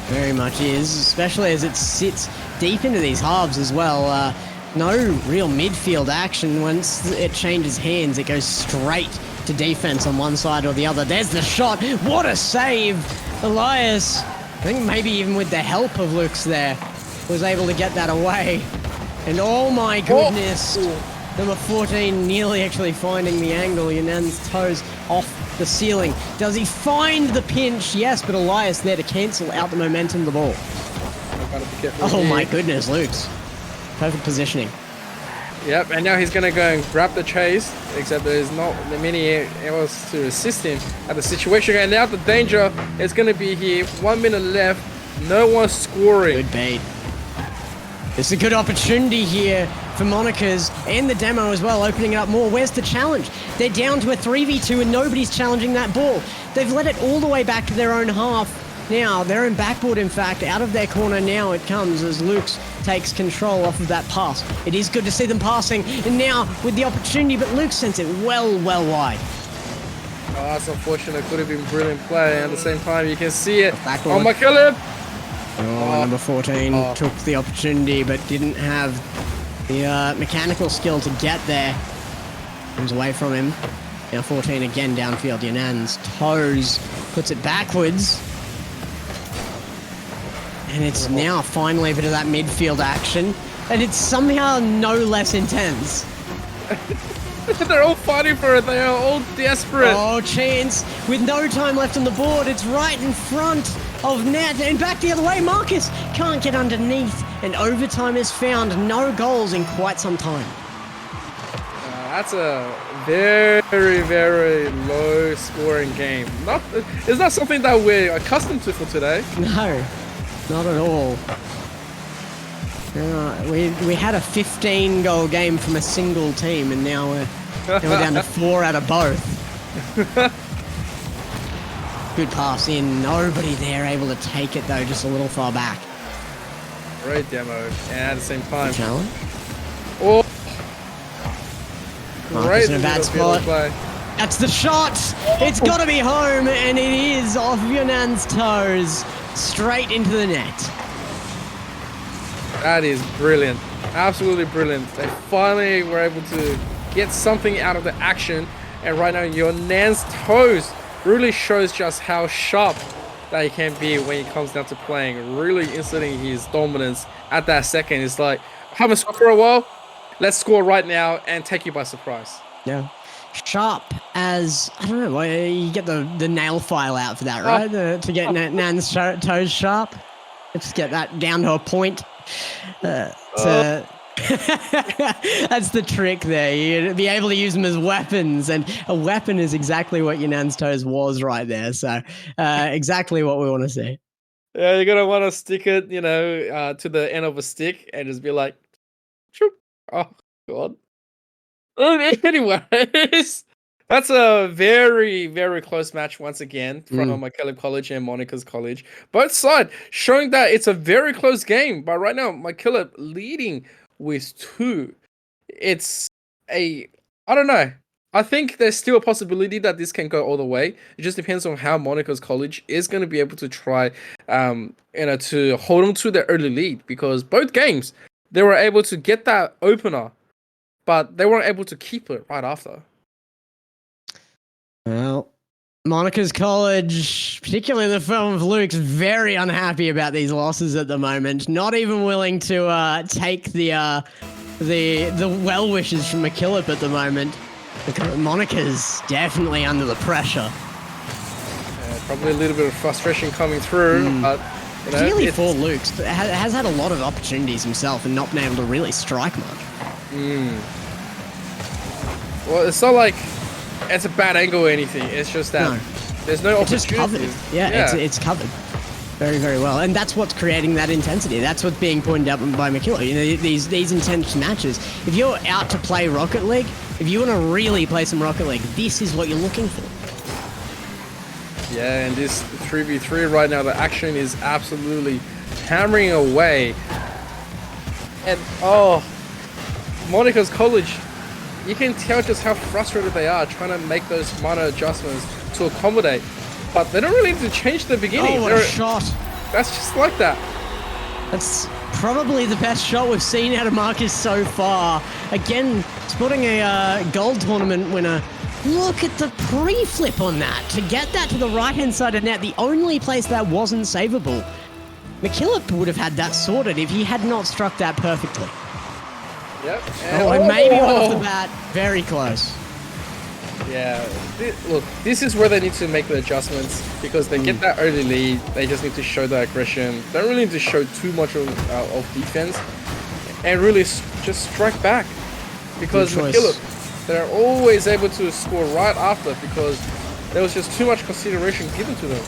Very much is, especially as it sits deep into these halves as well. No real midfield action. Once it changes hands, it goes straight to defense on one side or the other. There's the shot. What a save! Elias, I think maybe even with the help of Lukes there, was able to get that away. And oh my goodness, number 14 nearly actually finding the angle. Yunan's toes off the ceiling. Does he find the pinch? Yes, but Elias there to cancel out the momentum of the ball. Gotta be careful Oh here. my goodness, Lukes. Perfect positioning. Yep, and now he's gonna go and grab the chase, except there's not many else to assist him at the situation. And now the danger is gonna be here. 1 minute left, no one scoring. Good bait. It's a good opportunity here for Monica's and the demo as well, opening it up more. Where's the challenge? They're down to a 3v2 and nobody's challenging that ball. They've let it all the way back to their own half. Now, their own backboard, in fact, out of their corner now it comes as Lukes takes control off of that pass. It is good to see them passing, and now with the opportunity, but Luke sends it well wide. Oh, that's unfortunate. Could have been brilliant play. At the same time, you can see it. Backboard. Oh, Mackillop! Oh, number 14 took the opportunity, but didn't have the mechanical skill to get there. Comes away from him. Now 14 again downfield. Yunan's toes puts it backwards. And it's now finally a bit of that midfield action. And it's somehow no less intense. They're all fighting for it. They are all desperate. Oh, chance. With no time left on the board, it's right in front of net. And back the other way, Marcus can't get underneath. And overtime is found. No goals in quite some time. That's a very, very low scoring game. It's not something that we're accustomed to for today. No, not at all. We had a 15-goal game from a single team, and now we're down to 4 out of both. Good pass in. Nobody there able to take it, though, just a little far back. Great demo, and at the same time. Good challenge. Oh, Marcus in a bad spot. That's the shot. It's got to be home, and it is off Yunan's toes, straight into the net. That is brilliant. Absolutely brilliant. They finally were able to get something out of the action. And right now, Yunan's toes really shows just how sharp that he can be when it comes down to playing. Really inserting his dominance at that second. It's like, haven't scored for a while. Let's score right now and take you by surprise. Yeah. Sharp as, I don't know, you get the nail file out for that, right? To get Nan's toes sharp. Let's get that down to a point. That's the trick there. You'd be able to use them as weapons, and a weapon is exactly what Yunan's toes was right there. So exactly what we want to see. Yeah, you're gonna want to stick it, to the end of a stick and just be like, shoop. Oh god. Anyways, that's a very, very close match once again from Mackillop College and Monica's College. Both sides showing that it's a very close game. But right now, Mackillop leading with 2. It's I don't know. I think there's still a possibility that this can go all the way. It just depends on how Monica's College is going to be able to try, to hold on to their early lead. Because both games, they were able to get that opener, but they weren't able to keep it right after. Well, Monica's College, particularly the film of Luke's, very unhappy about these losses at the moment. Not even willing to take the well wishes from Mackillop at the moment. Monica's definitely under the pressure. Probably a little bit of frustration coming through, but clearly for Luke's has had a lot of opportunities himself and not been able to really strike much. Well, it's not like it's a bad angle or anything. It's just that there's no opportunity. It's just covered. Yeah. It's covered very, very well, and that's what's creating that intensity. That's what's being pointed out by Mackillop. These intense matches. If you're out to play Rocket League, if you want to really play some Rocket League, this is what you're looking for. Yeah, and this 3v3 right now, the action is absolutely hammering away. And Monica's College, you can tell just how frustrated they are trying to make those minor adjustments to accommodate. But they don't really need to change the beginning. Oh, what a shot. That's just like that. That's probably the best shot we've seen out of Marcus so far. Again, spotting a gold tournament winner. Look at the pre-flip on that. To get that to the right-hand side of net, the only place that wasn't savable. Mackillop would have had that sorted if he had not struck that perfectly. Yep. And maybe off the bat, very close. Yeah, look, this is where they need to make the adjustments because they get that early lead. They just need to show the aggression. They don't really need to show too much of defense and really just strike back because Mackillop, they're always able to score right after because there was just too much consideration given to them.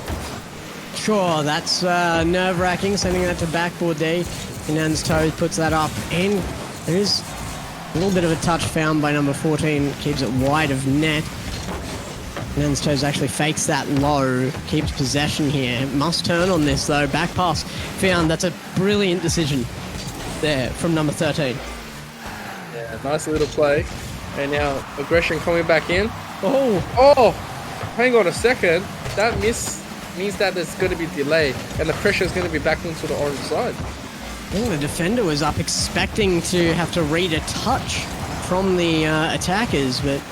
Sure, that's nerve-wracking, sending that to backboard there. Yunan's toes puts that up, and there is a little bit of a touch found by number 14, keeps it wide of net. Yunan's toes actually fakes that low, keeps possession here. Must turn on this though, back pass found. That's a brilliant decision there from number 13. Yeah, nice little play. And now aggression coming back in. Oh, hang on a second. That miss means that there's going to be delay and the pressure is going to be back into the orange side. Oh, the defender was up expecting to have to read a touch from the attackers, but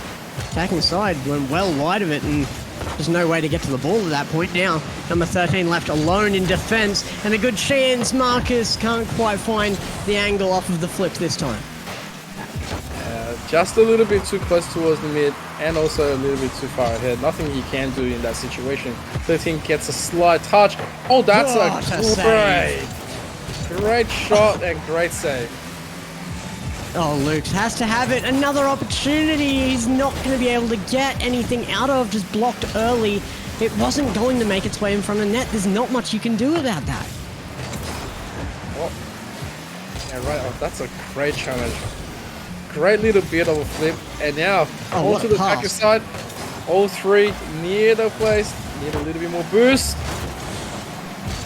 attacking side went well wide of it, and There's no way to get to the ball at that point. Now, number 13 left alone in defense, and a good chance. Marcus can't quite find the angle off of the flip this time. Just a little bit too close towards the mid, and also a little bit too far ahead. Nothing he can do in that situation. 13 gets a slight touch. Oh, that's a great shot and great save. Oh, Luke has to have it. Another opportunity he's not going to be able to get anything out of. Just blocked early. It wasn't going to make its way in front of net. There's not much you can do about that. Oh, yeah, right. Oh, that's a great challenge. Great little bit of a flip, and now onto the back side. All three near the place. Need a little bit more boost.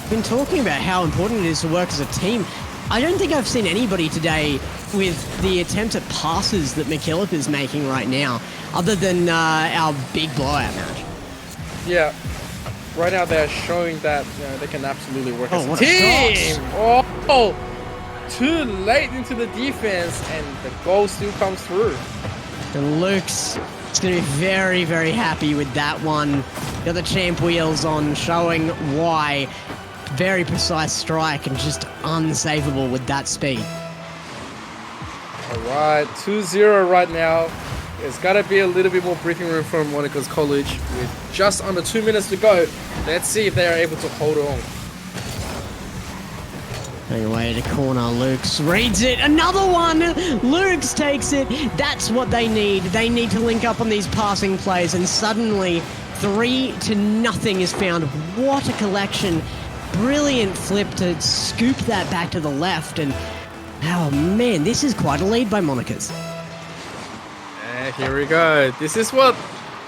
Been talking about how important it is to work as a team. I don't think I've seen anybody today with the attempts at passes that Mackillop is making right now, other than our big blowout match. Yeah, right now they're showing that they can absolutely work as a what team. Oh, too late into the defense, and the goal still comes through. And Luke's going to be very, very happy with that one. Got the champ wheels on, showing why. Very precise strike and just unsavable with that speed. All right, 2-0 right now. There's got to be a little bit more breathing room from Monica's College with just under 2 minutes to go. Let's see if they are able to hold on. Going away to corner, Lukes reads it, another one! Lukes takes it, that's what they need. They need to link up on these passing plays, and suddenly 3-0 is found. What a collection. Brilliant flip to scoop that back to the left, and oh man, this is quite a lead by Monicas. And here we go. This is what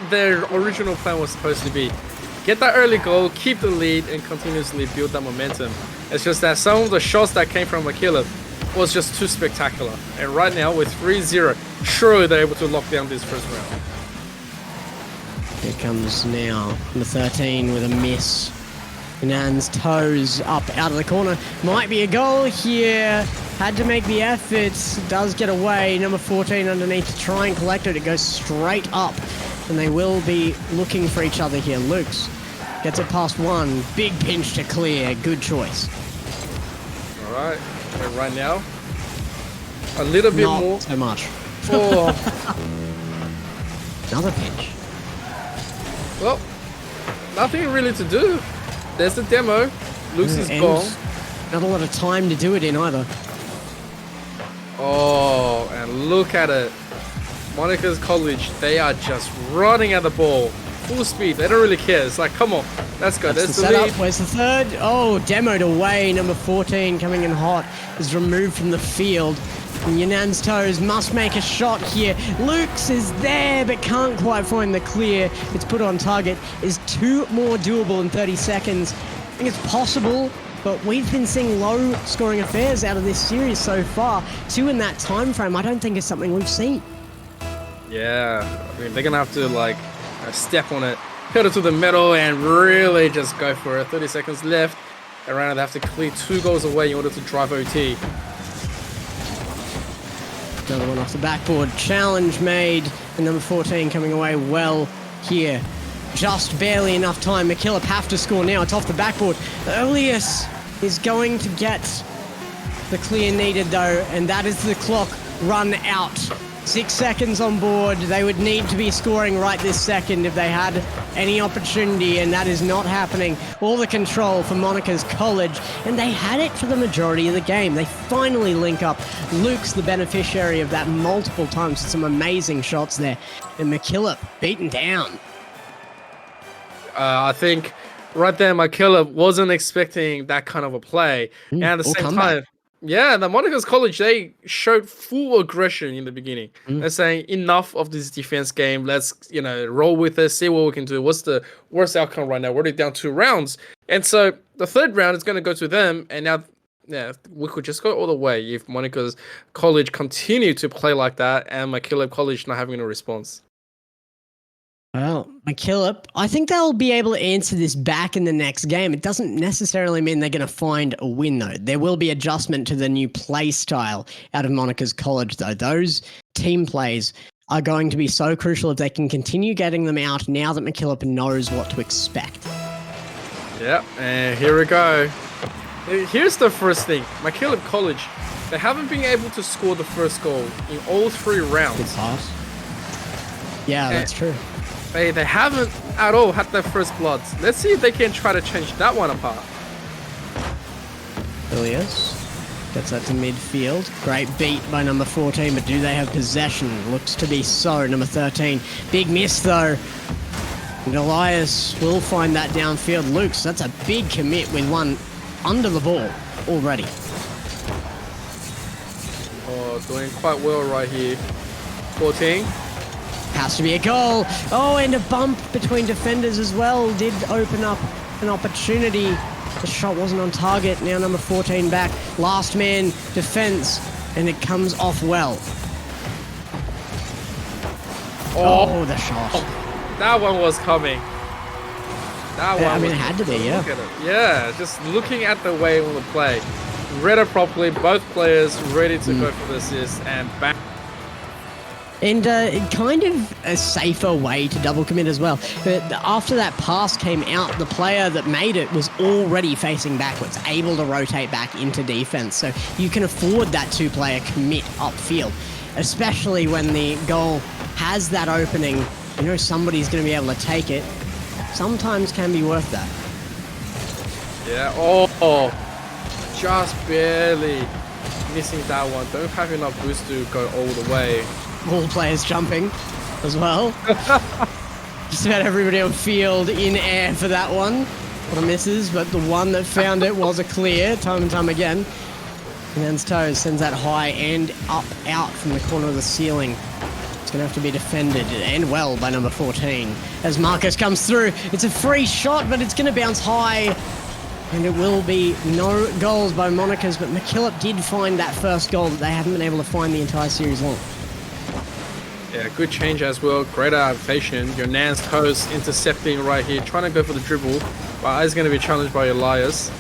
their original plan was supposed to be. Get that early goal, keep the lead, and continuously build that momentum. It's just that some of the shots that came from Mackillop was just too spectacular. And right now, with 3-0, surely they're able to lock down this first round. Here comes now number 13 with a miss. Nan's toes up out of the corner. Might be a goal here. Had to make the effort. Does get away. Number 14 underneath to try and collect it. It goes straight up. And they will be looking for each other here. Lukes gets it past one. Big pinch to clear. Good choice. All right. And right now, a little bit Not more. so much. Oh. Another pinch. Well, nothing really to do. There's the demo. Lukes is gone. Not a lot of time to do it in either. Oh, and look at it. Monica's College, they are just running at the ball. Full speed. They don't really care. It's like, come on, let's go. There's the lead. Where's the third? Oh, demoed away. Number 14 coming in hot is removed from the field. And Yanan's toes must make a shot here. Lukes is there, but can't quite find the clear. It's put on target. Is two more doable in 30 seconds. I think it's possible, but we've been seeing low scoring affairs out of this series so far. Two in that time frame, I don't think is something we've seen. Yeah, I mean, they're going to have to, like, step on it, pedal to the metal, and really just go for it. 30 seconds left. Around they have to clear 2 goals away in order to drive OT. Another one off the backboard. Challenge made. And number 14 coming away well here. Just barely enough time. Mackillop have to score now. It's off the backboard. Elias is going to get the clear needed though. And that is the clock run out. 6 seconds on board. They would need to be scoring right this second if they had any opportunity, and that is not happening. All the control for Monica's College, and they had it for the majority of the game. They finally link up. Luke's the beneficiary of that multiple times. Some amazing shots there. And Mackillop beaten down. I think right there, Mackillop wasn't expecting that kind of a play. And at the same time, yeah, the Monica's College, they showed full aggression in the beginning. They're saying, enough of this defense game. Let's, roll with it, see what we can do. What's the worst outcome right now? We're already down 2 rounds. And so the third round is going to go to them. And now, yeah, we could just go all the way if Monica's College continue to play like that and Mackillop College not having a response. Well, Mackillop, I think they'll be able to answer this back in the next game. It doesn't necessarily mean they're going to find a win, though. There will be adjustment to the new play style out of Monica's College, though. Those team plays are going to be so crucial if they can continue getting them out now that Mackillop knows what to expect. Yep, and here we go. Here's the first thing. Mackillop College, they haven't been able to score the first goal in all 3 rounds. Good pass. Yeah, that's true. They haven't at all had their first bloods. Let's see if they can try to change that one apart. Ilias gets that to midfield. Great beat by number 14, but do they have possession? Looks to be so. Number 13. Big miss, though. And Elias will find that downfield. Luke's, that's a big commit with one under the ball already. Oh, doing quite well right here. 14. Has to be a goal. Oh, and a bump between defenders as well did open up an opportunity. The shot wasn't on target. Now number 14 back. Last man defense, and it comes off well. Oh, the shot. That one was coming. It had to be, yeah. Look at it. Yeah, just looking at the way on the play. Read it properly. Both players ready to go for the assist and back. And kind of a safer way to double commit as well. But after that pass came out, the player that made it was already facing backwards, able to rotate back into defense. So you can afford that 2-player commit upfield, especially when the goal has that opening. You know somebody's going to be able to take it. Sometimes can be worth that. Yeah, oh, just barely missing that one. Don't have enough boost to go all the way. All players jumping as well. Just about everybody on field in air for that one. What a misses, but the one that found it was a clear time and time again. Nan's toes sends that high and up out from the corner of the ceiling. It's going to have to be defended, and well, by number 14. As Marcus comes through, it's a free shot, but it's going to bounce high. And it will be no goals by Monaca's, but Mackillop did find that first goal that they haven't been able to find the entire series long. Yeah, good change as well. Great adaptation. Your Nan's toes intercepting right here, trying to go for the dribble, but is going to be challenged by Elias.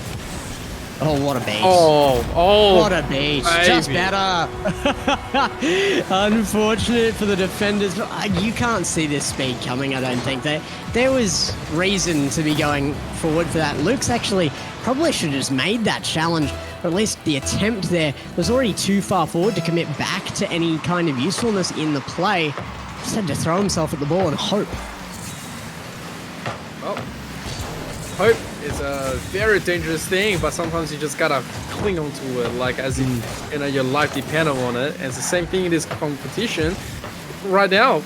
Oh, what a beat. Oh. What a beat. Baby. Just better. Unfortunate for the defenders. You can't see this speed coming, I don't think. There was reason to be going forward for that. Luke's actually probably should have just made that challenge, or at least the attempt there was already too far forward to commit back to any kind of usefulness in the play. Just had to throw himself at the ball and hope. Well, hope is a very dangerous thing, but sometimes you just gotta cling on to it, like as if your life depends on it. And it's the same thing in this competition right now.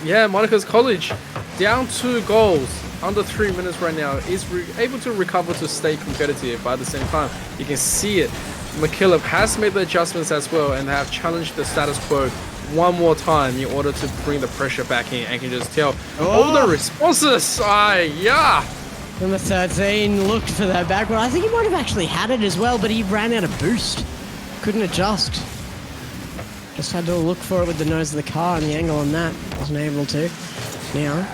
Monaca's College down 2 goals under 3 minutes right now is able to recover to stay competitive, but at the same time you can see it. Mackillop has made the adjustments as well and have challenged the status quo one more time in order to bring the pressure back in. And can just tell all the responses. Number 13 looked for that backward. I think he might have actually had it as well, but he ran out of boost. Couldn't adjust. Just had to look for it with the nose of the car and the angle on that. Wasn't able to. Now,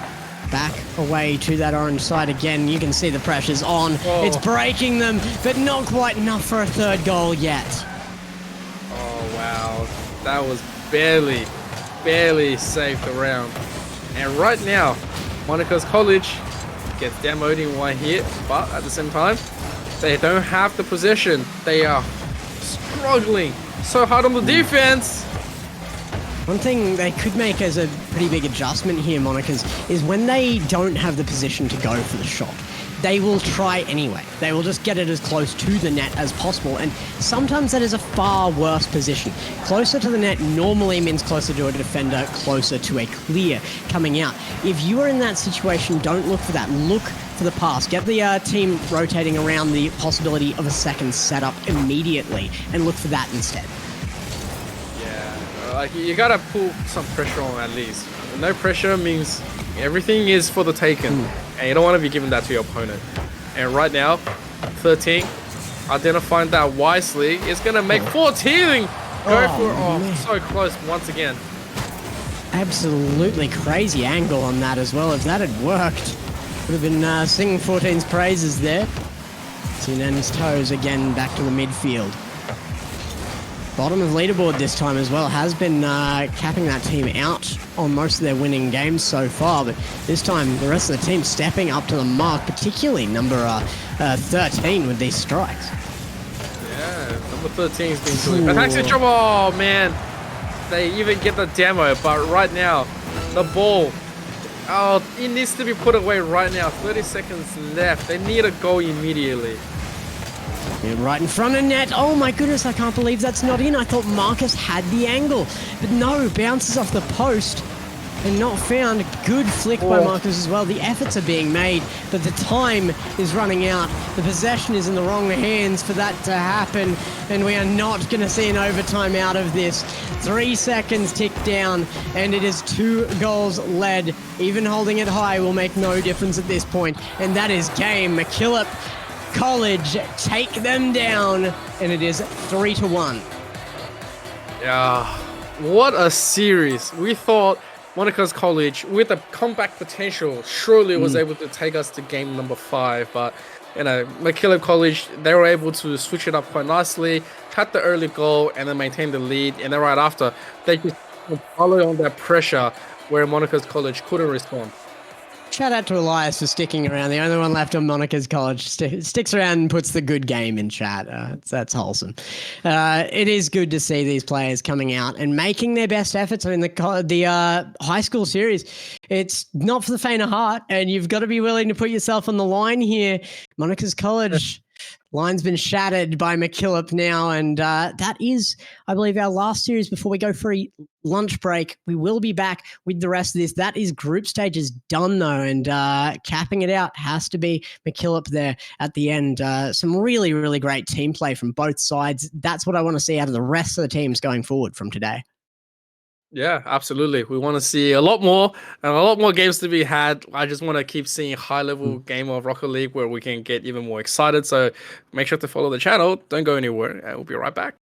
back away to that orange side again. You can see the pressure's on. Oh. It's breaking them, but not quite enough for a 3rd goal yet. Oh, wow. That was barely saved around. And right now, Monaca's College gets demoed in one hit, but at the same time, they don't have the possession. They are struggling so hard on the defense. One thing they could make as a pretty big adjustment here, Monaca's, is when they don't have the position to go for the shot, they will try anyway. They will just get it as close to the net as possible, and sometimes that is a far worse position. Closer to the net normally means closer to a defender, closer to a clear coming out. If you are in that situation, don't look for that. Look for the pass. Get the team rotating around the possibility of a second setup immediately, and look for that instead. You gotta pull some pressure on at least. No pressure means everything is for the taken, and you don't want to be giving that to your opponent. And right now, 13, identifying that wisely, is gonna make 14 go so close once again. Absolutely crazy angle on that as well. If that had worked, would have been singing 14's praises there. See Nan's toes again back to the midfield. bottom of leaderboard this time as well, has been capping that team out on most of their winning games so far, but this time the rest of the team stepping up to the mark, particularly number 13 with these strikes. Yeah, number 13 has been doing fantastic job. Oh man, they even get the demo, but right now, the ball, oh, it needs to be put away right now. 30 seconds left. They need a goal immediately. Yeah, right in front of net. Oh my goodness, I can't believe that's not in. I thought Marcus had the angle, but no, bounces off the post and not found. Good flick by Marcus as well. The efforts are being made, but the time is running out. The possession is in the wrong hands for that to happen, and we are not going to see an overtime out of this. 3 seconds tick down, and it is 2 goals led. Even holding it high will make no difference at this point, and that is game. Mackillop College take them down, and it is 3-1. Yeah, what a series. We thought Monica's College, with a comeback potential, surely was able to take us to game number 5, but you know, Mackillop College, they were able to switch it up quite nicely, cut the early goal, and then maintain the lead, and then right after, they just follow on that pressure where Monica's College couldn't respond. Shout out to Elias for sticking around. The only one left on Monica's College sticks around and puts the good game in chat. That's wholesome. It is good to see these players coming out and making their best efforts. I mean, the high school series, it's not for the faint of heart, and you've got to be willing to put yourself on the line here. Monica's College. Line's been shattered by Mackillop now, and that is, I believe, our last series before we go for a lunch break. We will be back with the rest of this. That is group stages done, though, and capping it out has to be Mackillop there at the end. Some really, really great team play from both sides. That's what I want to see out of the rest of the teams going forward from today. Yeah, absolutely. We want to see a lot more and a lot more games to be had. I just want to keep seeing high-level game of Rocket League where we can get even more excited. So make sure to follow the channel. Don't go anywhere, and we'll be right back.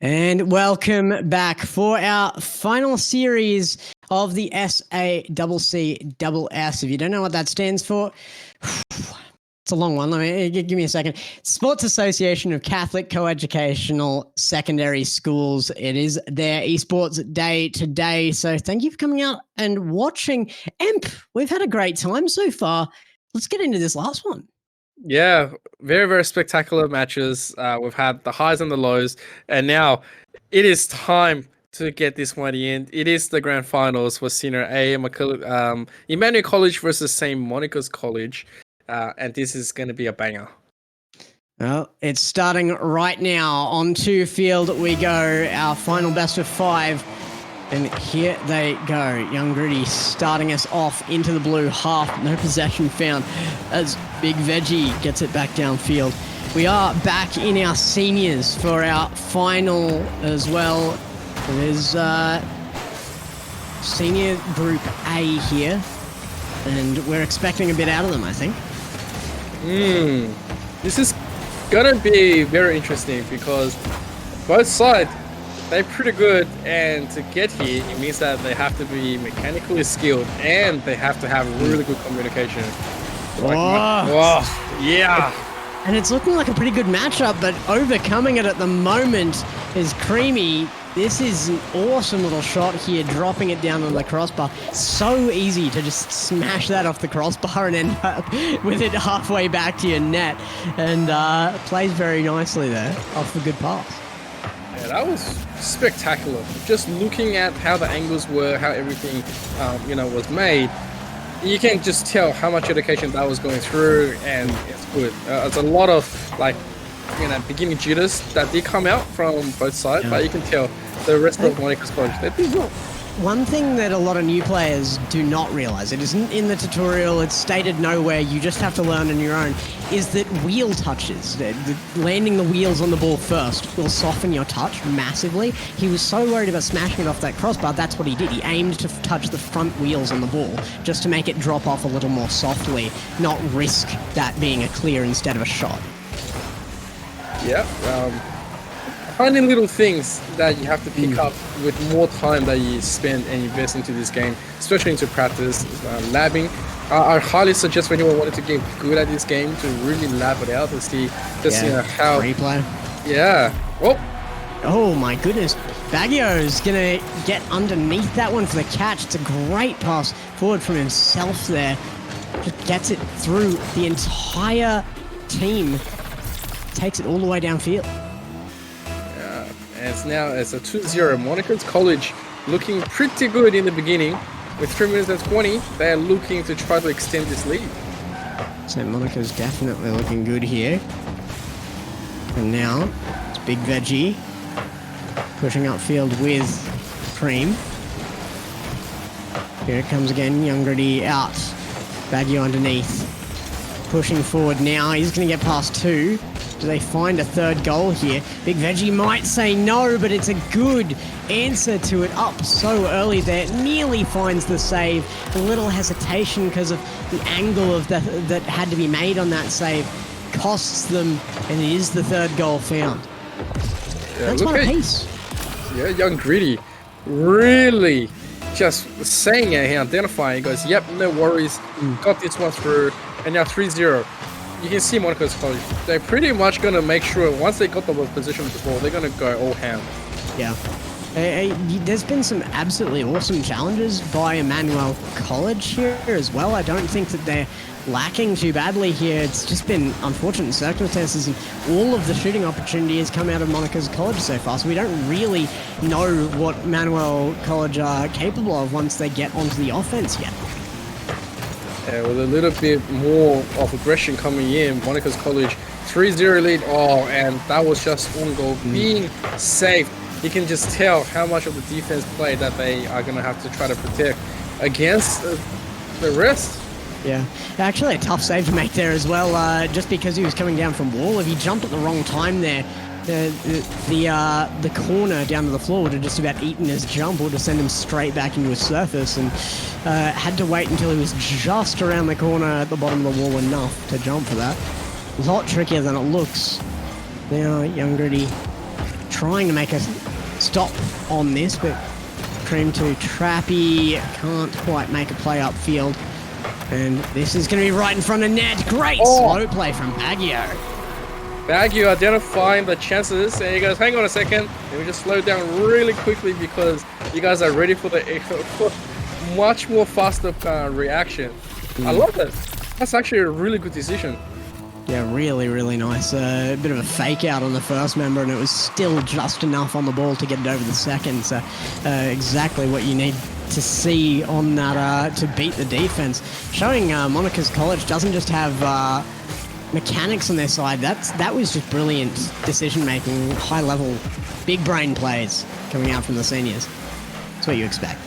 And welcome back for our final series of the SACSS. If you don't know what that stands for, it's a long one. Let me give me a second. Sports Association of Catholic Coeducational Secondary Schools. It is their esports day today. So thank you for coming out and watching. Emp, we've had a great time so far. Let's get into this last one. Yeah, very, very spectacular matches. We've had the highs and the lows, and now it is time to get this one in. It is the grand finals for Senior A, Emmanuel College versus St. Monica's College, and this is going to be a banger. Well, it's starting right now. Onto field we go. Our final best of 5. And here they go. Young Gritty starting us off into the blue half. No possession found as Big Veggie gets it back downfield. We are back in our seniors for our final as well. There's senior group A here. And we're expecting a bit out of them, I think. This is going to be very interesting because both sides, they're pretty good, and to get here, it means that they have to be mechanically skilled and they have to have really good communication. Yeah. And it's looking like a pretty good matchup, but overcoming it at the moment is Creamy. This is an awesome little shot here, dropping it down on the crossbar. So easy to just smash that off the crossbar and end up with it halfway back to your net. And plays very nicely there off the good pass. Yeah, that was spectacular. Just looking at how the angles were, how everything, was made, you can just tell how much education that was going through, and it's good. It's a lot of beginning jitters that did come out from both sides, but you can tell the rest of Monica's College, they did well. One thing that a lot of new players do not realize, it isn't in the tutorial, it's stated nowhere, you just have to learn on your own, is that wheel touches, landing the wheels on the ball first will soften your touch massively. He was so worried about smashing it off that crossbar, that's what he did. He aimed to touch the front wheels on the ball just to make it drop off a little more softly, not risk that being a clear instead of a shot. Yeah, finding little things that you have to pick up with more time that you spend and invest into this game, especially into practice, labbing. I highly suggest for anyone wanting to get good at this game to really lab it out to see how replay. Yeah. Oh my goodness. Baggio's gonna get underneath that one for the catch. It's a great pass forward from himself there. Just gets it through the entire team. Takes it all the way downfield. And it's a 2-0. Monica's College looking pretty good in the beginning. With 3 minutes and 20, they're looking to try to extend this lead. St. Monica's definitely looking good here. And now it's Big Veggie pushing upfield with Cream. Here it comes again. Young Gritty out. Baggio underneath. Pushing forward now. He's going to get past 2. Do they find a third goal here? Big Veggie might say no, but it's a good answer to it up so early there. It nearly finds the save. A little hesitation because of the angle of that had to be made on that save. Costs them, and it is the third goal found. Yeah, that's one apiece. Yeah, Young Gritty really just saying it here, identifying. He goes, yep, no worries. Got this one through. And now 3-0. You can see Monica's College. They're pretty much going to make sure once they got the position of the ball, they're going to go all ham. Yeah. There's been some absolutely awesome challenges by Emmanuel College here as well. I don't think that they're lacking too badly here. It's just been unfortunate circumstances, and all of the shooting opportunity has come out of Monica's College so far, so we don't really know what Emmanuel College are capable of once they get onto the offense yet. Yeah, with a little bit more of aggression coming in, Monica's College 3-0 lead. Oh, and that was just one goal being saved. You can just tell how much of the defense play that they are going to have to try to protect against the rest. Yeah, actually a tough save to make there as well, just because he was coming down from wall. If he jumped at the wrong time there, the corner down to the floor would have just about eaten his jump, or to send him straight back into his surface, and had to wait until he was just around the corner at the bottom of the wall enough to jump for that. A lot trickier than it looks. Now Young Gritty trying to make a stop on this, but Cream to Trappy can't quite make a play upfield. And this is going to be right in front of net. Great slow play from Baggio. Baggio identifying the chances, and he goes, hang on a second, let me just slow down really quickly because you guys are ready for the much more faster reaction. I love that. That's actually a really good decision. Yeah, really, really nice. A bit of a fake out on the first member, and it was still just enough on the ball to get it over the second. So exactly what you need to see on that to beat the defense. Showing Monica's College doesn't just have mechanics on their side. That was just brilliant decision-making, high-level, big-brain plays coming out from the seniors. That's what you expect.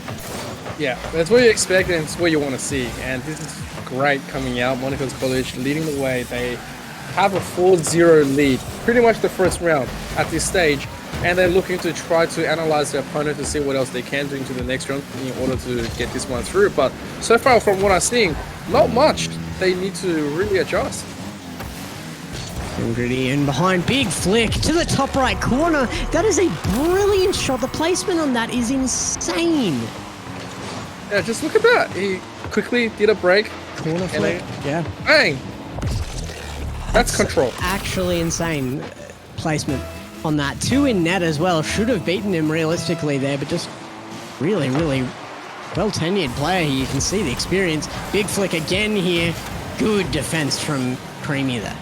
Yeah, that's what you expect, and it's what you want to see. And this is great coming out. Monica's College leading the way. They have a 4-0 lead, pretty much the first round at this stage, and they're looking to try to analyze their opponent to see what else they can do into the next round in order to get this one through. But so far, from what I'm seeing, not much. They need to really adjust. And Gritty in behind, big flick to the top right corner. That is a brilliant shot. The placement on that is insane. Yeah, just look at that. He quickly did a break. Corner flick, yeah. Bang! That's control. Actually insane placement on that. 2 in net as well. Should have beaten him realistically there, but just really, really well-tenured player. You can see the experience. Big flick again here. Good defense from Creamy there.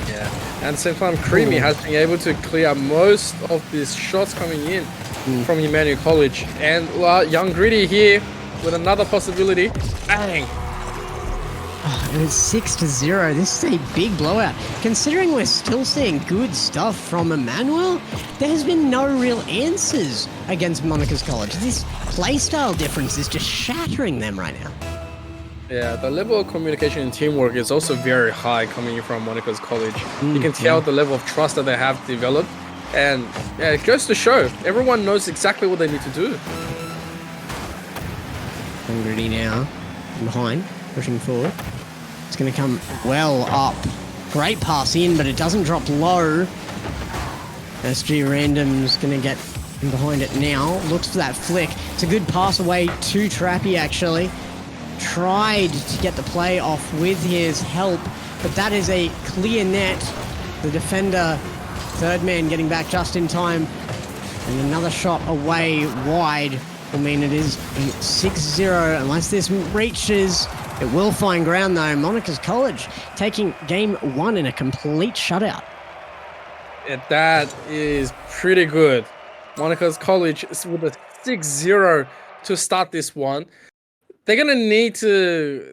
Yeah, and at the same time, Creamy has been able to clear most of these shots coming in from Emmanuel College. And young Gritty here with another possibility. Bang! And it's 6-0. This is a big blowout. Considering we're still seeing good stuff from Emmanuel, there has been no real answers against Monica's College. This playstyle difference is just shattering them right now. Yeah, the level of communication and teamwork is also very high coming from Monica's College. You can tell the level of trust that they have developed. And yeah, it goes to show everyone knows exactly what they need to do. And Gritty now behind, pushing forward. It's going to come well up. Great pass in, but it doesn't drop low. SG Random's going to get in behind it now. Looks for that flick. It's a good pass away to Trappy, actually. Tried to get the play off with his help, but that is a clear net. The defender, third man, getting back just in time. And another shot away wide will mean it is a 6-0. Unless this reaches, it will find ground though. Monica's College taking game 1 in a complete shutout. Yeah, that is pretty good. Monica's College is with a 6-0 to start this one. They're going to need to,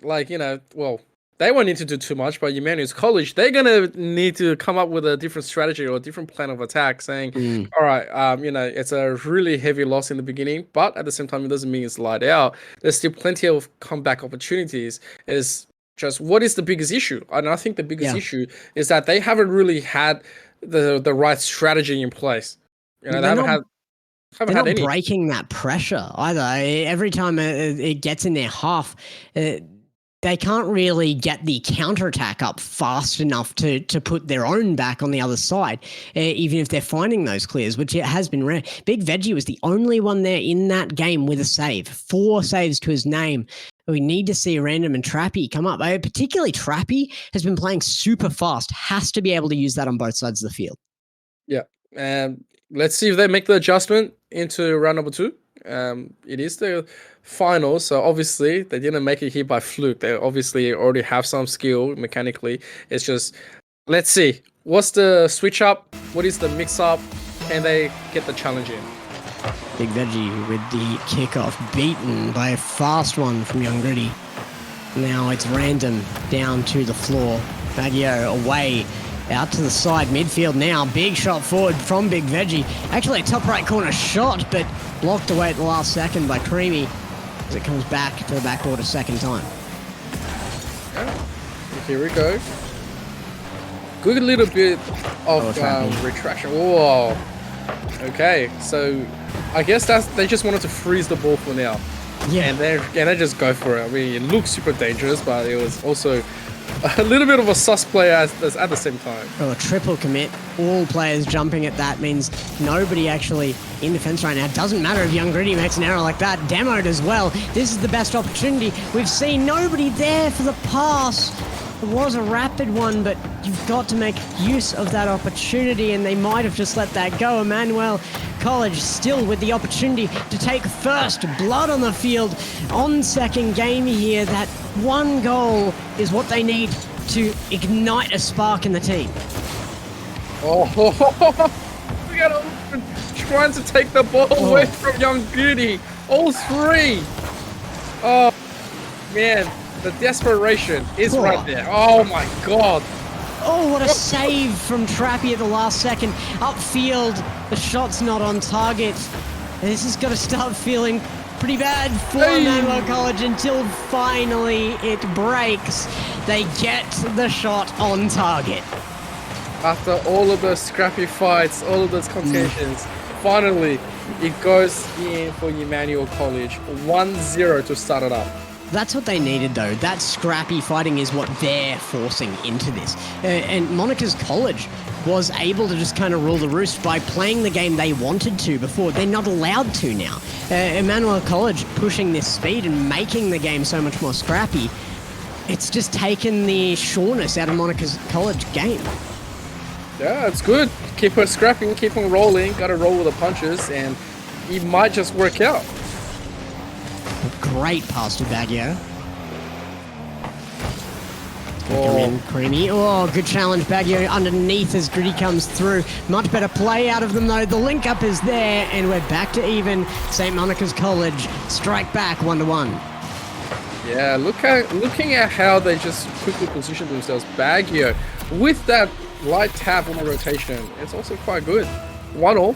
they won't need to do too much, but Emmanuel's College, they're going to need to come up with a different strategy or a different plan of attack, saying, all right, it's a really heavy loss in the beginning, but at the same time, it doesn't mean it's light out. There's still plenty of comeback opportunities. It's just, what is the biggest issue? And I think the biggest issue is that they haven't really had the right strategy in place. They haven't had... They're not breaking that pressure either. Every time it gets in their half, they can't really get the counterattack up fast enough to put their own back on the other side, even if they're finding those clears, which it has been rare. Big Veggie was the only one there in that game with a save. 4 saves to his name. We need to see Random and Trappy come up. Particularly Trappy has been playing super fast. Has to be able to use that on both sides of the field. Yeah, and let's see if they make the adjustment into round number 2. It is the final, so obviously they didn't make it here by fluke. They obviously already have some skill mechanically. It's just, let's see. What's the switch up? What is the mix up? Can they get the challenge in? Big Veggie with the kickoff, beaten by a fast one from Young Gritty. Now it's Random down to the floor. Baggio away. Out to the side, midfield now. Big shot forward from Big Veggie. Actually, a top right corner shot, but blocked away at the last second by Creamy as it comes back to the backboard a second time. Yeah. Here we go. Good little bit of retraction. Whoa. Okay, so I guess they just wanted to freeze the ball for now. and they just go for it. I mean, it looks super dangerous, but it was also a little bit of a sus play at the same time. Oh, a triple commit. All players jumping at that means nobody actually in defense right now. Doesn't matter if Young Gritty makes an error like that. Demoed as well. This is the best opportunity. We've seen nobody there for the pass. It was a rapid one, but you've got to make use of that opportunity, and they might have just let that go. Emmanuel College still with the opportunity to take first blood on the field on second game here. That one goal is what they need to ignite a spark in the team. Oh, we got Open trying to take the ball away from Young Gritty. All three. Oh, man. The desperation is right there. Oh my god. Oh, what a save from Trappy at the last second. Upfield, the shot's not on target. This is going to start feeling pretty bad for Emanuel College until finally it breaks. They get the shot on target. After all of those scrappy fights, all of those contentions, finally it goes in for Emmanuel College. 1-0 to start it up. That's what they needed, though. That scrappy fighting is what they're forcing into this. And Monica's College was able to just kind of rule the roost by playing the game they wanted to before. They're not allowed to now. Emmanuel College pushing this speed and making the game so much more scrappy. It's just taken the sureness out of Monica's College game. Yeah, it's good. Keep her scrapping, keep on rolling. Got to roll with the punches, and it might just work out. Great pass to Baggio. Come in, Creamy. Oh, good challenge, Baggio underneath as Gritty comes through. Much better play out of them, though. The link up is there, and we're back to even. St. Monica's College strike back 1-1. Yeah, looking at how they just quickly position themselves. Baggio with that light tap on the rotation. It's also quite good. 1-1.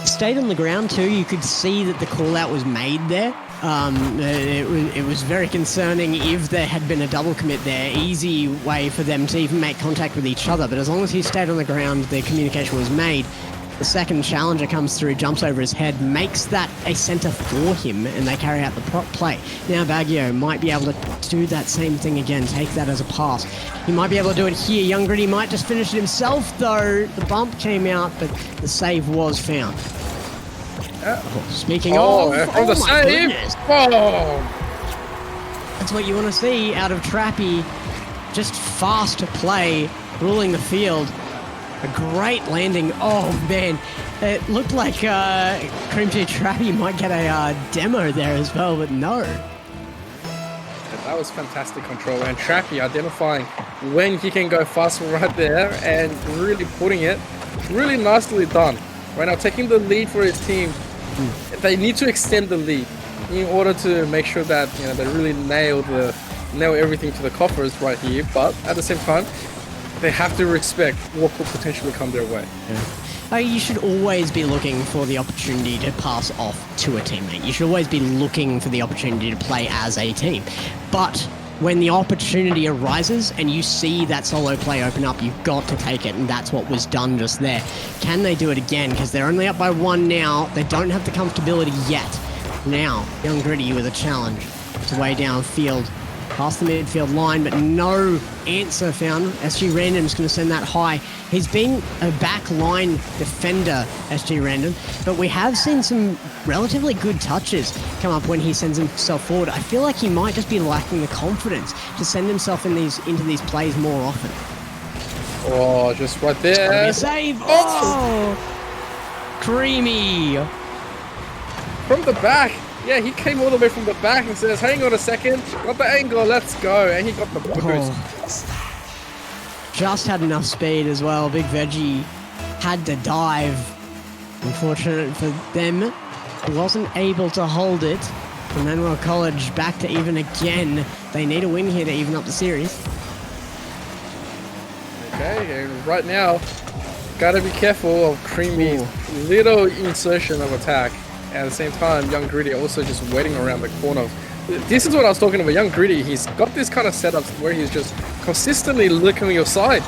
Stayed on the ground too. You could see that the call out was made there. It was very concerning if there had been a double commit there. Easy way for them to even make contact with each other. But as long as he stayed on the ground, their communication was made. The second challenger comes through, jumps over his head, makes that a center for him, and they carry out the prop play. Now Baggio might be able to do that same thing again, take that as a pass. He might be able to do it here. Young Gritty might just finish it himself, though. The bump came out, but the save was found. Speaking of, from the save. That's what you want to see out of Trappy. Just fast play, ruling the field. A great landing. Oh man, it looked like Cream Tea Trappy might get a demo there as well, but no. That was fantastic control, and Trappy identifying when he can go fast right there and really putting it really nicely done. Right now, taking the lead for his team. They need to extend the lead in order to make sure that they really nail everything to the coffers right here. But at the same time, they have to respect what could potentially come their way. Yeah. You should always be looking for the opportunity to pass off to a teammate. You should always be looking for the opportunity to play as a team. But when the opportunity arises and you see that solo play open up, you've got to take it, and that's what was done just there. Can they do it again? Because they're only up by 1 now. They don't have the comfortability yet. Now, Young Gritty with a challenge. It's way downfield, past the midfield line, but no answer found. SG Random's going to send that high. He's been a back line defender, SG Random, but we have seen some relatively good touches come up when he sends himself forward. I feel like he might just be lacking the confidence to send himself into these plays more often. Oh, just right there. Save! Oh! Creamy! From the back. Yeah, he came all the way from the back and says, hang on a second, got the angle, let's go. And he got the boost. Just had enough speed as well. Big Veggie had to dive. Unfortunate for them, wasn't able to hold it. Emmanuel College back to even again. They need a win here to even up the series. Okay, and right now, gotta be careful of Creamy's little insertion of attack. At the same time, Young Gritty also just waiting around the corner. This is what I was talking about. Young Gritty, he's got this kind of setup where he's just consistently looking on your side.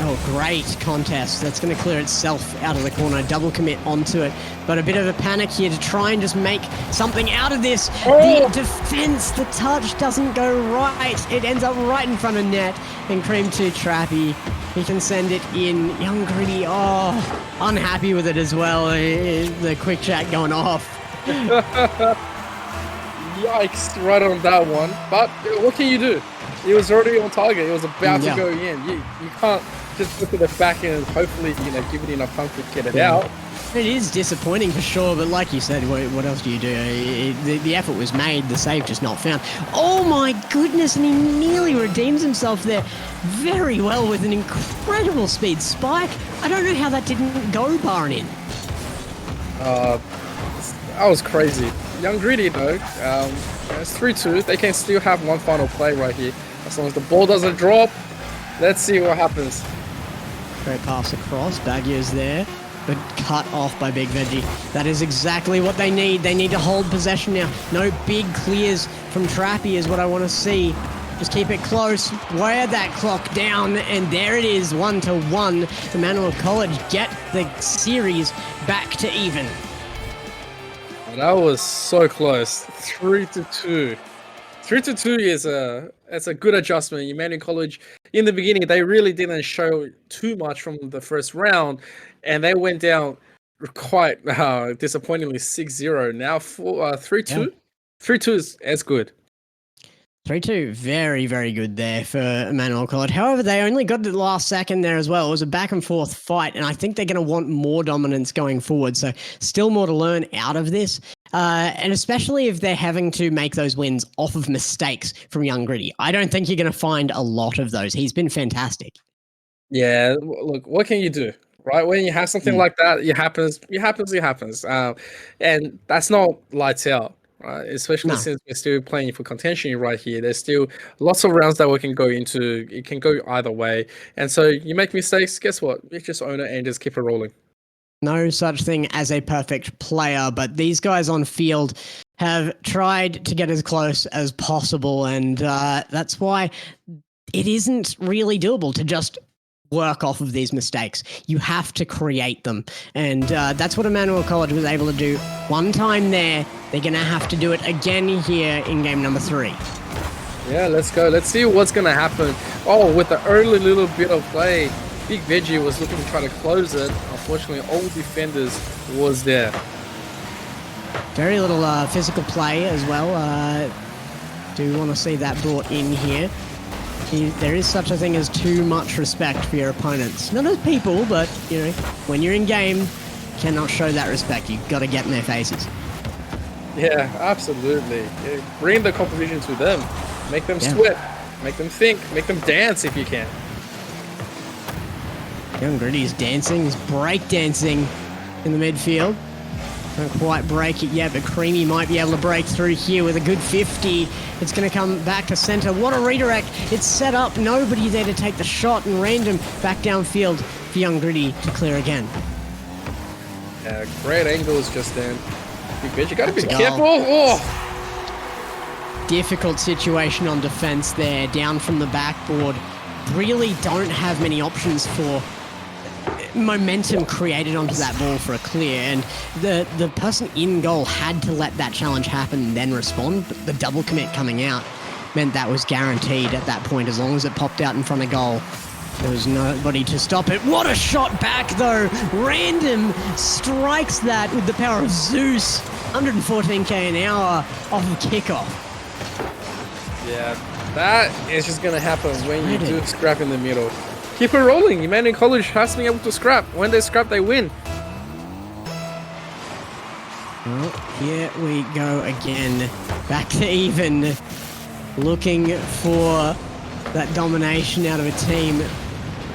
Oh, great contest. That's going to clear itself out of the corner. Double commit onto it. But a bit of a panic here to try and just make something out of this. The defense, the touch doesn't go right. It ends up right in front of net. And Cream to Trappy. He can send it in. Young Gritty, unhappy with it as well. The quick chat going off. Yikes, right on that one. But what can you do? It was already on target. It was about to go in. You can't just look at the back end and hopefully, give it enough time to get it out. It is disappointing for sure, but like you said, what else do you do? The effort was made, the save just not found. Oh my goodness, and he nearly redeems himself there very well with an incredible speed spike. I don't know how that didn't go barring in. That was crazy. Young Greedy though, it's 3-2. They can still have one final play right here. As long as the ball doesn't drop, let's see what happens. Great pass across, Baggier's there, but cut off by Big Veggie. That is exactly what they need. They need to hold possession now. No big clears from Trappy is what I want to see. Just keep it close, wear that clock down, and there it is, 1-1. Emmanuel College get the series back to even. That was so close. 3-2. 3-2 is a good adjustment. Emmanuel College in the beginning they really didn't show too much from the first round, and they went down quite disappointingly 6-0. Now 3-2. 3-2 is good. 3-2, very, very good there for Emmanuel College. However, they only got the last second there as well. It was a back and forth fight, and I think they're going to want more dominance going forward. So still more to learn out of this, and especially if they're having to make those wins off of mistakes from Young Gritty. I don't think you're going to find a lot of those. He's been fantastic. Yeah, look, what can you do? Right, when you have something like that, it happens. And that's not lights out. Right, especially since we're still playing for contention right here. There's still lots of rounds that we can go into. It can go either way. And so you make mistakes, guess what? You just own it and just keep it rolling. No such thing as a perfect player, but these guys on field have tried to get as close as possible, and that's why it isn't really doable to just work off of these mistakes. You have to create them, and that's what Emmanuel College was able to do one time there. They're going to have to do it again here in game number 3. Yeah, let's go. Let's see what's going to happen. Oh, with the early little bit of play, Big Veggie was looking to try to close it. Unfortunately, all defenders was there. Very little physical play as well. Do want to see that brought in here. There is such a thing as too much respect for your opponents. Not as people, but, when you're in game, cannot show that respect. You've got to get in their faces. Yeah, absolutely. Bring the competition to them. Make them sweat. Make them think. Make them dance if you can. Young Gritty's dancing. He's break dancing in the midfield. Don't quite break it yet, but Creamy might be able to break through here with a good 50. It's going to come back to center. What a redirect. It's set up. Nobody there to take the shot, and random back downfield for Young Gritty to clear again. Yeah, great angles just then. Big bitch, you got to be careful. Oh. Difficult situation on defense there, down from the backboard. Really don't have many options for momentum created onto that ball for a clear, and the person in goal had to let that challenge happen and then respond, but the double commit coming out meant that was guaranteed at that point. As long as it popped out in front of goal, there was nobody to stop it. What a shot back though! Random strikes that with the power of Zeus. 114k an hour off of kickoff. Yeah, that is just going to happen when you do scrap in the middle. Keep it rolling. Emmanuel College has to be able to scrap. When they scrap, they win. Well, here we go again. Back to even. Looking for that domination out of a team.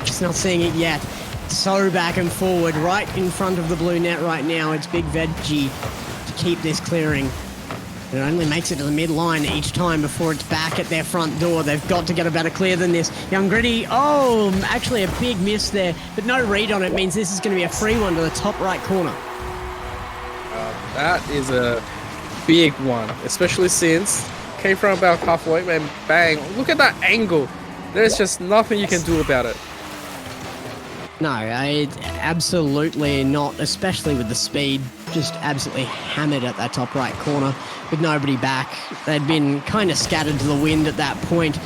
Just not seeing it yet. So back and forward, right in front of the blue net right now. It's Big Veggie to keep this clearing. It only makes it to the midline each time before it's back at their front door. They've got to get a better clear than this. Young Gritty, actually a big miss there, but no read on it means this is going to be a free one to the top right corner. That is a big one, especially since came from about halfway and bang. Look at that angle. There's just nothing you can do about it. No, absolutely not, especially with the speed. Just absolutely hammered at that top right corner with nobody back. They'd been kind of scattered to the wind at that point.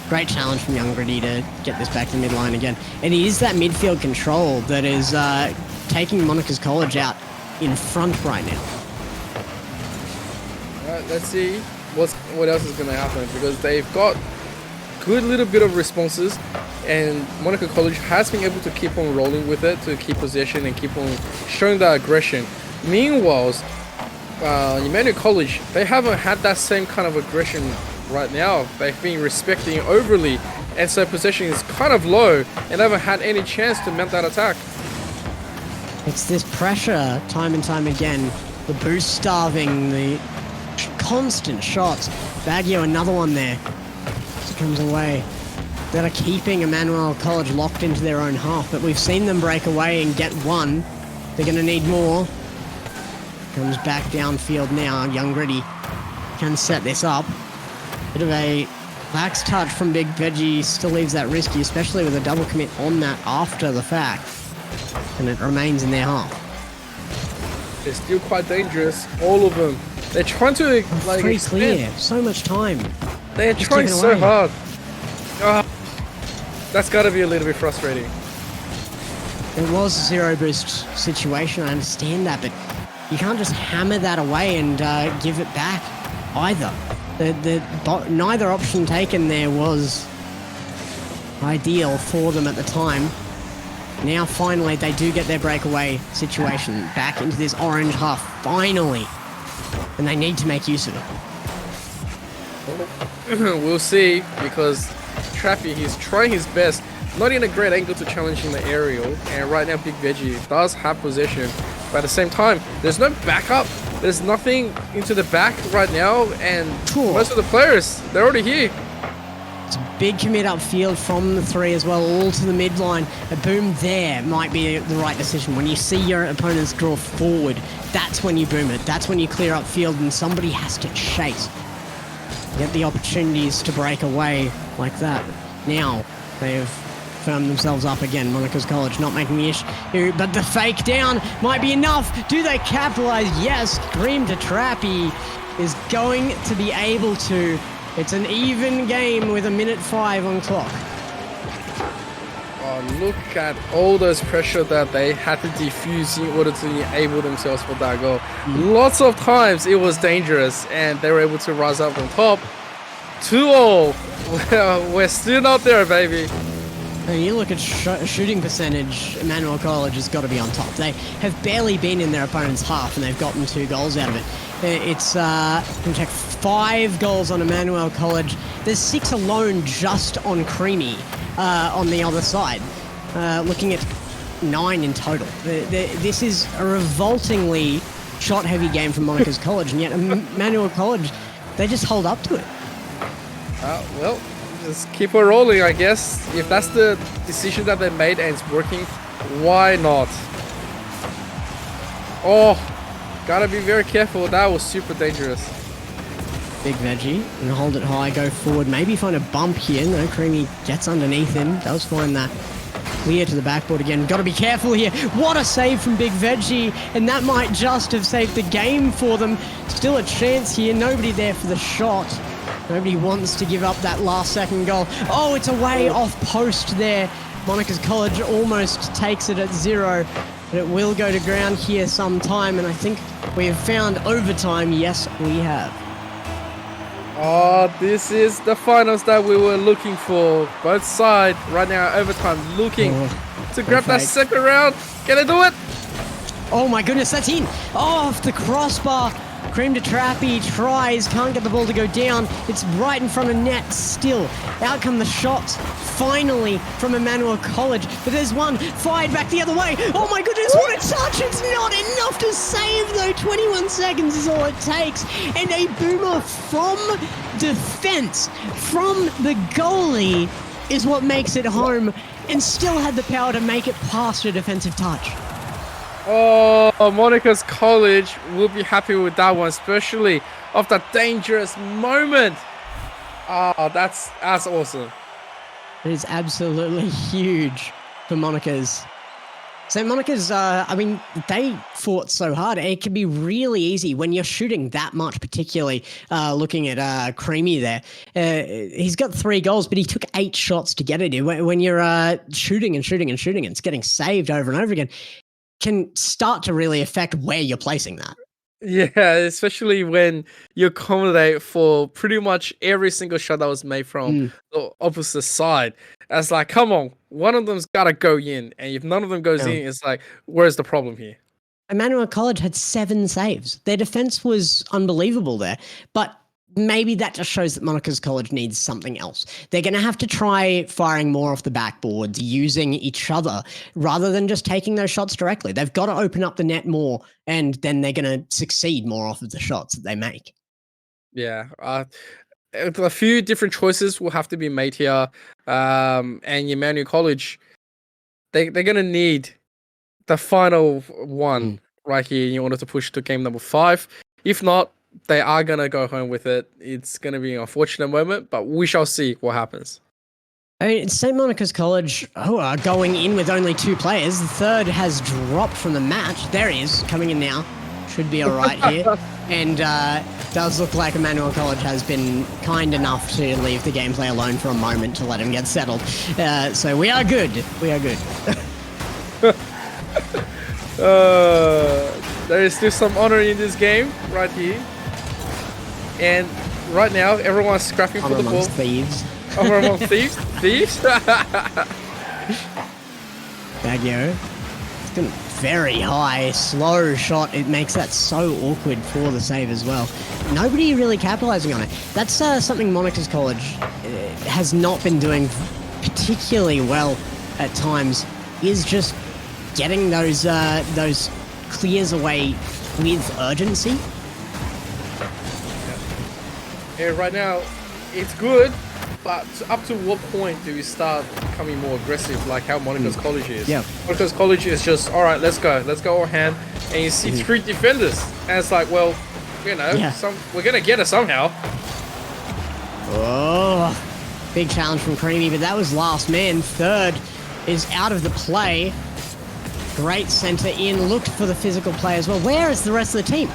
Great challenge from Young Gritty to get this back to the midline again. And it is that midfield control that is taking Monica's College out in front right now. All right, let's see what else is going to happen, because they've got good little bit of responses, and Monaco College has been able to keep on rolling with it, to keep possession and keep on showing that aggression. Meanwhile, Emmanuel College, they haven't had that same kind of aggression right now. They've been respecting overly, and so possession is kind of low, and they haven't had any chance to mount that attack. It's this pressure time and time again, the boost starving, the constant shots. Baggio, another one there. As it comes away. That are keeping Emmanuel College locked into their own half, but we've seen them break away and get one. They're going to need more. Comes back downfield now. Young Gritty can set this up. Bit of a lax touch from Big Veggie, still leaves that risky, especially with a double commit on that after the fact. And it remains in their half. They're still quite dangerous, all of them. They're trying to like free clear, so much time. They're trying so hard. Oh, that's got to be a little bit frustrating. It was a zero boost situation, I understand that, but you can't just hammer that away and give it back either. Neither option taken there was ideal for them at the time. Now finally they do get their breakaway situation back into this orange half, finally. And they need to make use of it. We'll see, because Traffy, he's trying his best. Not in a great angle to challenge in the aerial, and right now Big Veggie does have possession, but at the same time there's no backup, there's nothing into the back right now, and most of the players, they're already here. It's a big commit upfield from the three as well, all to the midline. A boom there might be the right decision. When you see your opponents draw forward, that's when you boom it, that's when you clear upfield, and somebody has to chase. Get the opportunities to break away like that. Now they've firmed themselves up again. Monica's College not making the issue, but the fake down might be enough. Do they capitalize? Yes. Dream to Trappy is going to be able to. It's an even game with 1:05 on clock. Oh, look at all those pressure that they had to defuse in order to enable themselves for that goal. Lots of times it was dangerous, and they were able to rise up on top. 2-all. We're still not there, baby. And you look at shooting percentage, Emmanuel College has got to be on top. They have barely been in their opponent's half, and they've gotten 2 goals out of it. It's, can check 5 goals on Emmanuel College. There's 6 alone just on Creamy on the other side. Looking at 9 in total. This is a revoltingly shot-heavy game from Monica's College, and yet Emmanuel College, they just hold up to it. Well, just keep it rolling, I guess. If that's the decision that they made and it's working, why not? Oh, gotta be very careful. That was super dangerous. Big Veggie, and hold it high, go forward. Maybe find a bump here. No, Creamy gets underneath him. Does find that clear to the backboard again. Got to be careful here. What a save from Big Veggie, and that might just have saved the game for them. Still a chance here. Nobody there for the shot. Nobody wants to give up that last second goal. Oh, it's away off post there. Monica's College almost takes it at 0, but it will go to ground here sometime, and I think we have found overtime. Yes, we have. Oh, this is the finals that we were looking for. Both sides right now overtime looking to grab that second round. Can they do it? Oh my goodness, that's in. Off the crossbar. Cream to Trappy tries, can't get the ball to go down. It's right in front of net still. Out come the shots, finally, from Emmanuel College. But there's one, fired back the other way. Oh my goodness, what a touch! It's not enough to save though. 21 seconds is all it takes. And a boomer from defense, from the goalie, is what makes it home, and still had the power to make it past a defensive touch. Oh, Monica's College will be happy with that one, especially of that dangerous moment. Oh, that's awesome. It is absolutely huge for Monica's. St. Monica's, I mean, they fought so hard. It can be really easy when you're shooting that much, particularly looking at Creamy there. He's got 3 goals, but he took 8 shots to get it. When you're shooting and shooting and shooting and it's getting saved over and over again, can start to really affect where you're placing that. Yeah, especially when you accommodate for pretty much every single shot that was made from the opposite side. It's like, come on, one of them's got to go in. And if none of them goes in, it's like, where's the problem here? Emmanuel College had 7 saves. Their defense was unbelievable there. But maybe that just shows that Monica's College needs something else. They're going to have to try firing more off the backboards, using each other, rather than just taking those shots directly. They've got to open up the net more, and then they're going to succeed more off of the shots that they make. Yeah. A few different choices will have to be made here. And Emmanuel College, they're going to need the final one right here in order to push to game number 5. If not, they are going to go home with it. It's going to be an unfortunate moment, but we shall see what happens. I mean, St. Monica's College are going in with only 2 players. The third has dropped from the match. There he is, coming in now. Should be all right here. And does look like Emmanuel College has been kind enough to leave the gameplay alone for a moment to let him get settled. So we are good. We are good. There is still some honor in this game right here. And right now, everyone's scrapping for the ball. Thieves. Honor among thieves? Thieves? Baggio. It's going very high, slow shot. It makes that so awkward for the save as well. Nobody really capitalizing on it. That's something Monica's College has not been doing particularly well at times, is just getting those clears away with urgency. Yeah, right now, it's good, but up to what point do we start becoming more aggressive, like how Monica's College is? Yeah. Monica's College is just, all right, let's go all hand, and you see 3 defenders, and it's like, well, you know, we're gonna get it somehow. Oh, big challenge from Creamy, but that was last man. Third is out of the play. Great center in, looked for the physical play as well. Where is the rest of the team?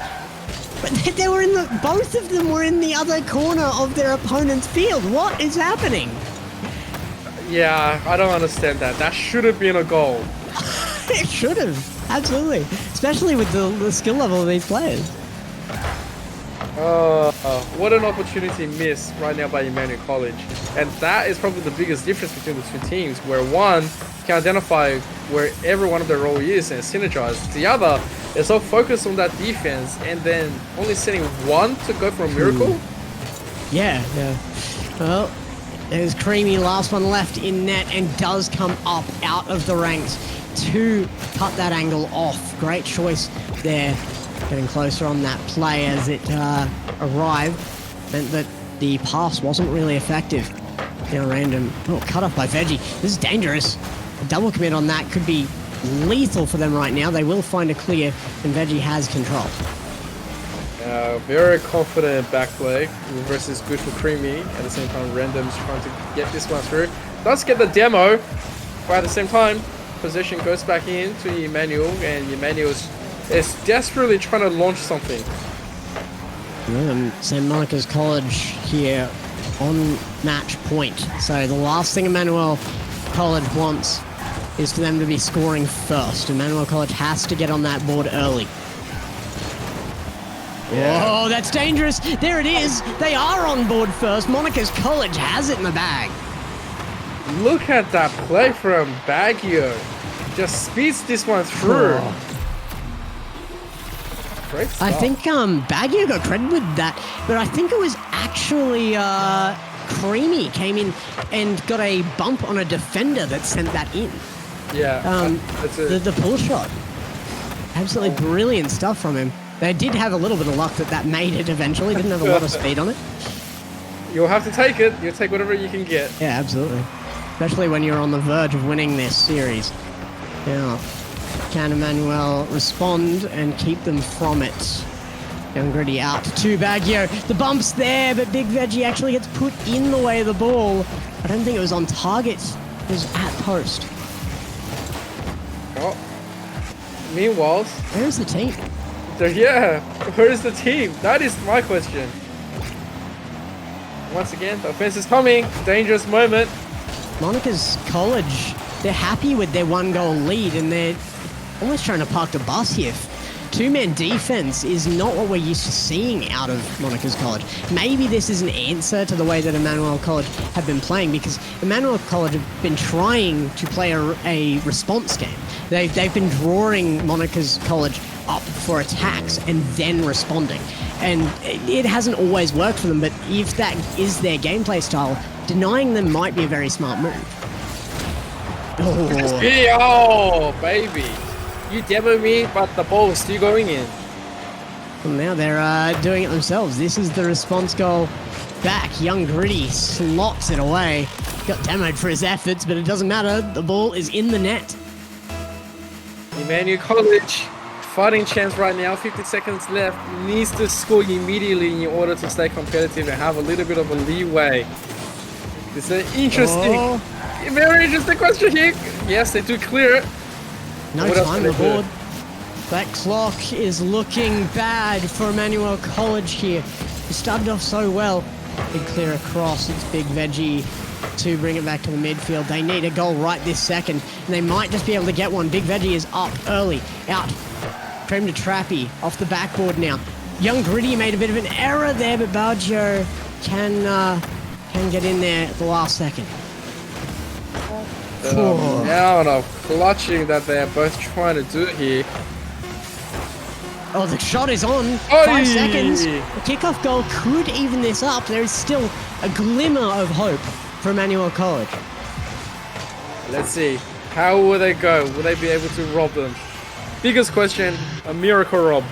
But they were both of them were in the other corner of their opponent's field. What is happening? Yeah, I don't understand that. That should have been a goal. It should have, absolutely. Especially with the skill level of these players. What an opportunity missed right now by Emmanuel College. And that is probably the biggest difference between the 2 teams, where one can identify where every one of their role is and synergize. The other is so focused on that defense and then only sending one to go for a miracle. Yeah. Well, there's Creamy, last one left in net, and does come up out of the ranks to cut that angle off. Great choice there. Getting closer on that play as it arrived. Meant that the pass wasn't really effective. Now random. Oh, cut off by Veggie. This is dangerous. A double commit on that could be lethal for them right now. They will find a clear, and Veggie has control. Very confident back play. Reverse is good for Creamy. At the same time, Random's trying to get this one through. Does get the demo, but at the same time, possession goes back in to Emmanuel, and Emmanuel is desperately trying to launch something. St. Monica's College here on match point. So the last thing Emmanuel College wants is for them to be scoring first. Emmanuel College has to get on that board early. Yeah. Oh, that's dangerous. There it is. They are on board first. Monica's College has it in the bag. Look at that play from Baggio. Just speeds this one through. Oh. Great stuff. I think Baggio got credit with that, but I think it was actually Creamy came in and got a bump on a defender that sent that in. Yeah, the pull shot. Absolutely brilliant stuff from him. They did have a little bit of luck that made it eventually. Didn't have a lot of speed on it. You'll have to take it. You'll take whatever you can get. Yeah, absolutely. Especially when you're on the verge of winning this series. Now, can Emmanuel respond and keep them from it? Young Gritty out to Baggio. The bump's there, but Big Veggie actually gets put in the way of the ball. I don't think it was on target. It was at post. Oh, Meanwhile, Where's the team? yeah, where is the team? That is my question. Once again, the offense is coming. Dangerous moment. Monica's College, they're happy with their 1-goal lead, and they're almost trying to park the bus here. Two-man defense is not what we're used to seeing out of Monica's College. Maybe this is an answer to the way that Emmanuel College have been playing, because Emmanuel College have been trying to play a response game. They've been drawing Monica's College up for attacks and then responding. And it hasn't always worked for them, but if that is their gameplay style, denying them might be a very smart move. Oh, baby. You demo me, but the ball is still going in. Well, now they're doing it themselves. This is the response goal back. Young Gritty slots it away. Got demoed for his efforts, but it doesn't matter. The ball is in the net. Emmanuel College, fighting chance right now. 50 seconds left. Needs to score immediately in order to stay competitive and have a little bit of a leeway. It's an interesting, very interesting question here. Yes, they do clear it. No time on the board. That clock is looking bad for Emmanuel College here. He started off so well. Big clear across. It's Big Veggie to bring it back to the midfield. They need a goal right this second, and they might just be able to get one. Big Veggie is up early. Out. Cream to Trappy. Off the backboard now. Young Gritty made a bit of an error there, but Baggio can get in there at the last second. The amount of clutching that they're both trying to do here. Oh, the shot is on. 5 seconds. The kickoff goal could even this up. There is still a glimmer of hope for Emmanuel College. Let's see. How will they go? Will they be able to rob them? Biggest question, a miracle rob.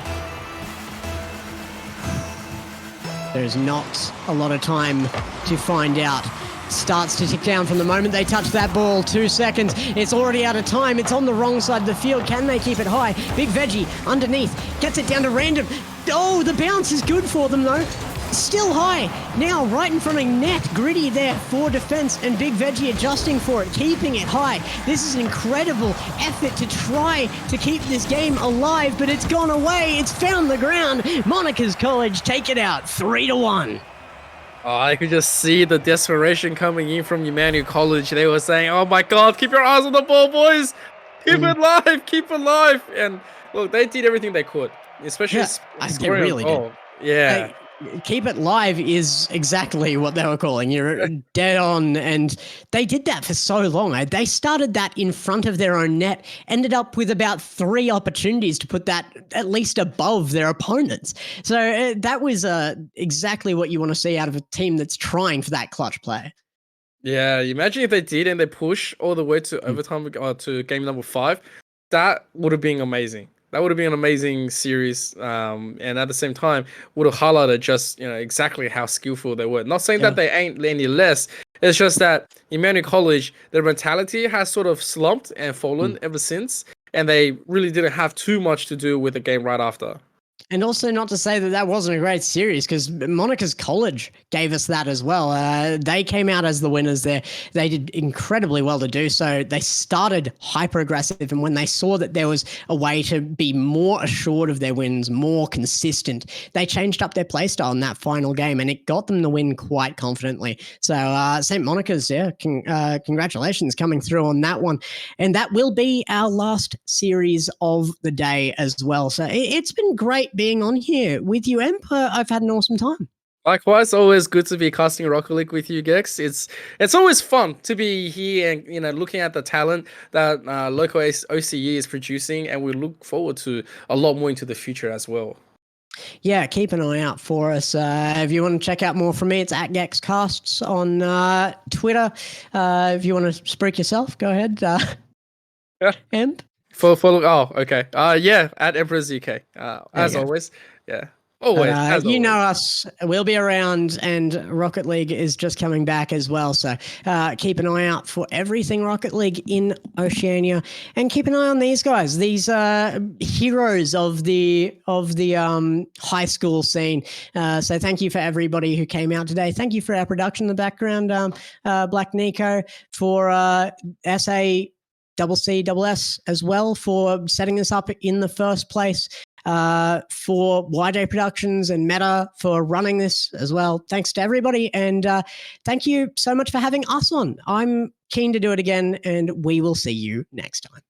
There's not a lot of time to find out. Starts to tick down from the moment they touch that ball. 2 seconds. It's already out of time. It's on the wrong side of the field. Can they keep it high? Big Veggie underneath. Gets it down to random. Oh, the bounce is good for them though. Still high. Now right in front of net. Gritty there for defense, and Big Veggie adjusting for it, keeping it high. This is an incredible effort to try to keep this game alive, but it's gone away. It's found the ground. Monica's College take it out 3-1. Oh, I could just see the desperation coming in from Emmanuel College. They were saying, oh my God, keep your eyes on the ball, boys. Keep it live, keep it live. And look, they did everything they could, especially scoring a goal. Yeah. Keep it live is exactly what they were calling. You're dead on. And they did that for so long. They started that in front of their own net, ended up with about 3 opportunities to put that at least above their opponents. So that was exactly what you want to see out of a team that's trying for that clutch play. Yeah, imagine if they did and they push all the way to overtime or to game number 5. That would have been amazing. That would have been an amazing series, and at the same time, would have highlighted just exactly how skillful they were. Not saying that they ain't any less. It's just that Emmanuel College, their mentality has sort of slumped and fallen ever since, and they really didn't have too much to do with the game right after. And also not to say that that wasn't a great series, because Monica's College gave us that as well. They came out as the winners there. They did incredibly well to do so. They started hyper-aggressive, and when they saw that there was a way to be more assured of their wins, more consistent, they changed up their play style in that final game, and it got them the win quite confidently. So St. Monica's, congratulations coming through on that one. And that will be our last series of the day as well. So it's been great being on here with you, Emp. I've had an awesome time. Likewise, always good to be casting Rocket League with you, Gex. It's always fun to be here and looking at the talent that local OCE is producing, and we look forward to a lot more into the future as well. Yeah, keep an eye out for us. If you want to check out more from me, it's at GexCasts on Twitter. If you want to speak yourself, go ahead. Emp. Follow. Oh, okay. Yeah, at Emperor's UK. As always. Yeah. Always. You know us. We'll be around, and Rocket League is just coming back as well. So keep an eye out for everything Rocket League in Oceania, and keep an eye on these guys, these heroes of the high school scene. So thank you for everybody who came out today. Thank you for our production in the background, Black Nico, for SA Double C, Double S as well for setting this up in the first place. For YJ Productions and Meta for running this as well. Thanks to everybody. And thank you so much for having us on. I'm keen to do it again, and we will see you next time.